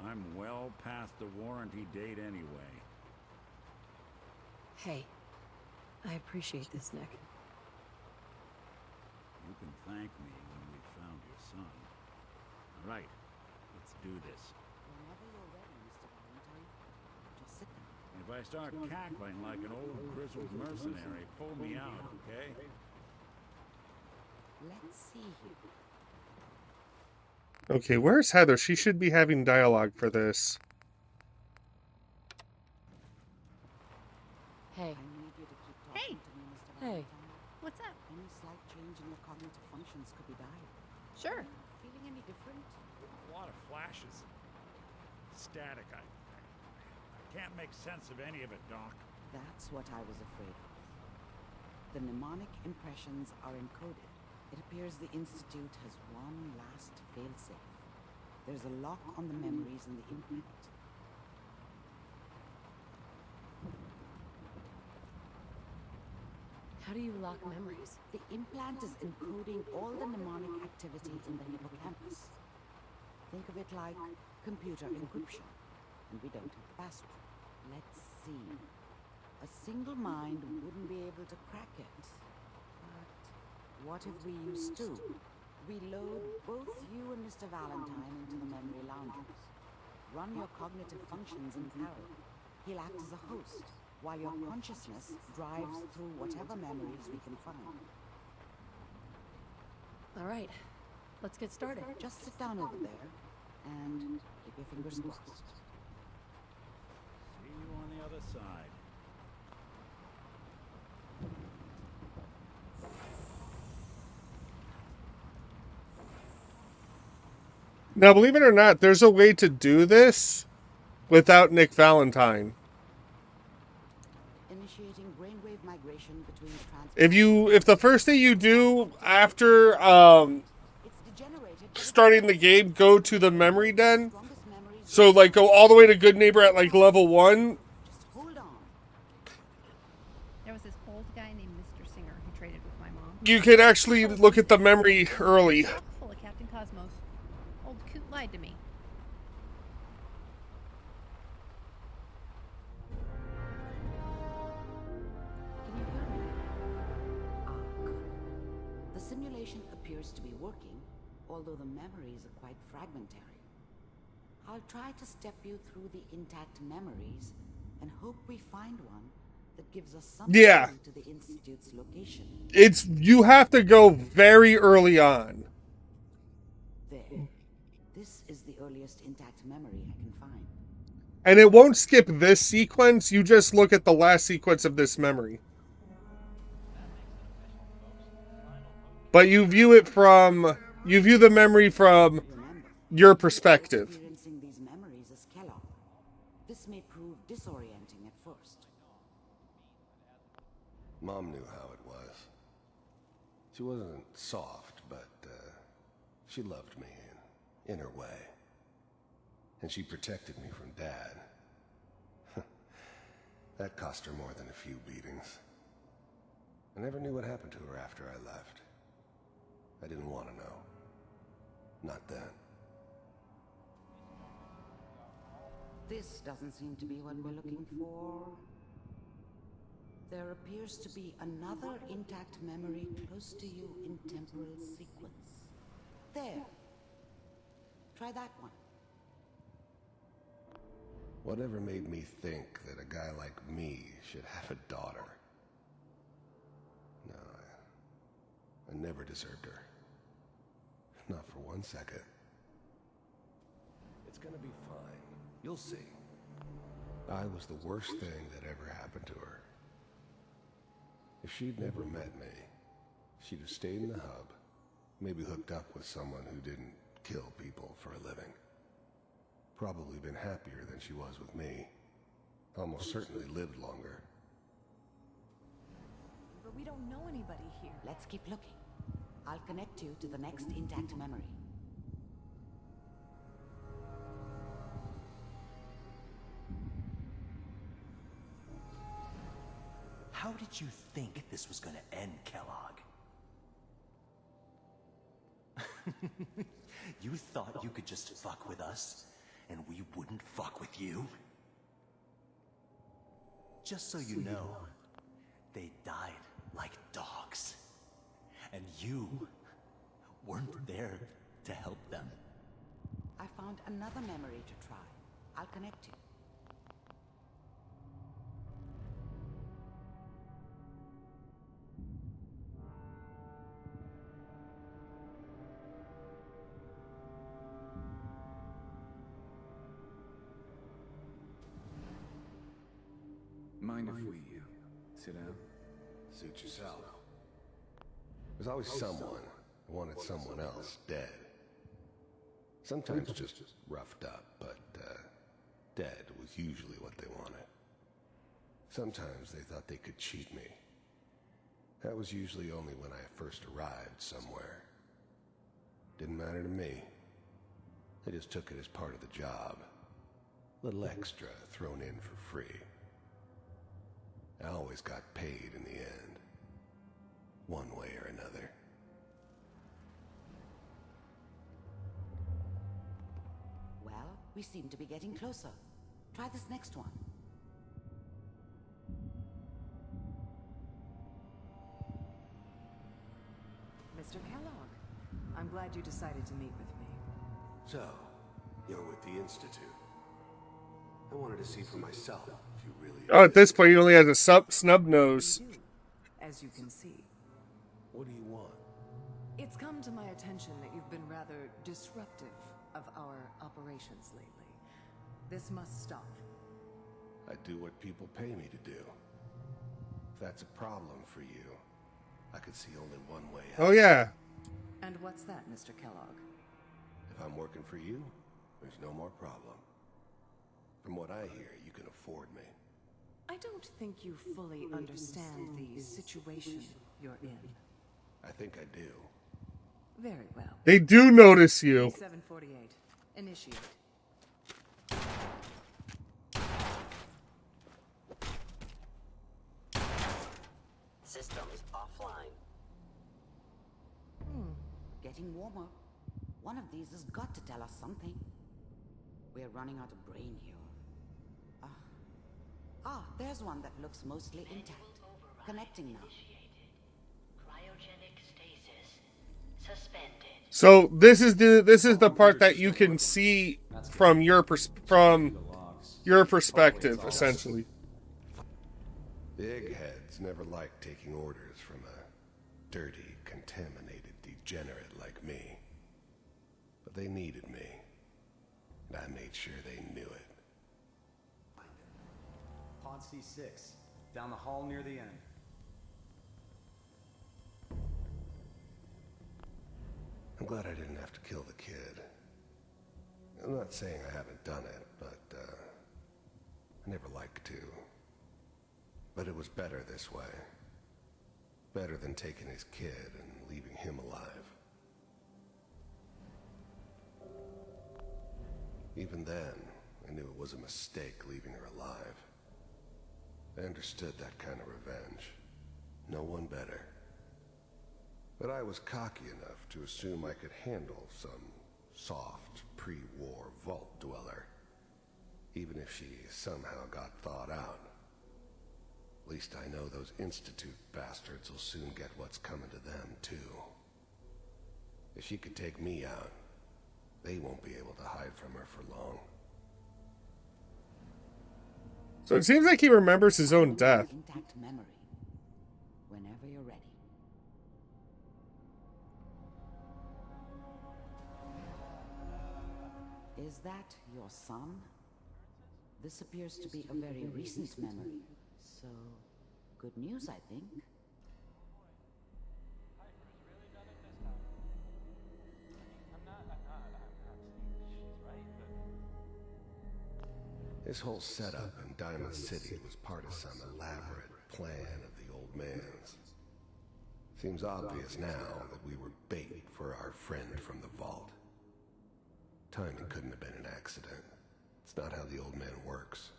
I'm well past the warranty date anyway. Hey, I appreciate this, Nick. You can thank me when we've found your son. All right, let's do this. Whenever you're ready, Mr. Valentine. Just sit down. If I start cackling like an old grizzled mercenary, pull me out, okay? Let's see here. Okay, where's Heather? She should be having dialogue for this. Hey. I need you to keep talking to me, Mr. Hey. Valentine. What's up? Any slight change in your cognitive functions could be dire. Sure. Feeling any different? A lot of flashes. Static. I can't make sense of any of it, Doc. That's what I was afraid of. The mnemonic impressions are encoded. It appears the Institute has one last failsafe. There's a lock on the memories in the implant. How do you lock memories? The implant is encoding all the mnemonic activity in the hippocampus. Think of it like computer encryption, and we don't have the password. Let's see. A single mind wouldn't be able to crack it. But what if we use two? We load both you and Mr. Valentine into the memory lounges. Run your cognitive functions in parallel. He'll act as a host, while your consciousness drives through whatever memories we can find. All right, let's get started. Just sit down over there and keep your fingers crossed. See you on the other side. Now, believe it or not, there's a way to do this without Nick Valentine. Initiating brainwave migration between If the first thing you do after starting the game, go to the memory den. So like go all the way to Good Neighbor at like level 1. Hold on. There was this old guy named Mr. Singer who traded with my mom. You can actually look at the memory early. Full of Captain Cosmos. Old Coot lied to me. Can you hear me? Ah, good. The simulation appears to be working, although the memories are quite fragmentary. I'll try to step you through the intact memories and hope we find one that gives us some Yeah. clue to the Institute's location. You have to go very early on. There. This is the earliest intact memory I can find. And it won't skip this sequence, you just look at the last sequence of this memory. But you view the memory from your perspective. Experiencing these memories as Kellogg. This may prove disorienting at first. Mom knew how it was. She wasn't soft, but she loved me in her way. And she protected me from Dad. That cost her more than a few beatings. I never knew what happened to her after I left. I didn't want to know. Not then. This doesn't seem to be what we're looking for. There appears to be another intact memory close to you in temporal sequence. There. Try that one. Whatever made me think that a guy like me should have a daughter? No, I never deserved her. Not for 1 second. It's gonna be fine. You'll see. I was the worst thing that ever happened to her. If she'd never met me, she'd have stayed in the hub, maybe hooked up with someone who didn't kill people for a living. Probably been happier than she was with me. Almost certainly lived longer. But we don't know anybody here. Let's keep looking. I'll connect you to the next intact memory. How did you think this was gonna end, Kellogg? You thought you could just fuck with us, and we wouldn't fuck with you? Just so you know, they died like dogs. And you weren't there to help them. I found another memory to try. I'll connect you. Mind if we sit down? Suit yourself. There's always someone who wanted someone else dead. Sometimes just roughed up, but dead was usually what they wanted. Sometimes they thought they could cheat me. That was usually only when I first arrived somewhere. Didn't matter to me. They just took it as part of the job. A little extra thrown in for free. I always got paid in the end. One way or another. Well, we seem to be getting closer. Try this next one. Mr. Kellogg, I'm glad you decided to meet with me. So, you're with the Institute. I wanted to see for myself if you really... Oh, at this point, he only has a snub nose. As you can see. What do you want? It's come to my attention that you've been rather disruptive of our operations lately. This must stop. I do what people pay me to do. If that's a problem for you, I could see only one way out. Oh, yeah. And what's that, Mr. Kellogg? If I'm working for you, there's no more problem. From what I hear, you can afford me. I don't think you fully understand the situation you're in. I think I do. Very well. They do notice you. 748. Initiate. Systems offline. Getting warmer. One of these has got to tell us something. We're running out of brain here. There's one that looks mostly intact. Connecting now. Cryogenic stasis suspended. So this is the part that you can see from your perspective, essentially. The eggheads never liked taking orders from a dirty, contaminated degenerate like me. But they needed me. And I made sure they knew it. Pod C6, down the hall near the end. I'm glad I didn't have to kill the kid. I'm not saying I haven't done it, but I never liked to. But it was better this way. Better than taking his kid and leaving him alive. Even then, I knew it was a mistake leaving her alive. I understood that kind of revenge. No one better. But I was cocky enough to assume I could handle some soft, pre-war vault dweller. Even if she somehow got thawed out. At least I know those Institute bastards will soon get what's coming to them, too. If she could take me out, they won't be able to hide from her for long. So it seems like he remembers his own death. Intact memory. Whenever you're ready. Is that your son? This appears to be a very recent memory. So, good news, I think. This whole setup in Diamond City was part of some elaborate plan of the old man's. Seems obvious now that we were bait for our friend from the vault. Timing couldn't have been an accident. It's not how the old man works.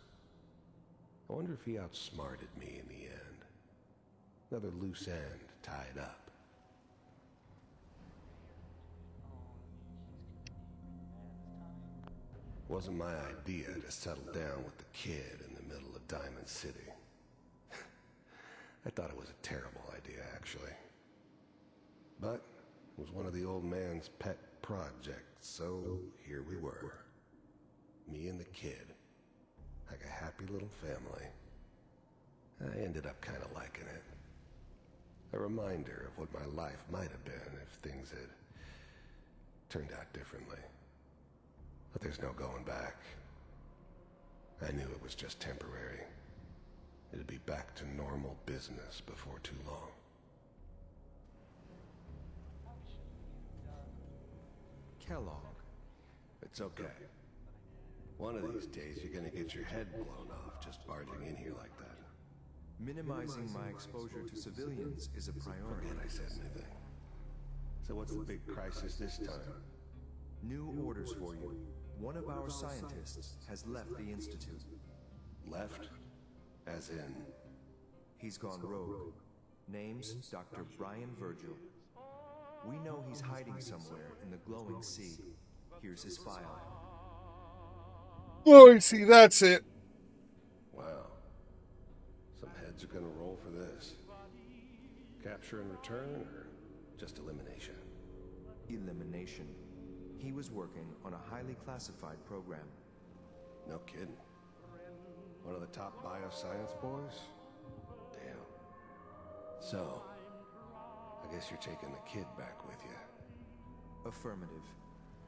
I wonder if he outsmarted me in the end. Another loose end tied up. Wasn't my idea to settle down with the kid in the middle of Diamond City. I thought it was a terrible idea, actually. But it was one of the old man's pet projects, so here we were. Me and the kid. Like a happy little family. I ended up kind of liking it. A reminder of what my life might have been if things had turned out differently. But there's no going back. I knew it was just temporary. It'd be back to normal business before too long. Kellogg. It's okay. One of these days you're gonna get your head blown off just barging in here like that. Minimizing my exposure to civilians is a priority. Forget I said anything. So what's the big crisis this time? New orders for you. One of our scientists has left the Institute. Left? As in? He's gone rogue. Name's Dr. Brian Virgil. We know he's hiding somewhere in the glowing sea. Here's his file. Oh, I see, that's it. Wow. Some heads are gonna roll for this. Capture and return, or just elimination? Elimination. He was working on a highly classified program. No kidding. One of the top bioscience boys? Damn. So, I guess you're taking the kid back with you. Affirmative.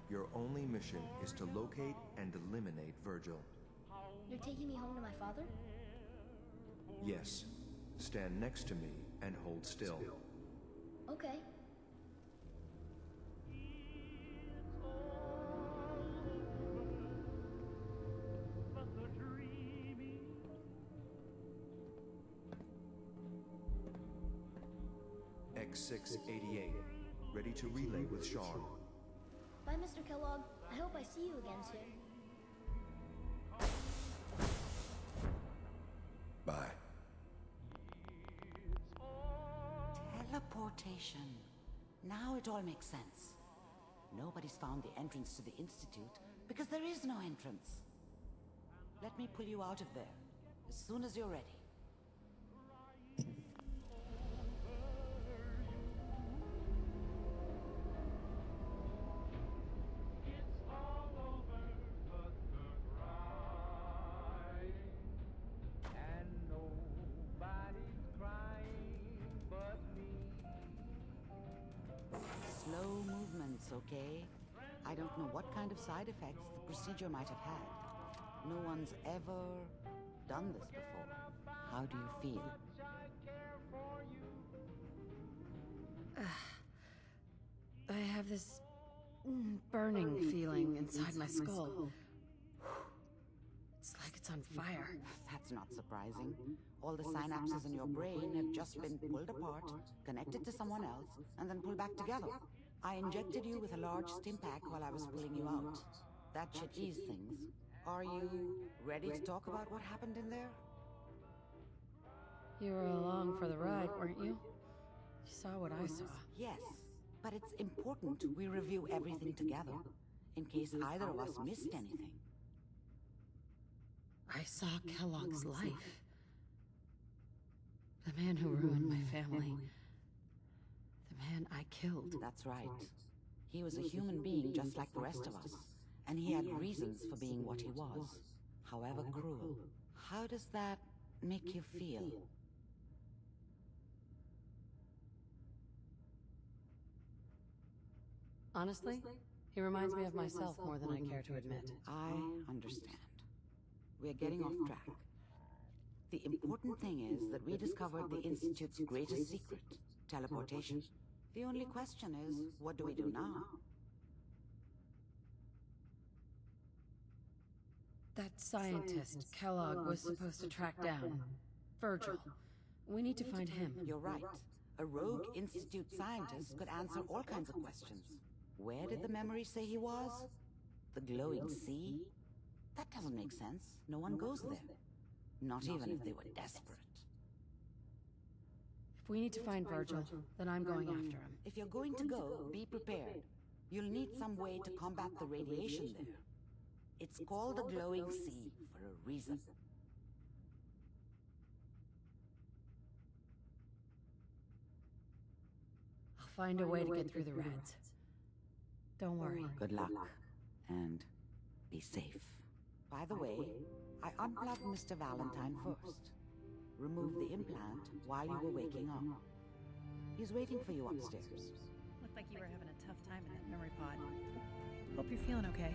Your only mission is to locate and eliminate Virgil. You're taking me home to my father? Yes. Stand next to me and hold still. Okay. X688. Ready to relay with Sean. Bye, Mr. Kellogg. I hope I see you again soon. Bye. Teleportation. Now it all makes sense. Nobody's found the entrance to the Institute because there is no entrance. Let me pull you out of there as soon as you're ready. Slow movements, okay? I don't know what kind of side effects the procedure might have had. No one's ever done this before. How do you feel? I have this burning feeling inside my skull. It's like it's on fire. That's not surprising. All the synapses in your brain have just been pulled apart, connected to someone else, and then pulled back together. I injected you with a large stim pack while I was pulling you out. That should ease things. Are you ready to talk about what happened in there? You were along for the ride, weren't you? You saw what I saw. Yes, but it's important we review everything together, in case either of us missed anything. I saw Kellogg's life. The man who ruined my family. The man I killed. That's right. He was a human being just like the rest of us, and he had reasons for being what he was, however cruel. How does that make you feel? Honestly, he reminds me of myself more than I care to admit. I understand. We're getting off track. The important thing is that we discovered the Institute's greatest secret, teleportation. The only question is, what do we do now? That scientist Kellogg was supposed to track down. Virgil. We need to find him. You're right. A rogue Institute scientist could answer all kinds of questions. Where did the memory say he was? The glowing sea? That doesn't make sense. No one goes there. Not even if they were desperate. If we need to find Virgil, then I'm going after him. If you're going to go, be prepared. You'll need some way to combat the radiation there. It's called the glowing sea for a reason. I'll find a way to get through the rats. Don't worry. Good luck, and be safe. By the way, I unplugged Mr. Valentine first. Removed the implant while you were waking up. He's waiting for you upstairs. Looked like you were having a tough time in that memory pod. Hope you're feeling okay.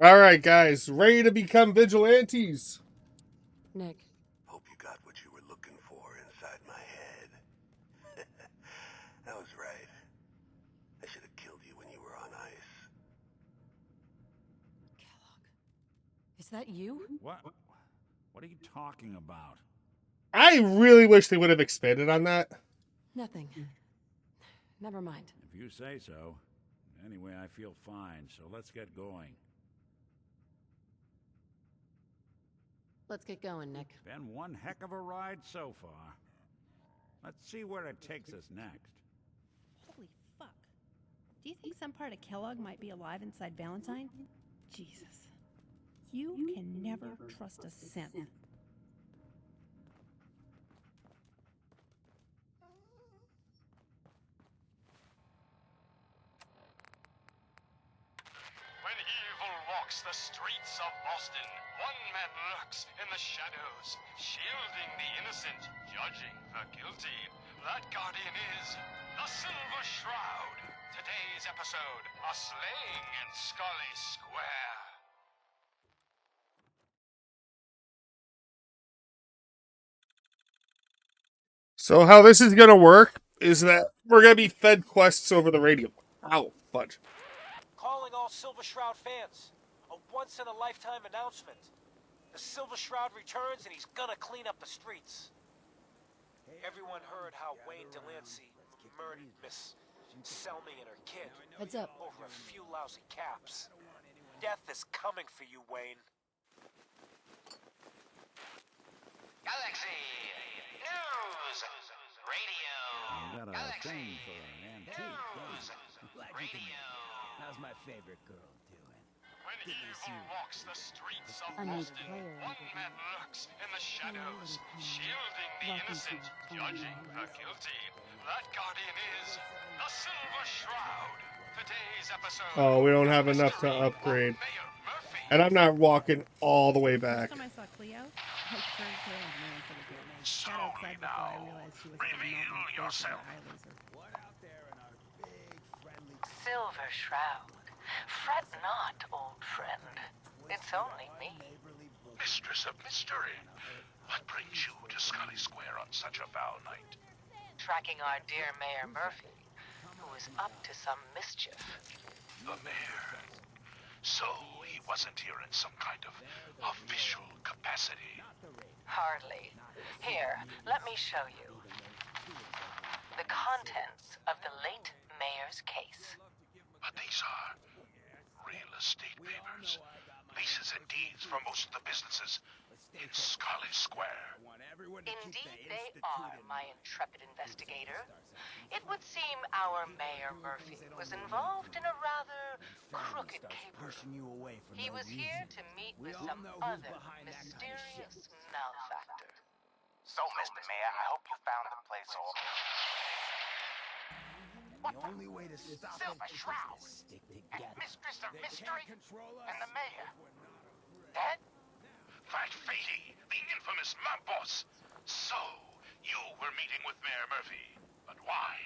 All right, guys, ready to become vigilantes? Nick. Hope you got what you were looking for inside my head. I was right. I should have killed you when you were on ice. Is that you? What? What are you talking about? I really wish they would have expanded on that. Nothing. Never mind. If you say so. Anyway, I feel fine, so let's get going. Let's get going, Nick. Been one heck of a ride so far. Let's see where it takes us next. Holy fuck. Do you think some part of Kellogg might be alive inside Valentine? Jesus. You can never trust a synth. When evil walks the streets of Boston, one man lurks in the shadows, shielding the innocent, judging the guilty. That guardian is the Silver Shroud. Today's episode, a slaying in Scully Square. So how this is gonna work is that we're gonna be fed quests over the radio. Ow, fudge. Calling all Silver Shroud fans. A once-in-a-lifetime announcement. The Silver Shroud returns and he's gonna clean up the streets. Everyone heard how Wayne Delancey murdered Miss Selmy and her kid. Heads up. Over a few lousy caps. Death is coming for you, Wayne. Galaxy News Radio. You got a thing for an antique. Radio. How's my favorite girl doing? When evil walks the streets of I need Boston, player one man lurks in the shadows, shielding the innocent, judging the guilty. That guardian is the Silver Shroud. Today's episode. Oh, we don't have enough to upgrade. And I'm not walking all the way back. Last time I saw Cleo, I turned Cleo into man for the girl named Cat outside before I realized she was Reveal yourself. Silver Shroud. Fret not, old friend. It's only me. Mistress of Mystery. What brings you to Scully Square on such a foul night? Tracking our dear Mayor Murphy, who is up to some mischief. The mayor. So he wasn't here in some kind of official capacity. Hardly. Here, let me show you. The contents of the late mayor's case. But these are real estate papers. Leases and deeds for most of the businesses in Scully Square. Indeed they are, my intrepid investigator. It would seem our Mayor Murphy was involved in a rather crooked caper. He was here to meet with some other mysterious malefactor. So, Mr. Mayor, I hope you found the place all. The only way to stop Silver it Shroud. is to stick And together. Mistress of They Mystery can't control us and the mayor. Dead? That Fady, the infamous mob boss. So, you were meeting with Mayor Murphy. But why?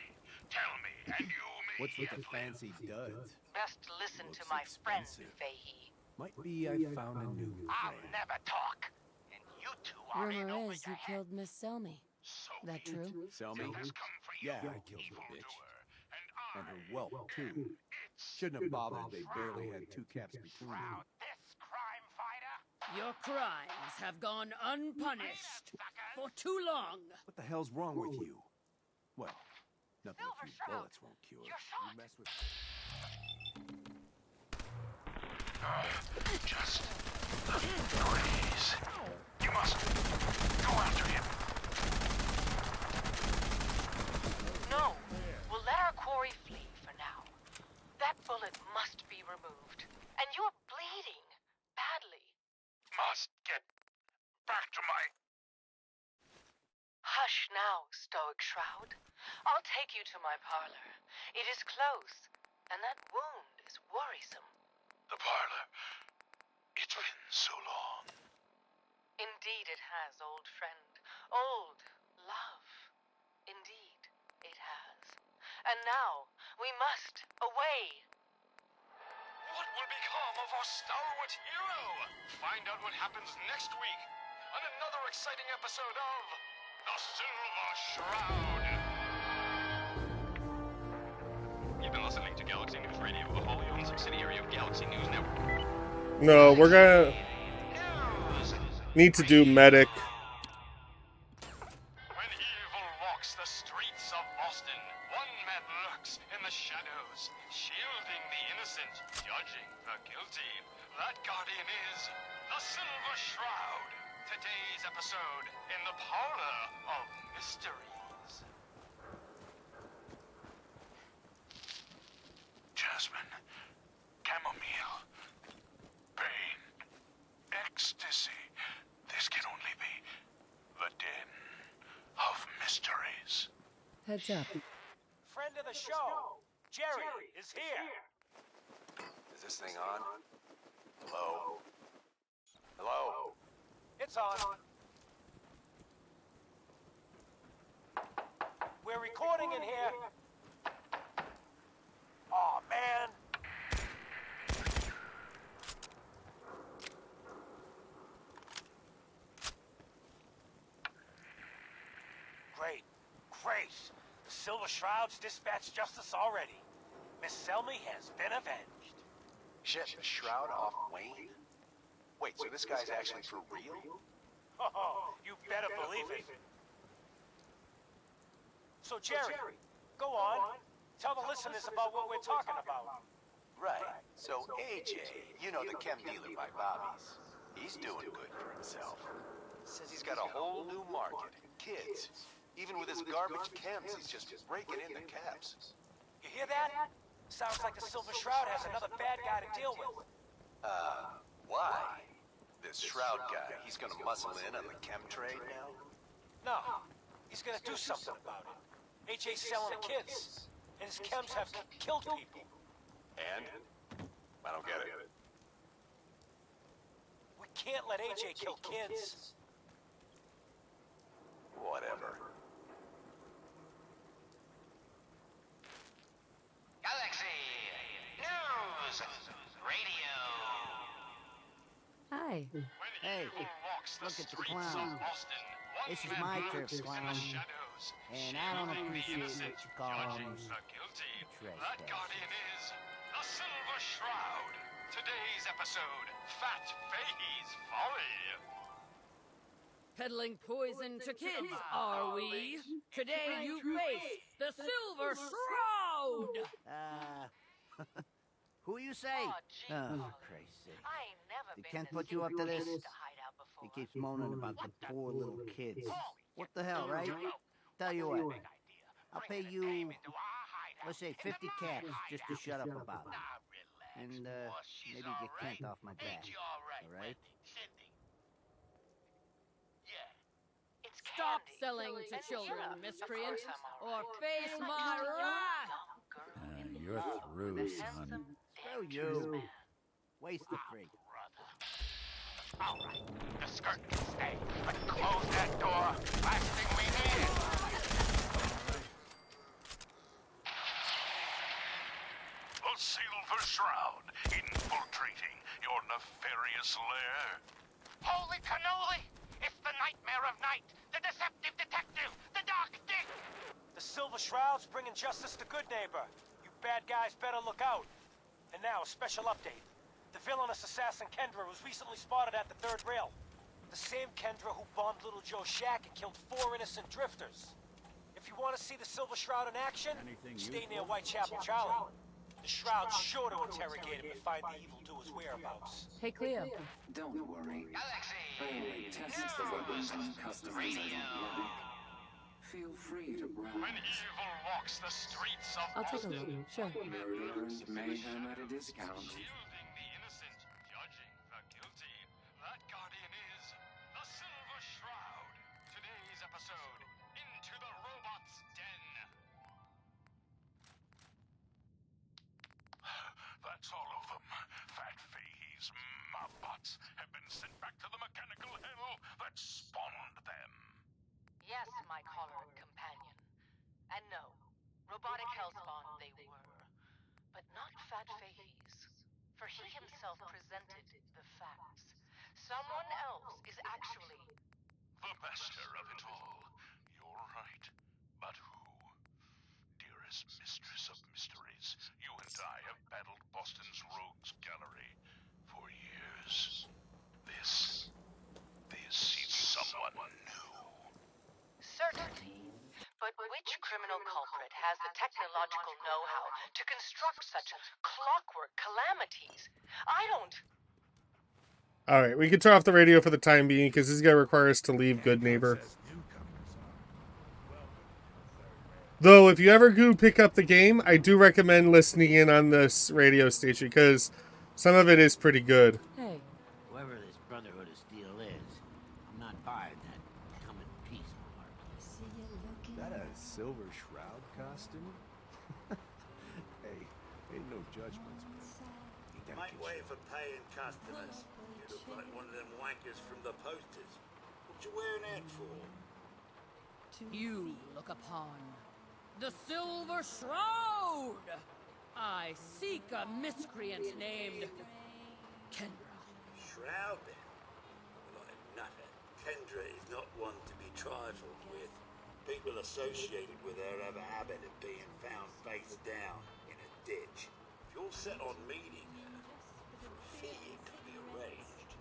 Tell me, and you may What's with the fancy duds? Best listen to my friend, expensive. Fahey. Might be I found a new I'll friend. never talk. And you two are in Rumor over is your you killed Miss Selmy. That true? Selmy? has come for you, Yeah, I killed the bitch. And her whelp, too. Shouldn't have bothered, they barely had 2 caps between them. This crime fighter. Your crimes have gone unpunished for too long. What the hell's wrong with you? Well, nothing a few bullets won't cure. You mess with... Just the breeze. You must go after him. No, we'll let our quarry flee for now. That bullet must be removed. And you're bleeding badly. Must get back to my... Hush now, Stoic Shroud. I'll take you to my parlor. It is close, and that wound is worrisome. The parlor. It's been so long. Indeed it has, old friend. Old love. Indeed it has. And now, we must away. What will become of our stalwart hero? Find out what happens next week on another exciting episode of The Silver Shroud. You've been listening to Galaxy News Radio, a wholly owned subsidiary of Galaxy News Network. No, we're gonna need to do medic. When evil walks the streets of Boston, one man lurks in the shadows, shielding the innocent, judging the guilty. That guardian is the Silver Shroud. Today's episode in the Parlor of Mysteries. Jasmine. Chamomile. Pain. Ecstasy. This can only be the den of mysteries. Heads up. Friend of the show, Jerry, is here. Is this thing on? Hello? Hello? It's on. We're recording in here. Aw, man. Great. The Silver Shroud's dispatched justice already. Miss Selmy has been avenged. Shit, Shroud off Wayne? Wait, so this guy's actually for real? Oh, you better believe it. So, Jerry, go on. Tell the listeners about what we're talking about. Right. So AJ, you know, the chem dealer by Bobby's, he's doing good for himself. Says he's got a whole new market. Kids. Even with his garbage chems, he's just raking in the caps. You hear that? Sounds like the Silver Shroud has another bad guy to deal with. Why? This Shroud guy, he's gonna muscle in on the chem trade now? No, he's gonna do something about it. AJ's selling the kids, and his chems have killed people. And? I don't get it. We can't let AJ kill kids. Whatever. Galaxy News Radio. Hi. Hey, look at the clown. This is my turf, clown. And I don't appreciate what you call trespass. That guardian is the Silver Shroud. Today's episode, Fat Fahey's Folly. Peddling poison to kids, are we? Today you face the Silver Shroud! Who you say? Oh, Christ's sake. They can't put you up to this. He keeps moaning about the poor little kids. What the hell, right? Tell you what. I'll pay you, let's say 50 caps just to shut up about it. And, maybe get Kent off my back. All right? Stop selling to children, miscreant, or face my wrath! You're through, son. Screw you. Waste the free. All right, the skirt can stay, but close that door. Last thing we need. The Silver Shroud infiltrating your nefarious lair. Holy cannoli! It's the nightmare of night, the deceptive detective, the dark dick. The Silver Shroud's bringing justice to Good Neighbor. You bad guys better look out. And now, a special update. The villainous assassin Kendra was recently spotted at the third rail. The same Kendra who bombed Little Joe's shack and killed 4 innocent drifters. If you want to see the Silver Shroud in action, stay near Whitechapel Charlie. The Shroud's sure to interrogate him to find the evildoer's whereabouts. Hey, Cleo. Don't worry. I only test the weapons on customers I don't like. Feel free to browse. When evil walks the streets of I'll take a Boston, look. Sure. Murder and mayhem at a discount. shielding the innocent, judging the guilty. That guardian is the Silver Shroud. Today's episode, Into the Robot's Den. That's all of them. Fat Fahey's Mobbots have been sent back to the mechanical hell that spawned them. Yes, my choleric companion. And no, robotic hellspawn they were. But not Fat Fahey's. For he himself presented the facts. Someone else is actually... The master of it all. You're right. But who? Dearest mistress of mysteries, you and I have battled Boston's rogues gallery for years. This is someone new. Certainly. But which criminal culprit has the technological know-how to construct such clockwork calamities? I don't... All right, we can turn off the radio for the time being because this is gonna require us to leave Good Neighbor. Though, if you ever do pick up the game, I do recommend listening in on this radio station because some of it is pretty good. Hey. Whoever this Brotherhood of Steel is, I'm not buying that come in peace malarkey. That a Silver Shroud costume? Hey, ain't no judgments, but Make way for paying customers. You look like one of them wankers from the posters. What you wearing that for? You look upon the Silver Shroud. I seek a miscreant named Kendra. Shroud then? Like a nutter. Kendra is not one to be trifled with. People associated with her have a habit of being found face down in a ditch. If you're set on meeting her, for a fee it can be arranged.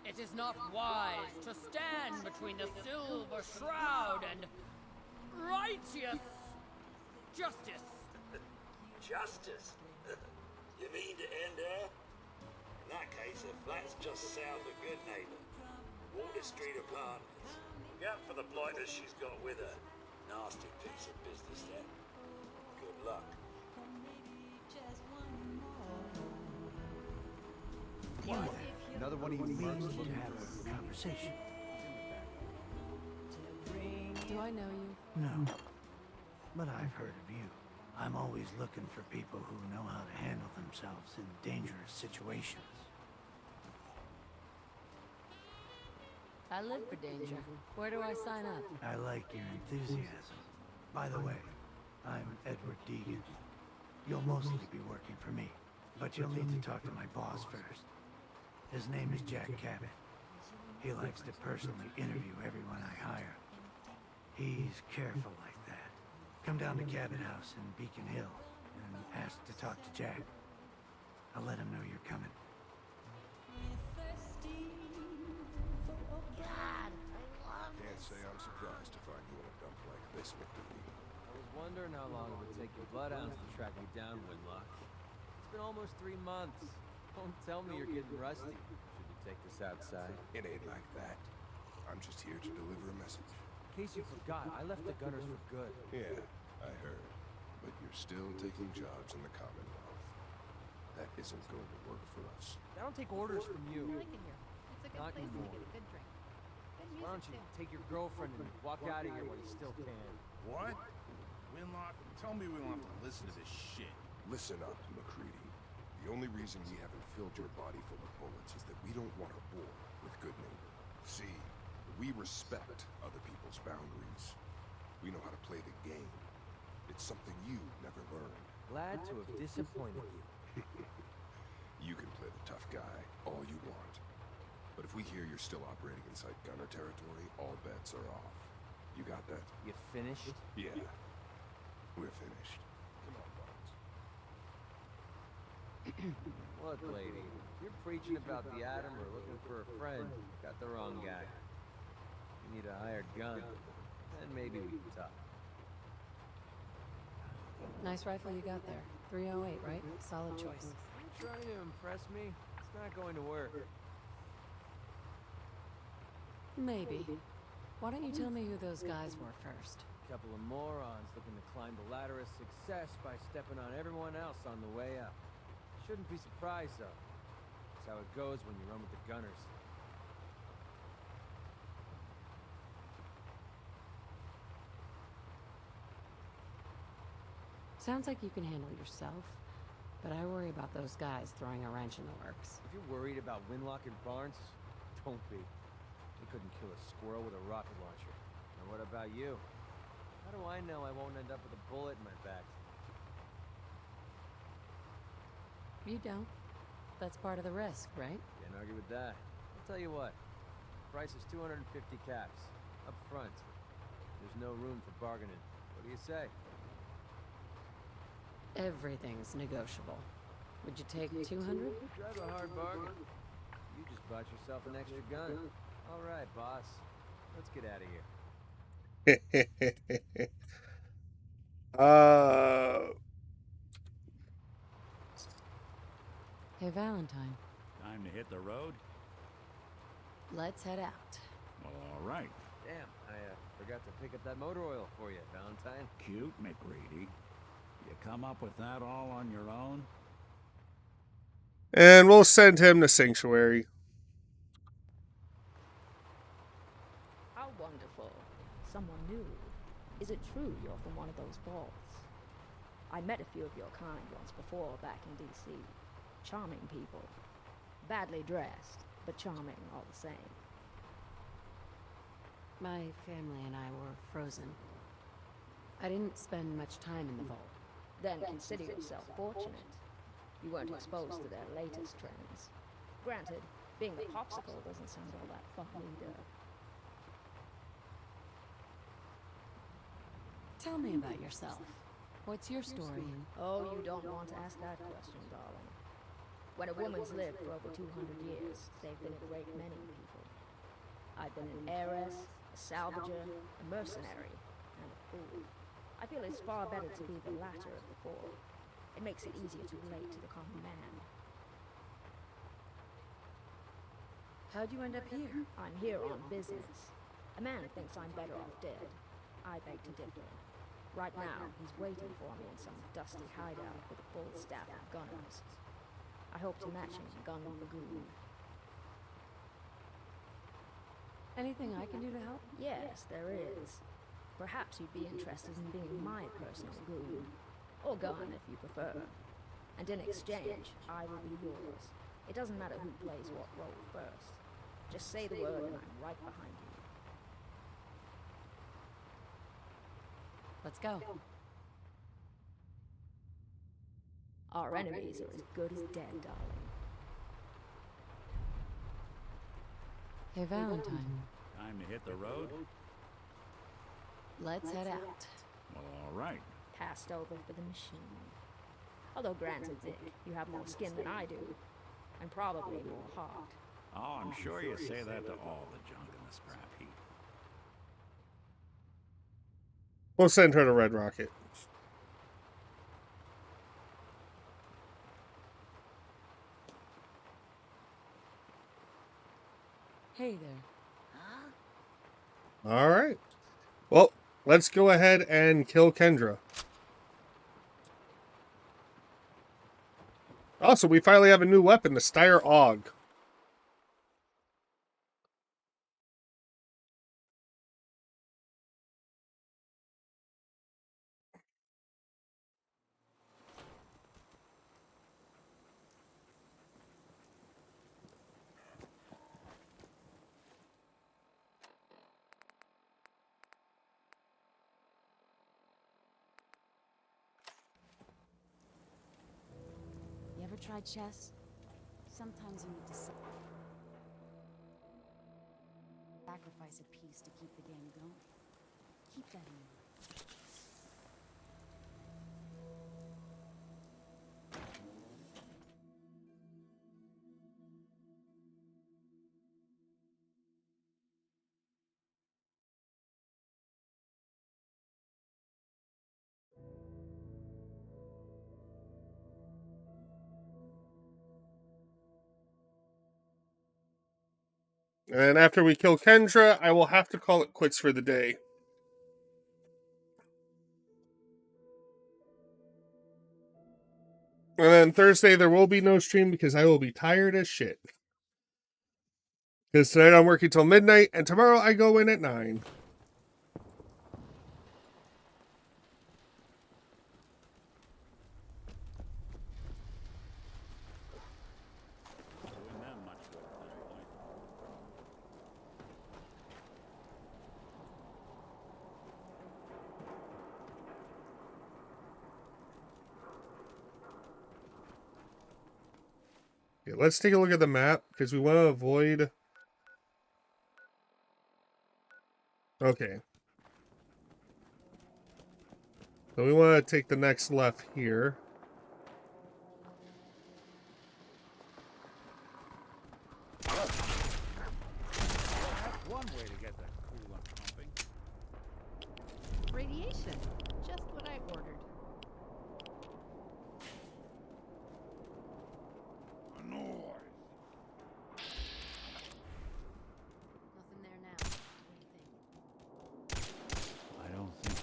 It is not wise to stand between the Silver Shroud and righteous justice. Justice? You mean to end her? In that case, her flat's just south of Good Neighbor. Water Street Apartments. Look out for the blighters she's got with her. Nasty piece of business, then. Good luck. What? another one of you We mercs need to looking have for a conversation. Do I know you? No. But I've heard of you. I'm always looking for people who know how to handle themselves in dangerous situations. I live for danger. Where do I sign up? I like your enthusiasm. By the way, I'm Edward Deegan. You'll mostly be working for me, but you'll need to talk to my boss first. His name is Jack Cabot. He likes to personally interview everyone I hire. He's careful like that. Come down to Cabot House in Beacon Hill and ask to talk to Jack. I'll let him know you're coming. Can't say I'm surprised to find you in a dump like this, McDooney. I was wondering how long it would take your blood ounce to track me down, Winlock. It's been almost 3 months. Don't tell me you're getting rusty. Should we take this outside? It ain't like that. I'm just here to deliver a message. In case you forgot, I left the Gunners for good. Yeah, I heard. But you're still taking jobs in the Commonwealth. That isn't going to work for us. I don't take orders from you. I like it here. It's a good Not place to anymore. get a good drink. Good music, Why don't you too. take your girlfriend and walk out of here when you still can? What? Winlock, tell me we won't have to listen to this shit. Listen up, McCready. The only reason we haven't filled your body full of bullets is that we don't want a war with Good Neighbor. See, we respect other people's boundaries. We know how to play the game. It's something you never learned. Glad to have disappointed you. You can play the tough guy all you want. But if we hear you're still operating inside Gunner territory, all bets are off. You got that? You finished? Yeah. We're finished. Come on, Barnes. Look, lady, if you're preaching about the atom or looking for a friend, you got the wrong guy. You need a hired gun, then maybe we can talk. Nice rifle you got there. 308, right? Solid choice. Are you trying to impress me? It's not going to work. Maybe. Why don't you tell me who those guys were first? A couple of morons looking to climb the ladder of success by stepping on everyone else on the way up. Shouldn't be surprised, though. That's how it goes when you run with the gunners. Sounds like you can handle yourself, but I worry about those guys throwing a wrench in the works. If you're worried about Winlock and Barnes, don't be. They couldn't kill a squirrel with a rocket launcher. Now what about you? How do I know I won't end up with a bullet in my back? You don't. That's part of the risk, right? Can't argue with that. I'll tell you what. The price is 250 caps. Up front. There's no room for bargaining. What do you say? Everything's negotiable. Would you take 200? Drive a hard bargain. You just bought yourself an extra gun. All right, boss. Let's get out of here. Hey, Valentine. Time to hit the road? Let's head out. Well, all right. Damn, I forgot to pick up that motor oil for you, Valentine. Cute, McReady. You come up with that all on your own? And we'll send him to Sanctuary. How wonderful. Someone new. Is it true you're from one of those vaults? I met a few of your kind once before back in D.C. Charming people. Badly dressed, but charming all the same. My family and I were frozen. I didn't spend much time in the vault. Then consider yourself fortunate. You weren't exposed to their latest trends. Granted, being a popsicle doesn't sound all that fun either. Tell me about yourself. What's your story? Oh, you don't want to ask that question, darling. When a woman's lived for over 200 years, they've been a great many people. I've been an heiress, a salvager, a mercenary, and a fool. I feel it's far better to be the latter of the four. It makes it easier to relate to the common man. How'd you end up here? I'm here on business. A man thinks I'm better off dead. I beg to differ. Right now, he's waiting for me in some dusty hideout with a full staff of gunners. I hope to match him gun for goon. Anything I can do to help? Yes, there is. Perhaps you'd be interested in being my personal goon. Or gun, if you prefer. And in exchange, I will be yours. It doesn't matter who plays what role first. Just say the word and I'm right behind you. Let's go. Our enemies are as good as dead, darling. Hey, Valentine. Time to hit the road? Let's head out. Well, all right. Passed over for the machine. Although granted, Vic, you have more skin than I do. And probably more heart. Oh, I'm sure you say that to all the junk in the scrap heap. We'll send her to Red Rocket. Hey there. All right. Well, let's go ahead and kill Kendra. Also, we finally have a new weapon, the Steyr AUG. You ever tried chess? Sometimes you need to sacrifice a piece to keep the game going. Keep that in mind. And after we kill Kendra, I will have to call it quits for the day. And then Thursday, there will be no stream because I will be tired as shit. Because tonight I'm working till midnight, and tomorrow I go in at 9. Doing them much good at this point. Okay, let's take a look at the map, because we want to avoid... Okay. So we want to take the next left here. That's one way to get that coolant pumping. Radiation. Just what I ordered. Nothing there now. I don't think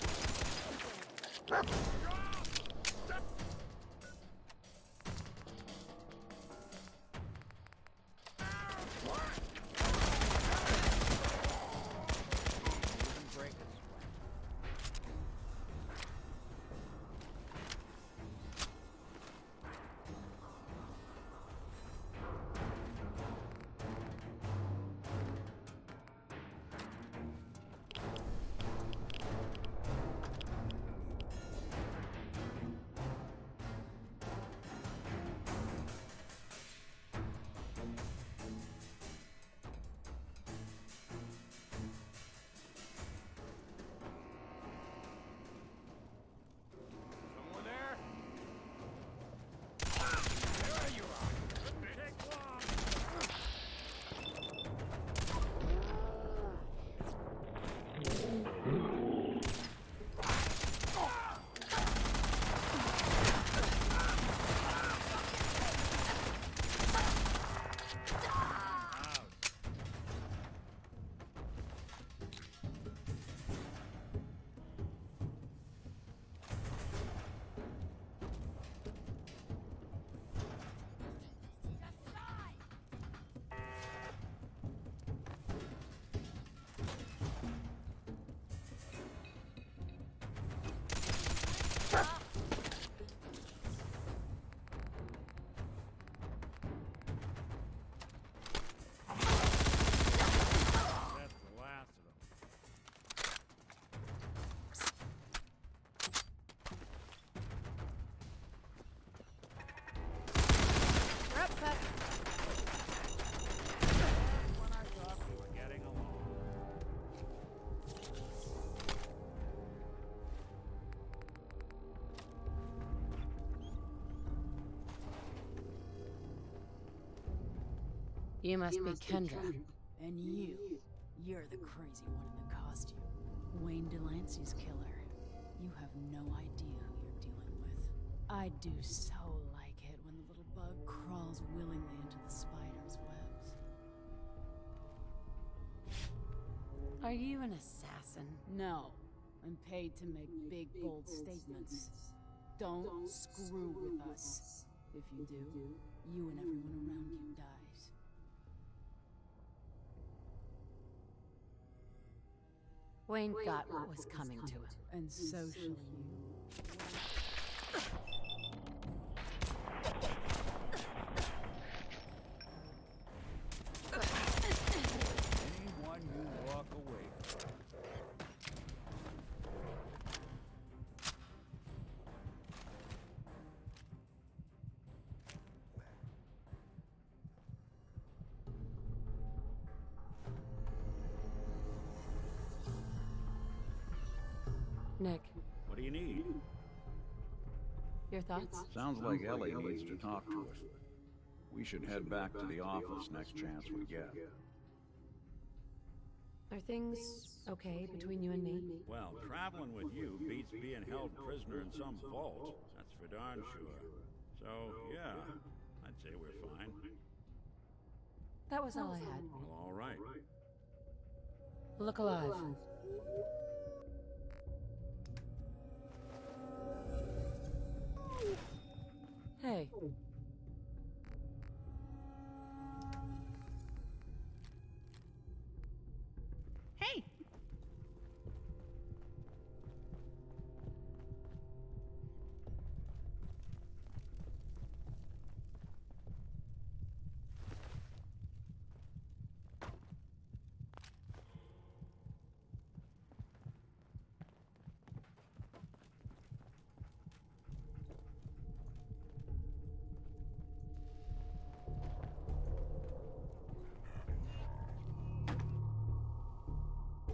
You must be Kendra. And you're the crazy one in the costume. Wayne Delancey's killer. You have no idea who you're dealing with. I do so like it when the little bug crawls willingly into the spider's webs. Are you an assassin? No. I'm paid to make big, bold statements. Don't screw with us. If you do, you and everyone around you dies. Wayne got what was coming to him. And so shall you. anyone you walk away from. Nick, What do you need? your thoughts? Sounds like Ellie needs to talk to us. We should head back to the office next chance we get. Are things okay between you and me? Well, traveling with you beats being held prisoner in some vault. That's for darn sure. So, yeah, I'd say we're fine. That was all I had. Well, all right. Look alive. Hey. Hey!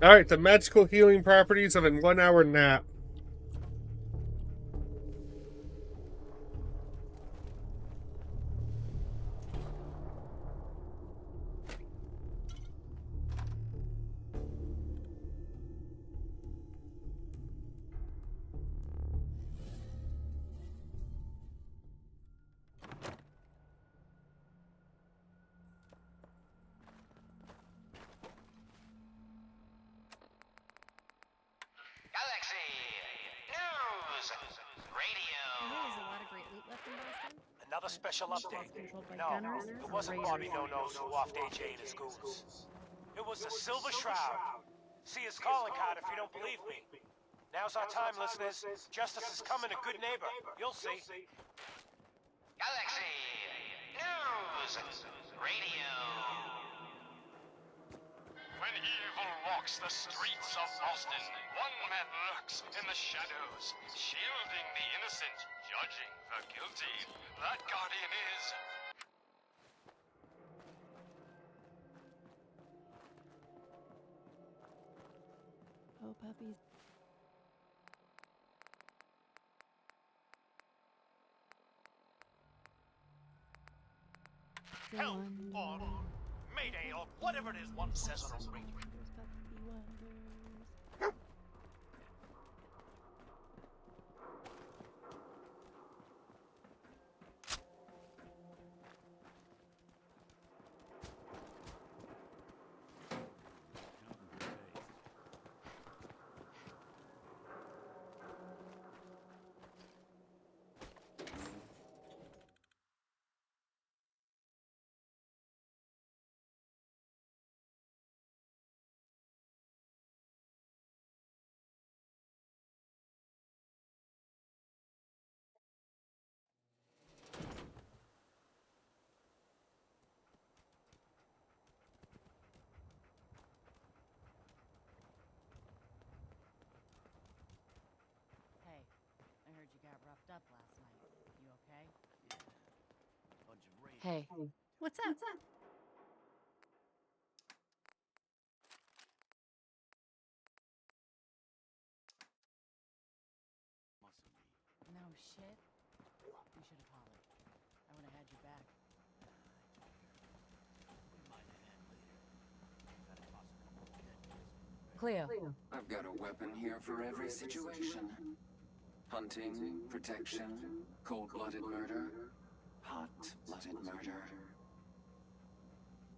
All right, the magical healing properties of a 1-hour nap. Galaxy News Radio. There's a lot of great loot left in Boston. Another special update. Controlled by No, gunners it and wasn't raiders. Bobby No-Nos who offed AJ and his goons. It was the Silver Shroud. See his calling card if you don't believe me. Now's our time, listeners. Justice is coming to good neighbor. You'll see. Galaxy News Radio. When evil walks the streets of Boston, one man lurks in the shadows, shielding the innocent, judging the guilty. That guardian is... Oh, puppies. Help or Mayday or whatever it is one says on a radio. Hey, I heard you got roughed up last night. You okay? Bunch of raiders. Hey. What's up? No shit. You should have hollered. I would have had you back. Cleo. I've got a weapon here for every situation. Hunting, protection, cold-blooded murder, hot-blooded murder.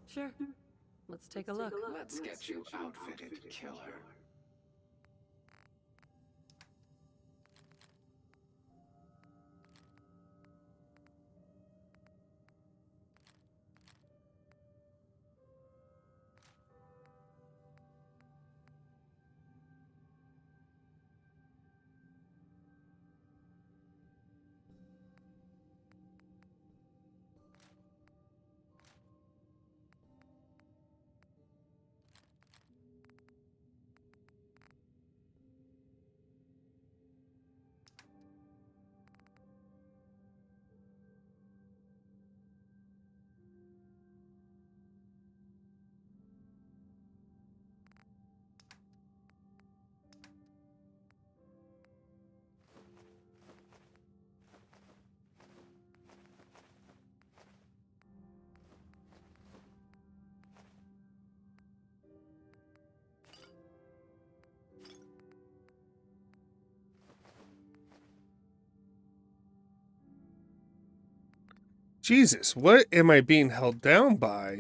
Sure. Let's take a look. Let's get you outfitted, killer. Jesus, what am I being held down by?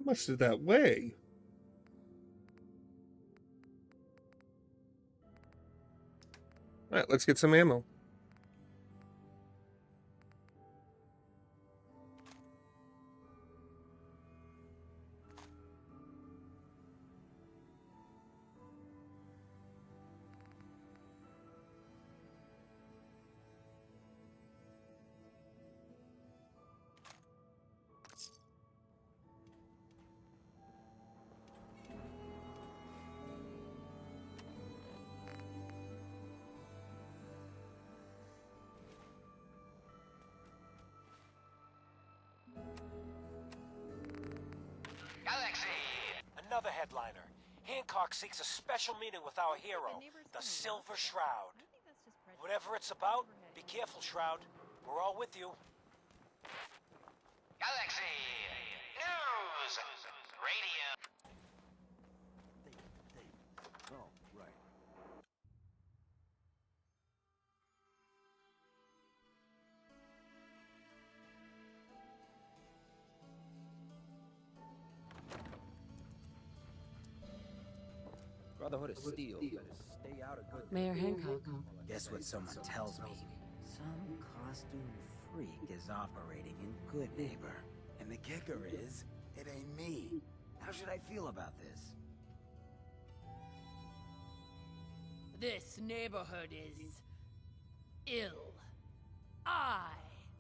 How much did that weigh? Alright, let's get some ammo. Another headliner. Hancock seeks a special meeting with our hero, the Silver Shroud. Whatever it's about, be careful, Shroud. We're all with you. Galaxy News Radio. Oh, right. Brotherhood of Steel better stay out of good. Mayor Hancock. Guess what someone tells me? Some costume freak is operating in Good Neighbor. And the kicker is, it ain't me. How should I feel about this? This neighborhood is ill. I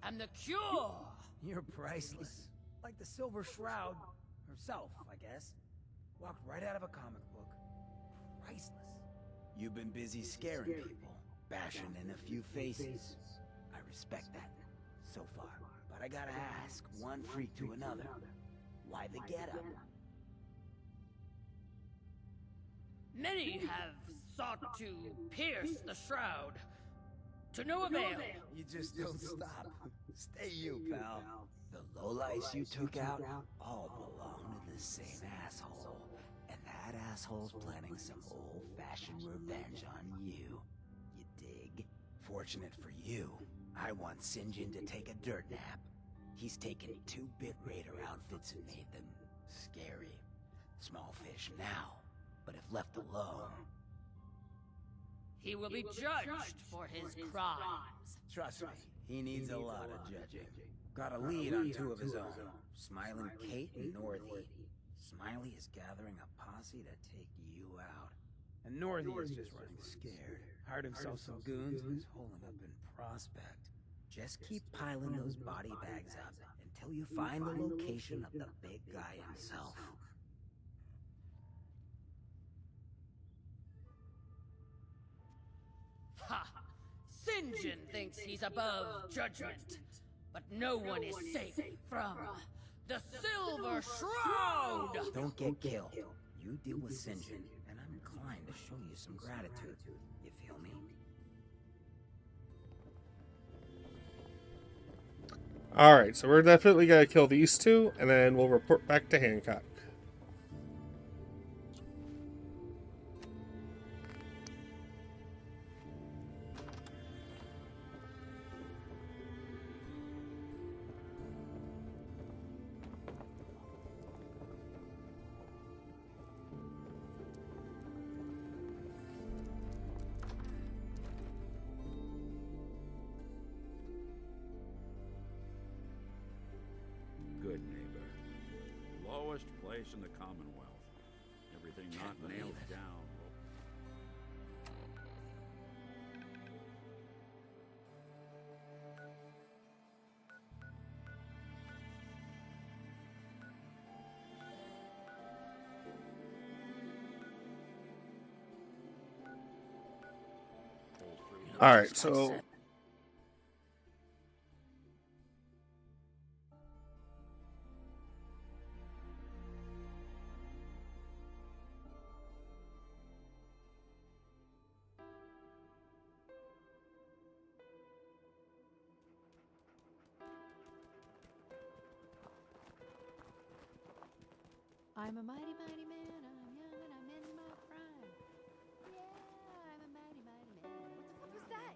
am the cure. You're priceless. Like the Silver Shroud herself, I guess. Walked right out of a comic book. Priceless. You've been busy scaring people, bashing in a few faces. I respect that, so far. But I gotta ask, one freak to another. Why the getup? Many have sought to pierce the shroud. To no avail. You just don't stop. Stay you, pal. The lowlifes you took out all belong to the same asshole. And that asshole's planning some old-fashioned revenge on you. You dig? Fortunate for you, I want Sinjin to take a dirt nap. He's taken 2-bit raider outfits and made them scary. Small fish now, but if left alone... He will be judged for his crimes. Trust me, he needs a lot of judging. Got a lead on 2 of his own, Smiling Kate and Northy. Smiley is gathering a posse to take you out. And Northy is just running scared. Hired himself some goons and is holding up in Prospect. Just keep piling those body bags up until you find the location of the big guy himself. Ha! Sinjin thinks he's above judgment, but no one is safe from the Silver Shroud! Don't get killed. You deal with Sinjin, and I'm inclined to show you some gratitude. You feel me? Alright, so we're definitely gonna kill these 2, and then we'll report back to Hancock. Good Neighbor. Lowest place in the Commonwealth. Everything not nailed down. Alright, so... I'm a mighty, mighty man. I'm young and I'm in my prime. Yeah, I'm a mighty, mighty man. What the fuck was that?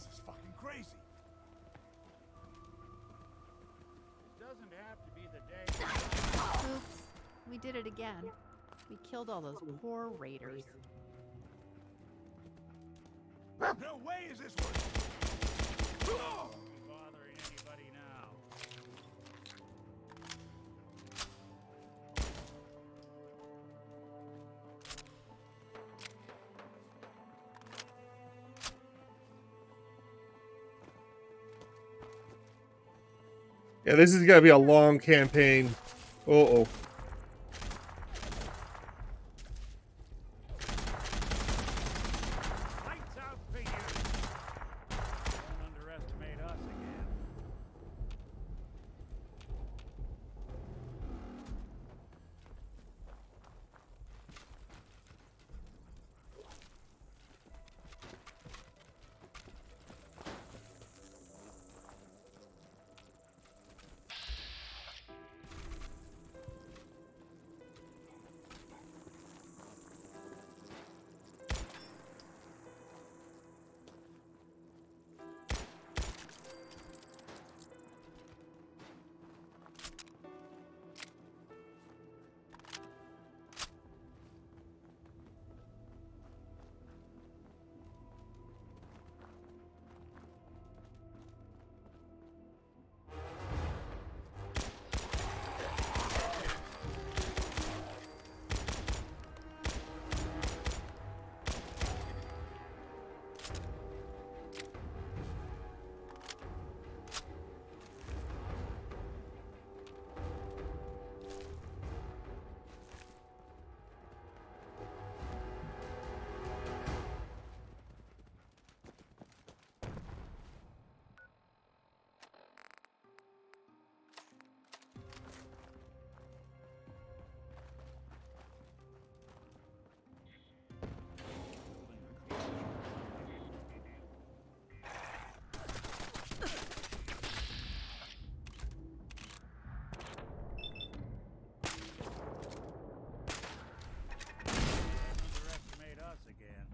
This is fucking crazy. It doesn't have to be the day. Oops. We did it again. We killed all those poor raiders. No way is this working. Bothering anybody now. Yeah, this is gonna be a long campaign. Uh-oh. Lights out for you. Don't underestimate us again. Underestimate us again.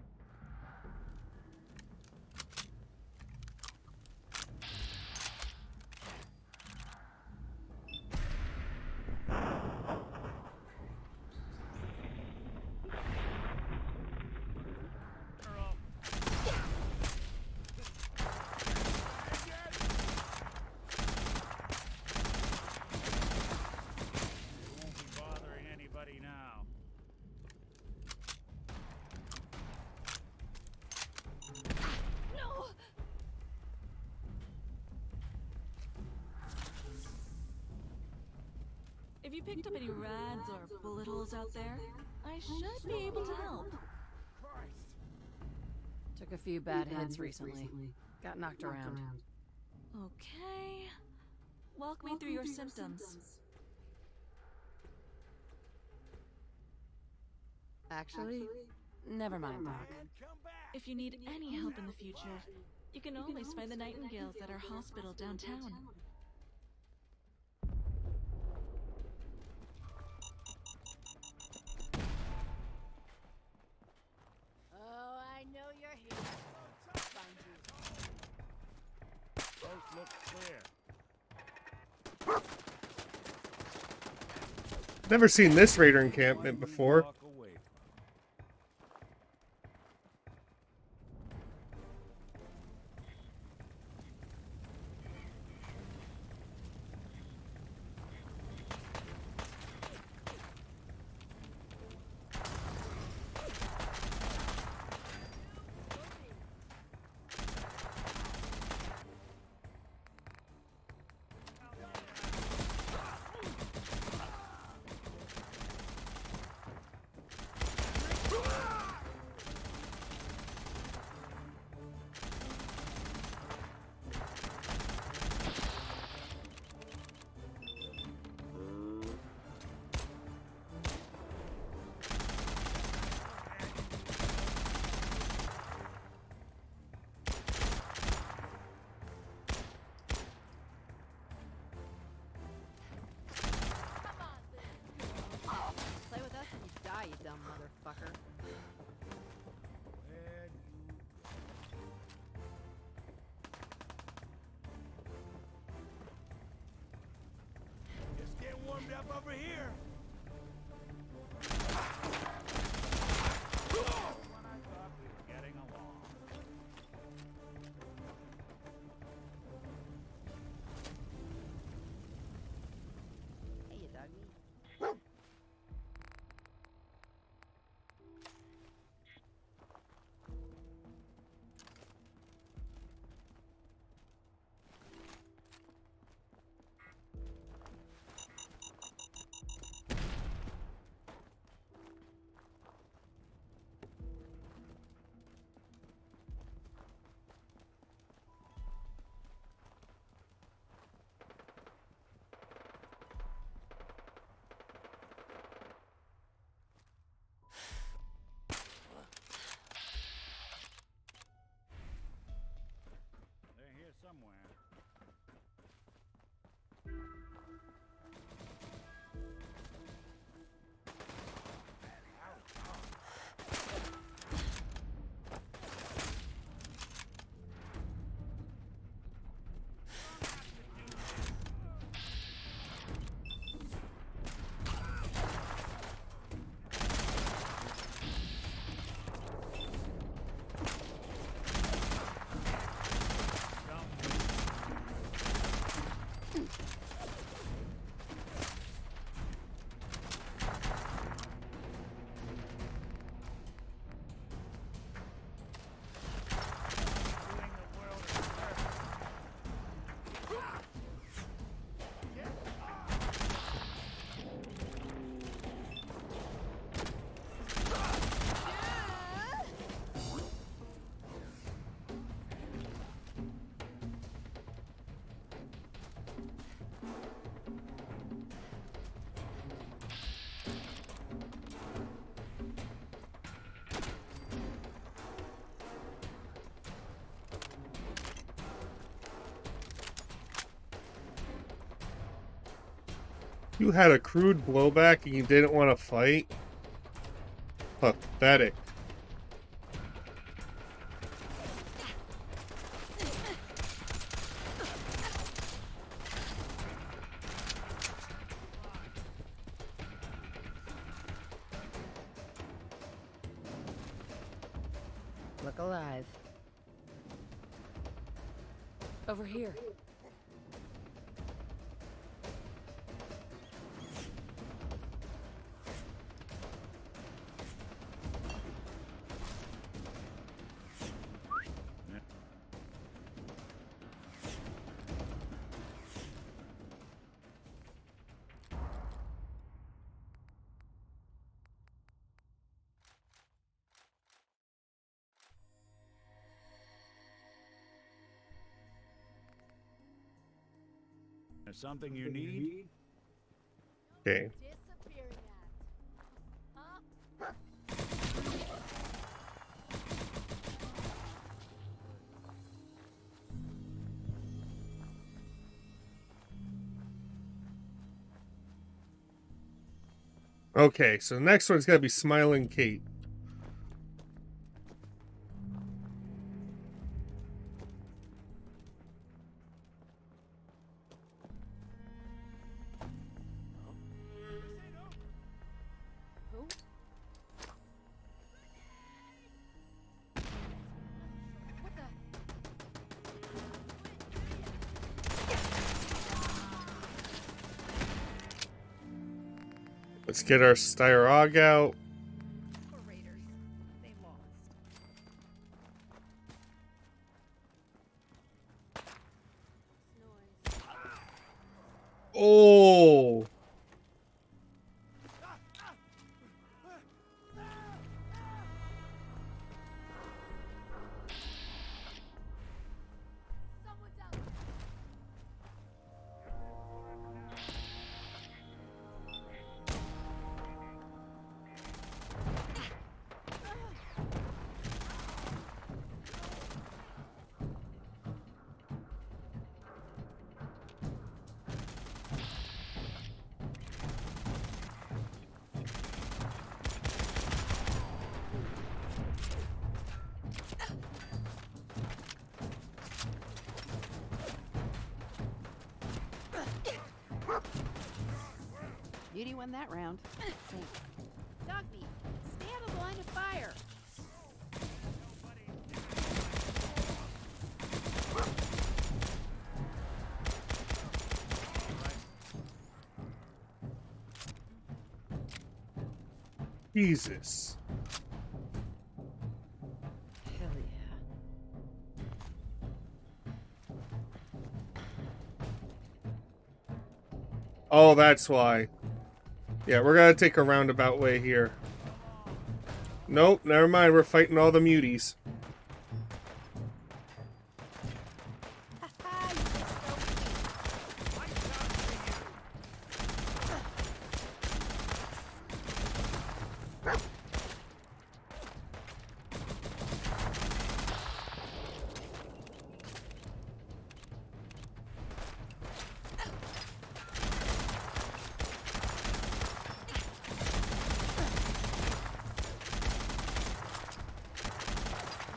Won't be bothering anybody now. No! If you picked up any rads or bullet holes out there, I should be able to help. Took a few bad hits recently. Got knocked around. Okay. Walk me through your symptoms. Actually, never mind, Doc. If you need any help in the future, you can always find the Nightingales at our hospital downtown. Oh, I know you're here. Find you. Both look clear. Never seen this raider encampment before. Walk away from. warmed up over here. When I thought we were getting along. Hey, doggy. They're here somewhere. You had a crude blowback and you didn't want to fight? Pathetic. Look alive. Over here. There's something you need? Okay. Okay, so the next one's gotta be Smiling Kate. Let's get our Styrog out. Oh! Beauty won that round. Dog meat, stay out of the line of fire. Jesus. Hell yeah. Oh, that's why. Yeah, we're gonna take a roundabout way here. Nope, never mind. We're fighting all the muties.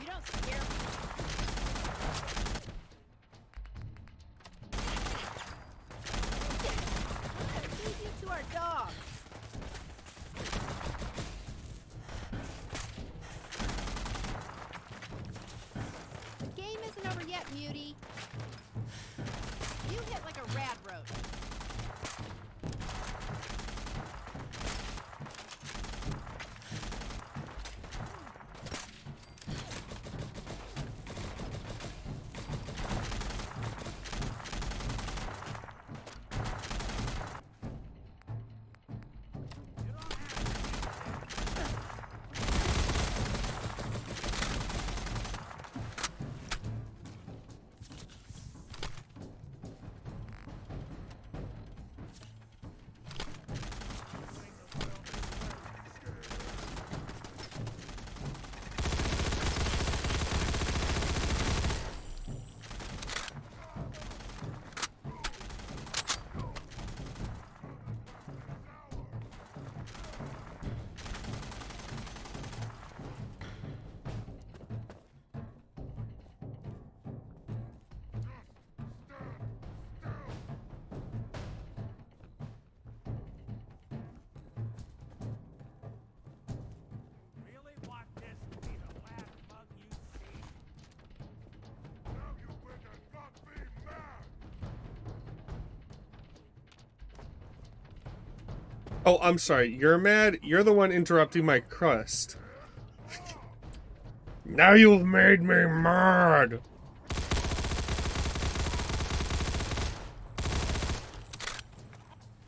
You don't scare me. Leave you to our dog. The game isn't over yet, Mutie. You hit like a rad roach. Really want this to be the last mug you see? Now you better not be mad! Oh, I'm sorry. You're mad? You're the one interrupting my crust. Now you've made me mad!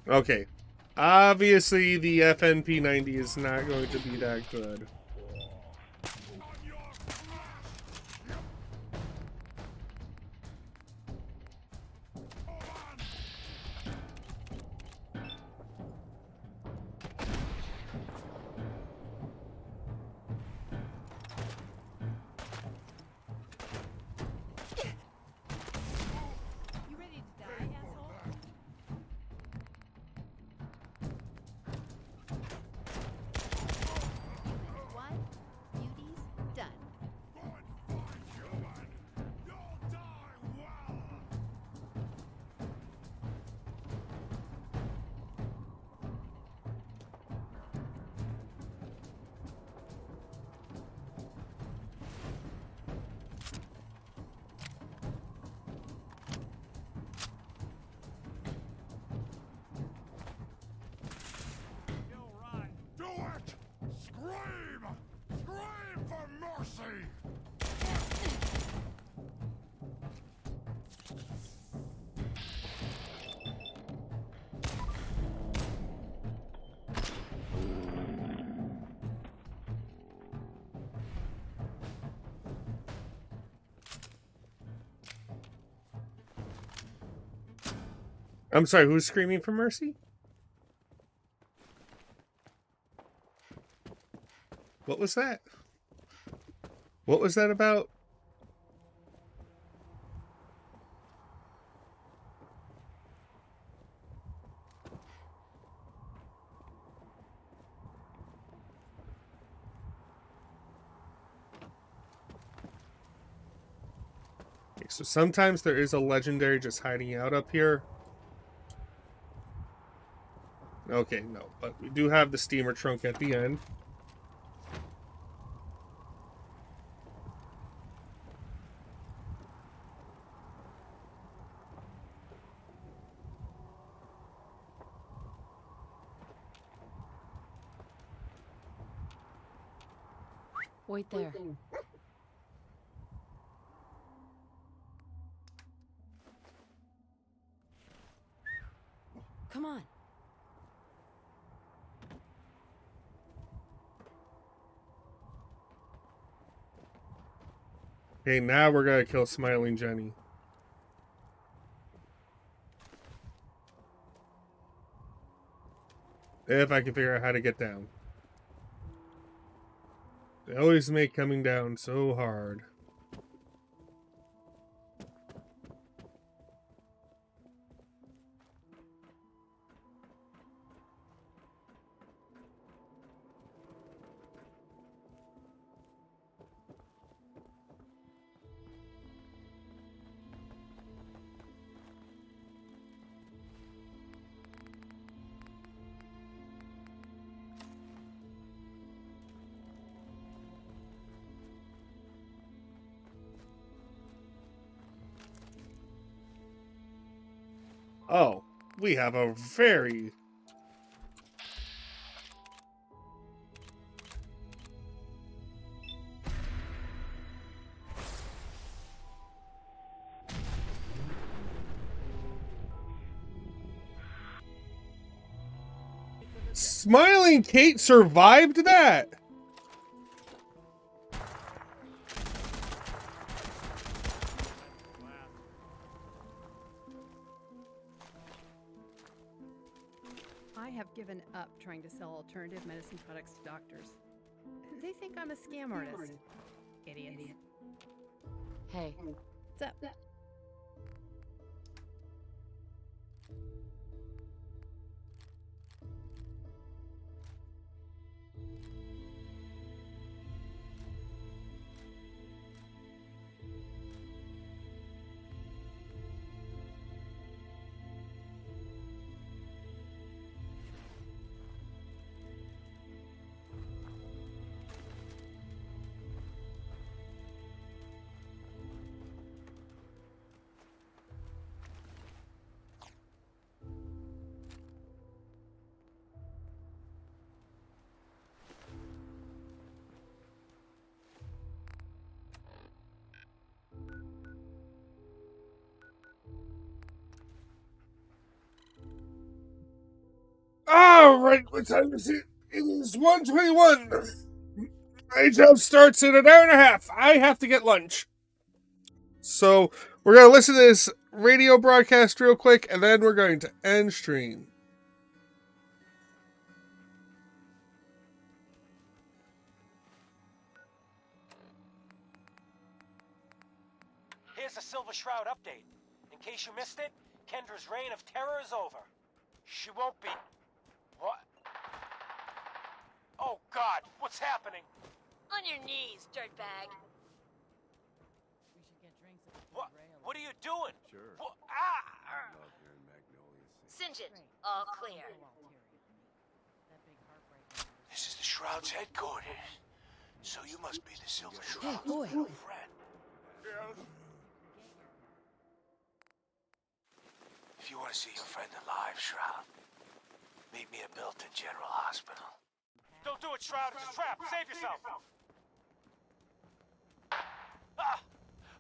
Okay. Obviously, the FNP90 is not going to be that good. You ready to die, asshole? Humans won, Beauty's done. Do it! Scream! Scream for mercy! I'm sorry, who's screaming for mercy? What was that? What was that about? Okay, so sometimes there is a legendary just hiding out up here. Okay, no, but we do have the steamer trunk at the end. Wait there. Come on. Okay, now we're gonna kill Smiling Jenny. If I can figure out how to get down. They always make coming down so hard. Oh, we have a very... Smiling Kate survived that? I have given up trying to sell alternative medicine products to doctors. They think I'm a scam artist. Idiots. Hey. What's up? All right, what time is it? It is 1:21. My job starts in an hour and a half. I have to get lunch. So we're going to listen to this radio broadcast real quick, and then we're going to end stream. Here's the Silver Shroud update. In case you missed it, Kendra's reign of terror is over. She won't be... What? Oh, God, what's happening? On your knees, dirtbag. We should get drinks at the What are you doing? Sure. What? Ah! Love hearing Magnolia sing. Singe it. All clear. This is the Shroud's headquarters. So you must be the Silver Shroud's Hey, boy. little friend. If you want to see your friend alive, Shroud, meet me at Milton General Hospital. Don't do it, Shroud. It's a trap. Save yourself. Ah!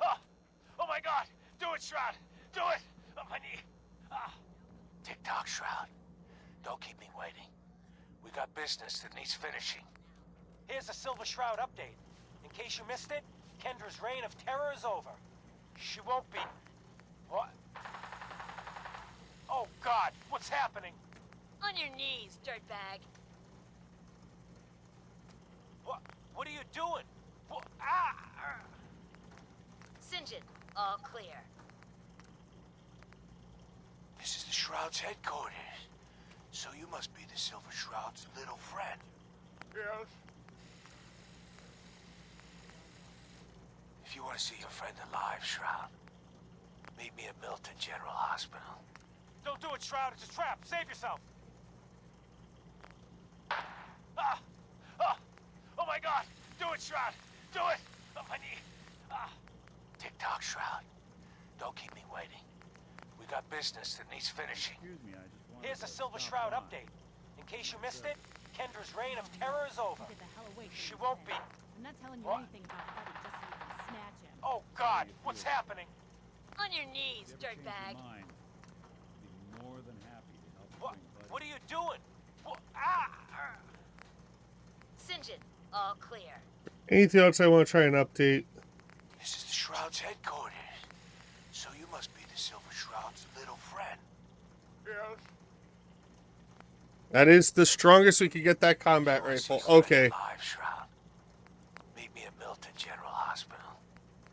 Ah! Oh, my God. Do it, Shroud. Do it. On my knee. Ah! Tick-tock, Shroud. Don't keep me waiting. We got business that needs finishing. Here's the Silver Shroud update. In case you missed it, Kendra's reign of terror is over. She won't be... What? Oh, God, what's happening? On your knees, dirtbag. What are you doing? What? Ah! Singe it. All clear. This is the Shroud's headquarters. So you must be the Silver Shroud's little friend. Yes. If you want to see your friend alive, Shroud, meet me at Milton General Hospital. Don't do it, Shroud. It's a trap. Save yourself. Ah! Ah! Oh my God! Do it, Shroud! Do it! On my knee! Ah! Tick-tock, Shroud. Don't keep me waiting. We got business that needs finishing. Here's a Silver Shroud update. In case you missed it, Kendra's reign of terror is over. Get the hell away from She me, won't Sam. be. I'm not telling you What? anything about Eddie just so you can snatch him. Oh God! What's happening? On your knees, dirtbag. More than happy to help What? bring Buddy. What are you doing? What? Ah! St. John, all clear. Anything else I want to try and update? This is the Shroud's headquarters. So you must be the Silver Shroud's little friend. Yes. That is the strongest we could get that combat rifle. Okay. Live, Shroud. Meet me at Milton General Hospital.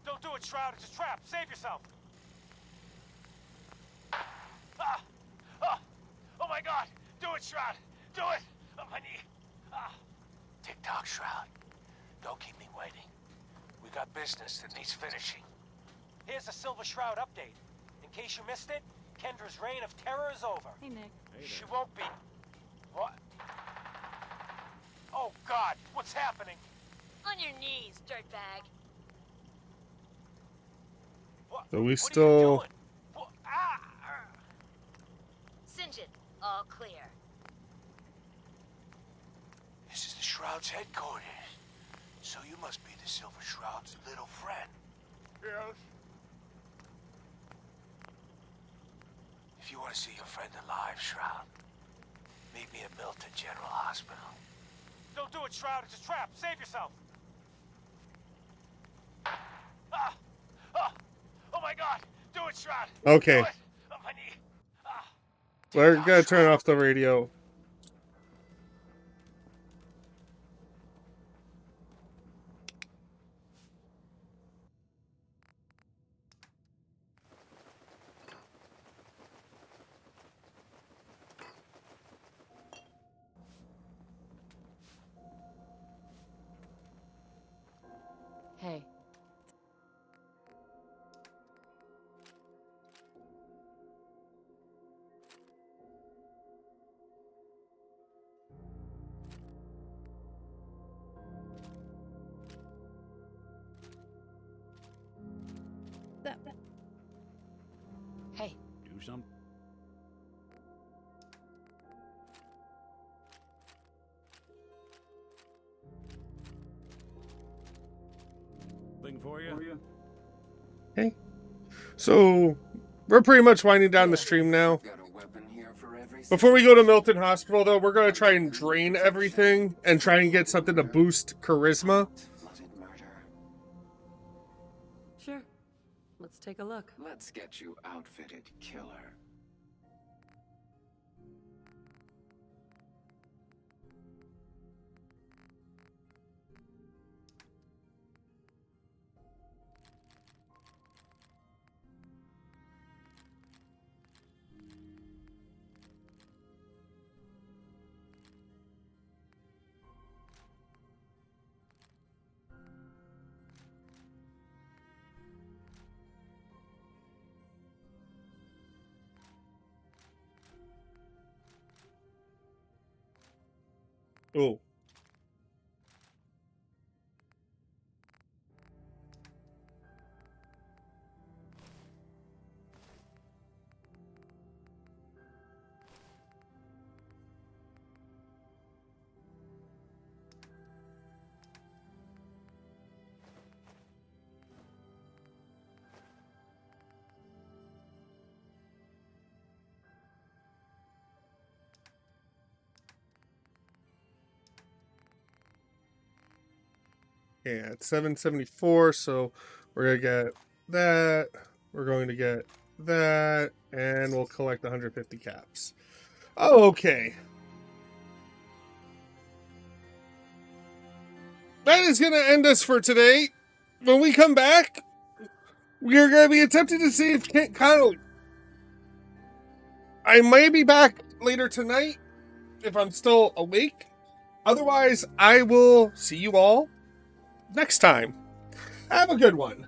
Don't do it, Shroud. It's a trap. Save yourself. Ah! Ah! Oh my God! Do it, Shroud! Do it! On my knee! Ah! Tick-tock, Shroud. Don't keep me waiting. We got business that needs finishing. Here's a Silver Shroud update. In case you missed it, Kendra's reign of terror is over. Hey, Nick. She won't be. What? Oh God! What's happening? On your knees, dirtbag. What? So we What are you still. doing? What? Ah! St. John, all clear. This is the Shroud's headquarters. So you must be the Silver Shroud's little friend. Yes. If you want to see your friend alive, Shroud, meet me at Milton General Hospital. Don't do it, Shroud. It's a trap. Save yourself. Ah! Ah! Oh my God! Do it, Shroud. Okay. Do it. On my knee. Ah! We're gonna turn off the radio. Hey. Sup? Hey. Do something. Thing for you? Okay. So we're pretty much winding down the stream now. Before we go to Milton Hospital, though, we're going to try and drain everything and try and get something to boost charisma. Sure. Let's take a look. Let's get you outfitted, killer. Oh. Yeah, it's 774, so we're going to get that. We're going to get that, and we'll collect 150 caps. Oh, okay. That is going to end us for today. When we come back, we are going to be attempting to see if Kent Connolly. I may be back later tonight if I'm still awake. Otherwise, I will see you all next time. Have a good one.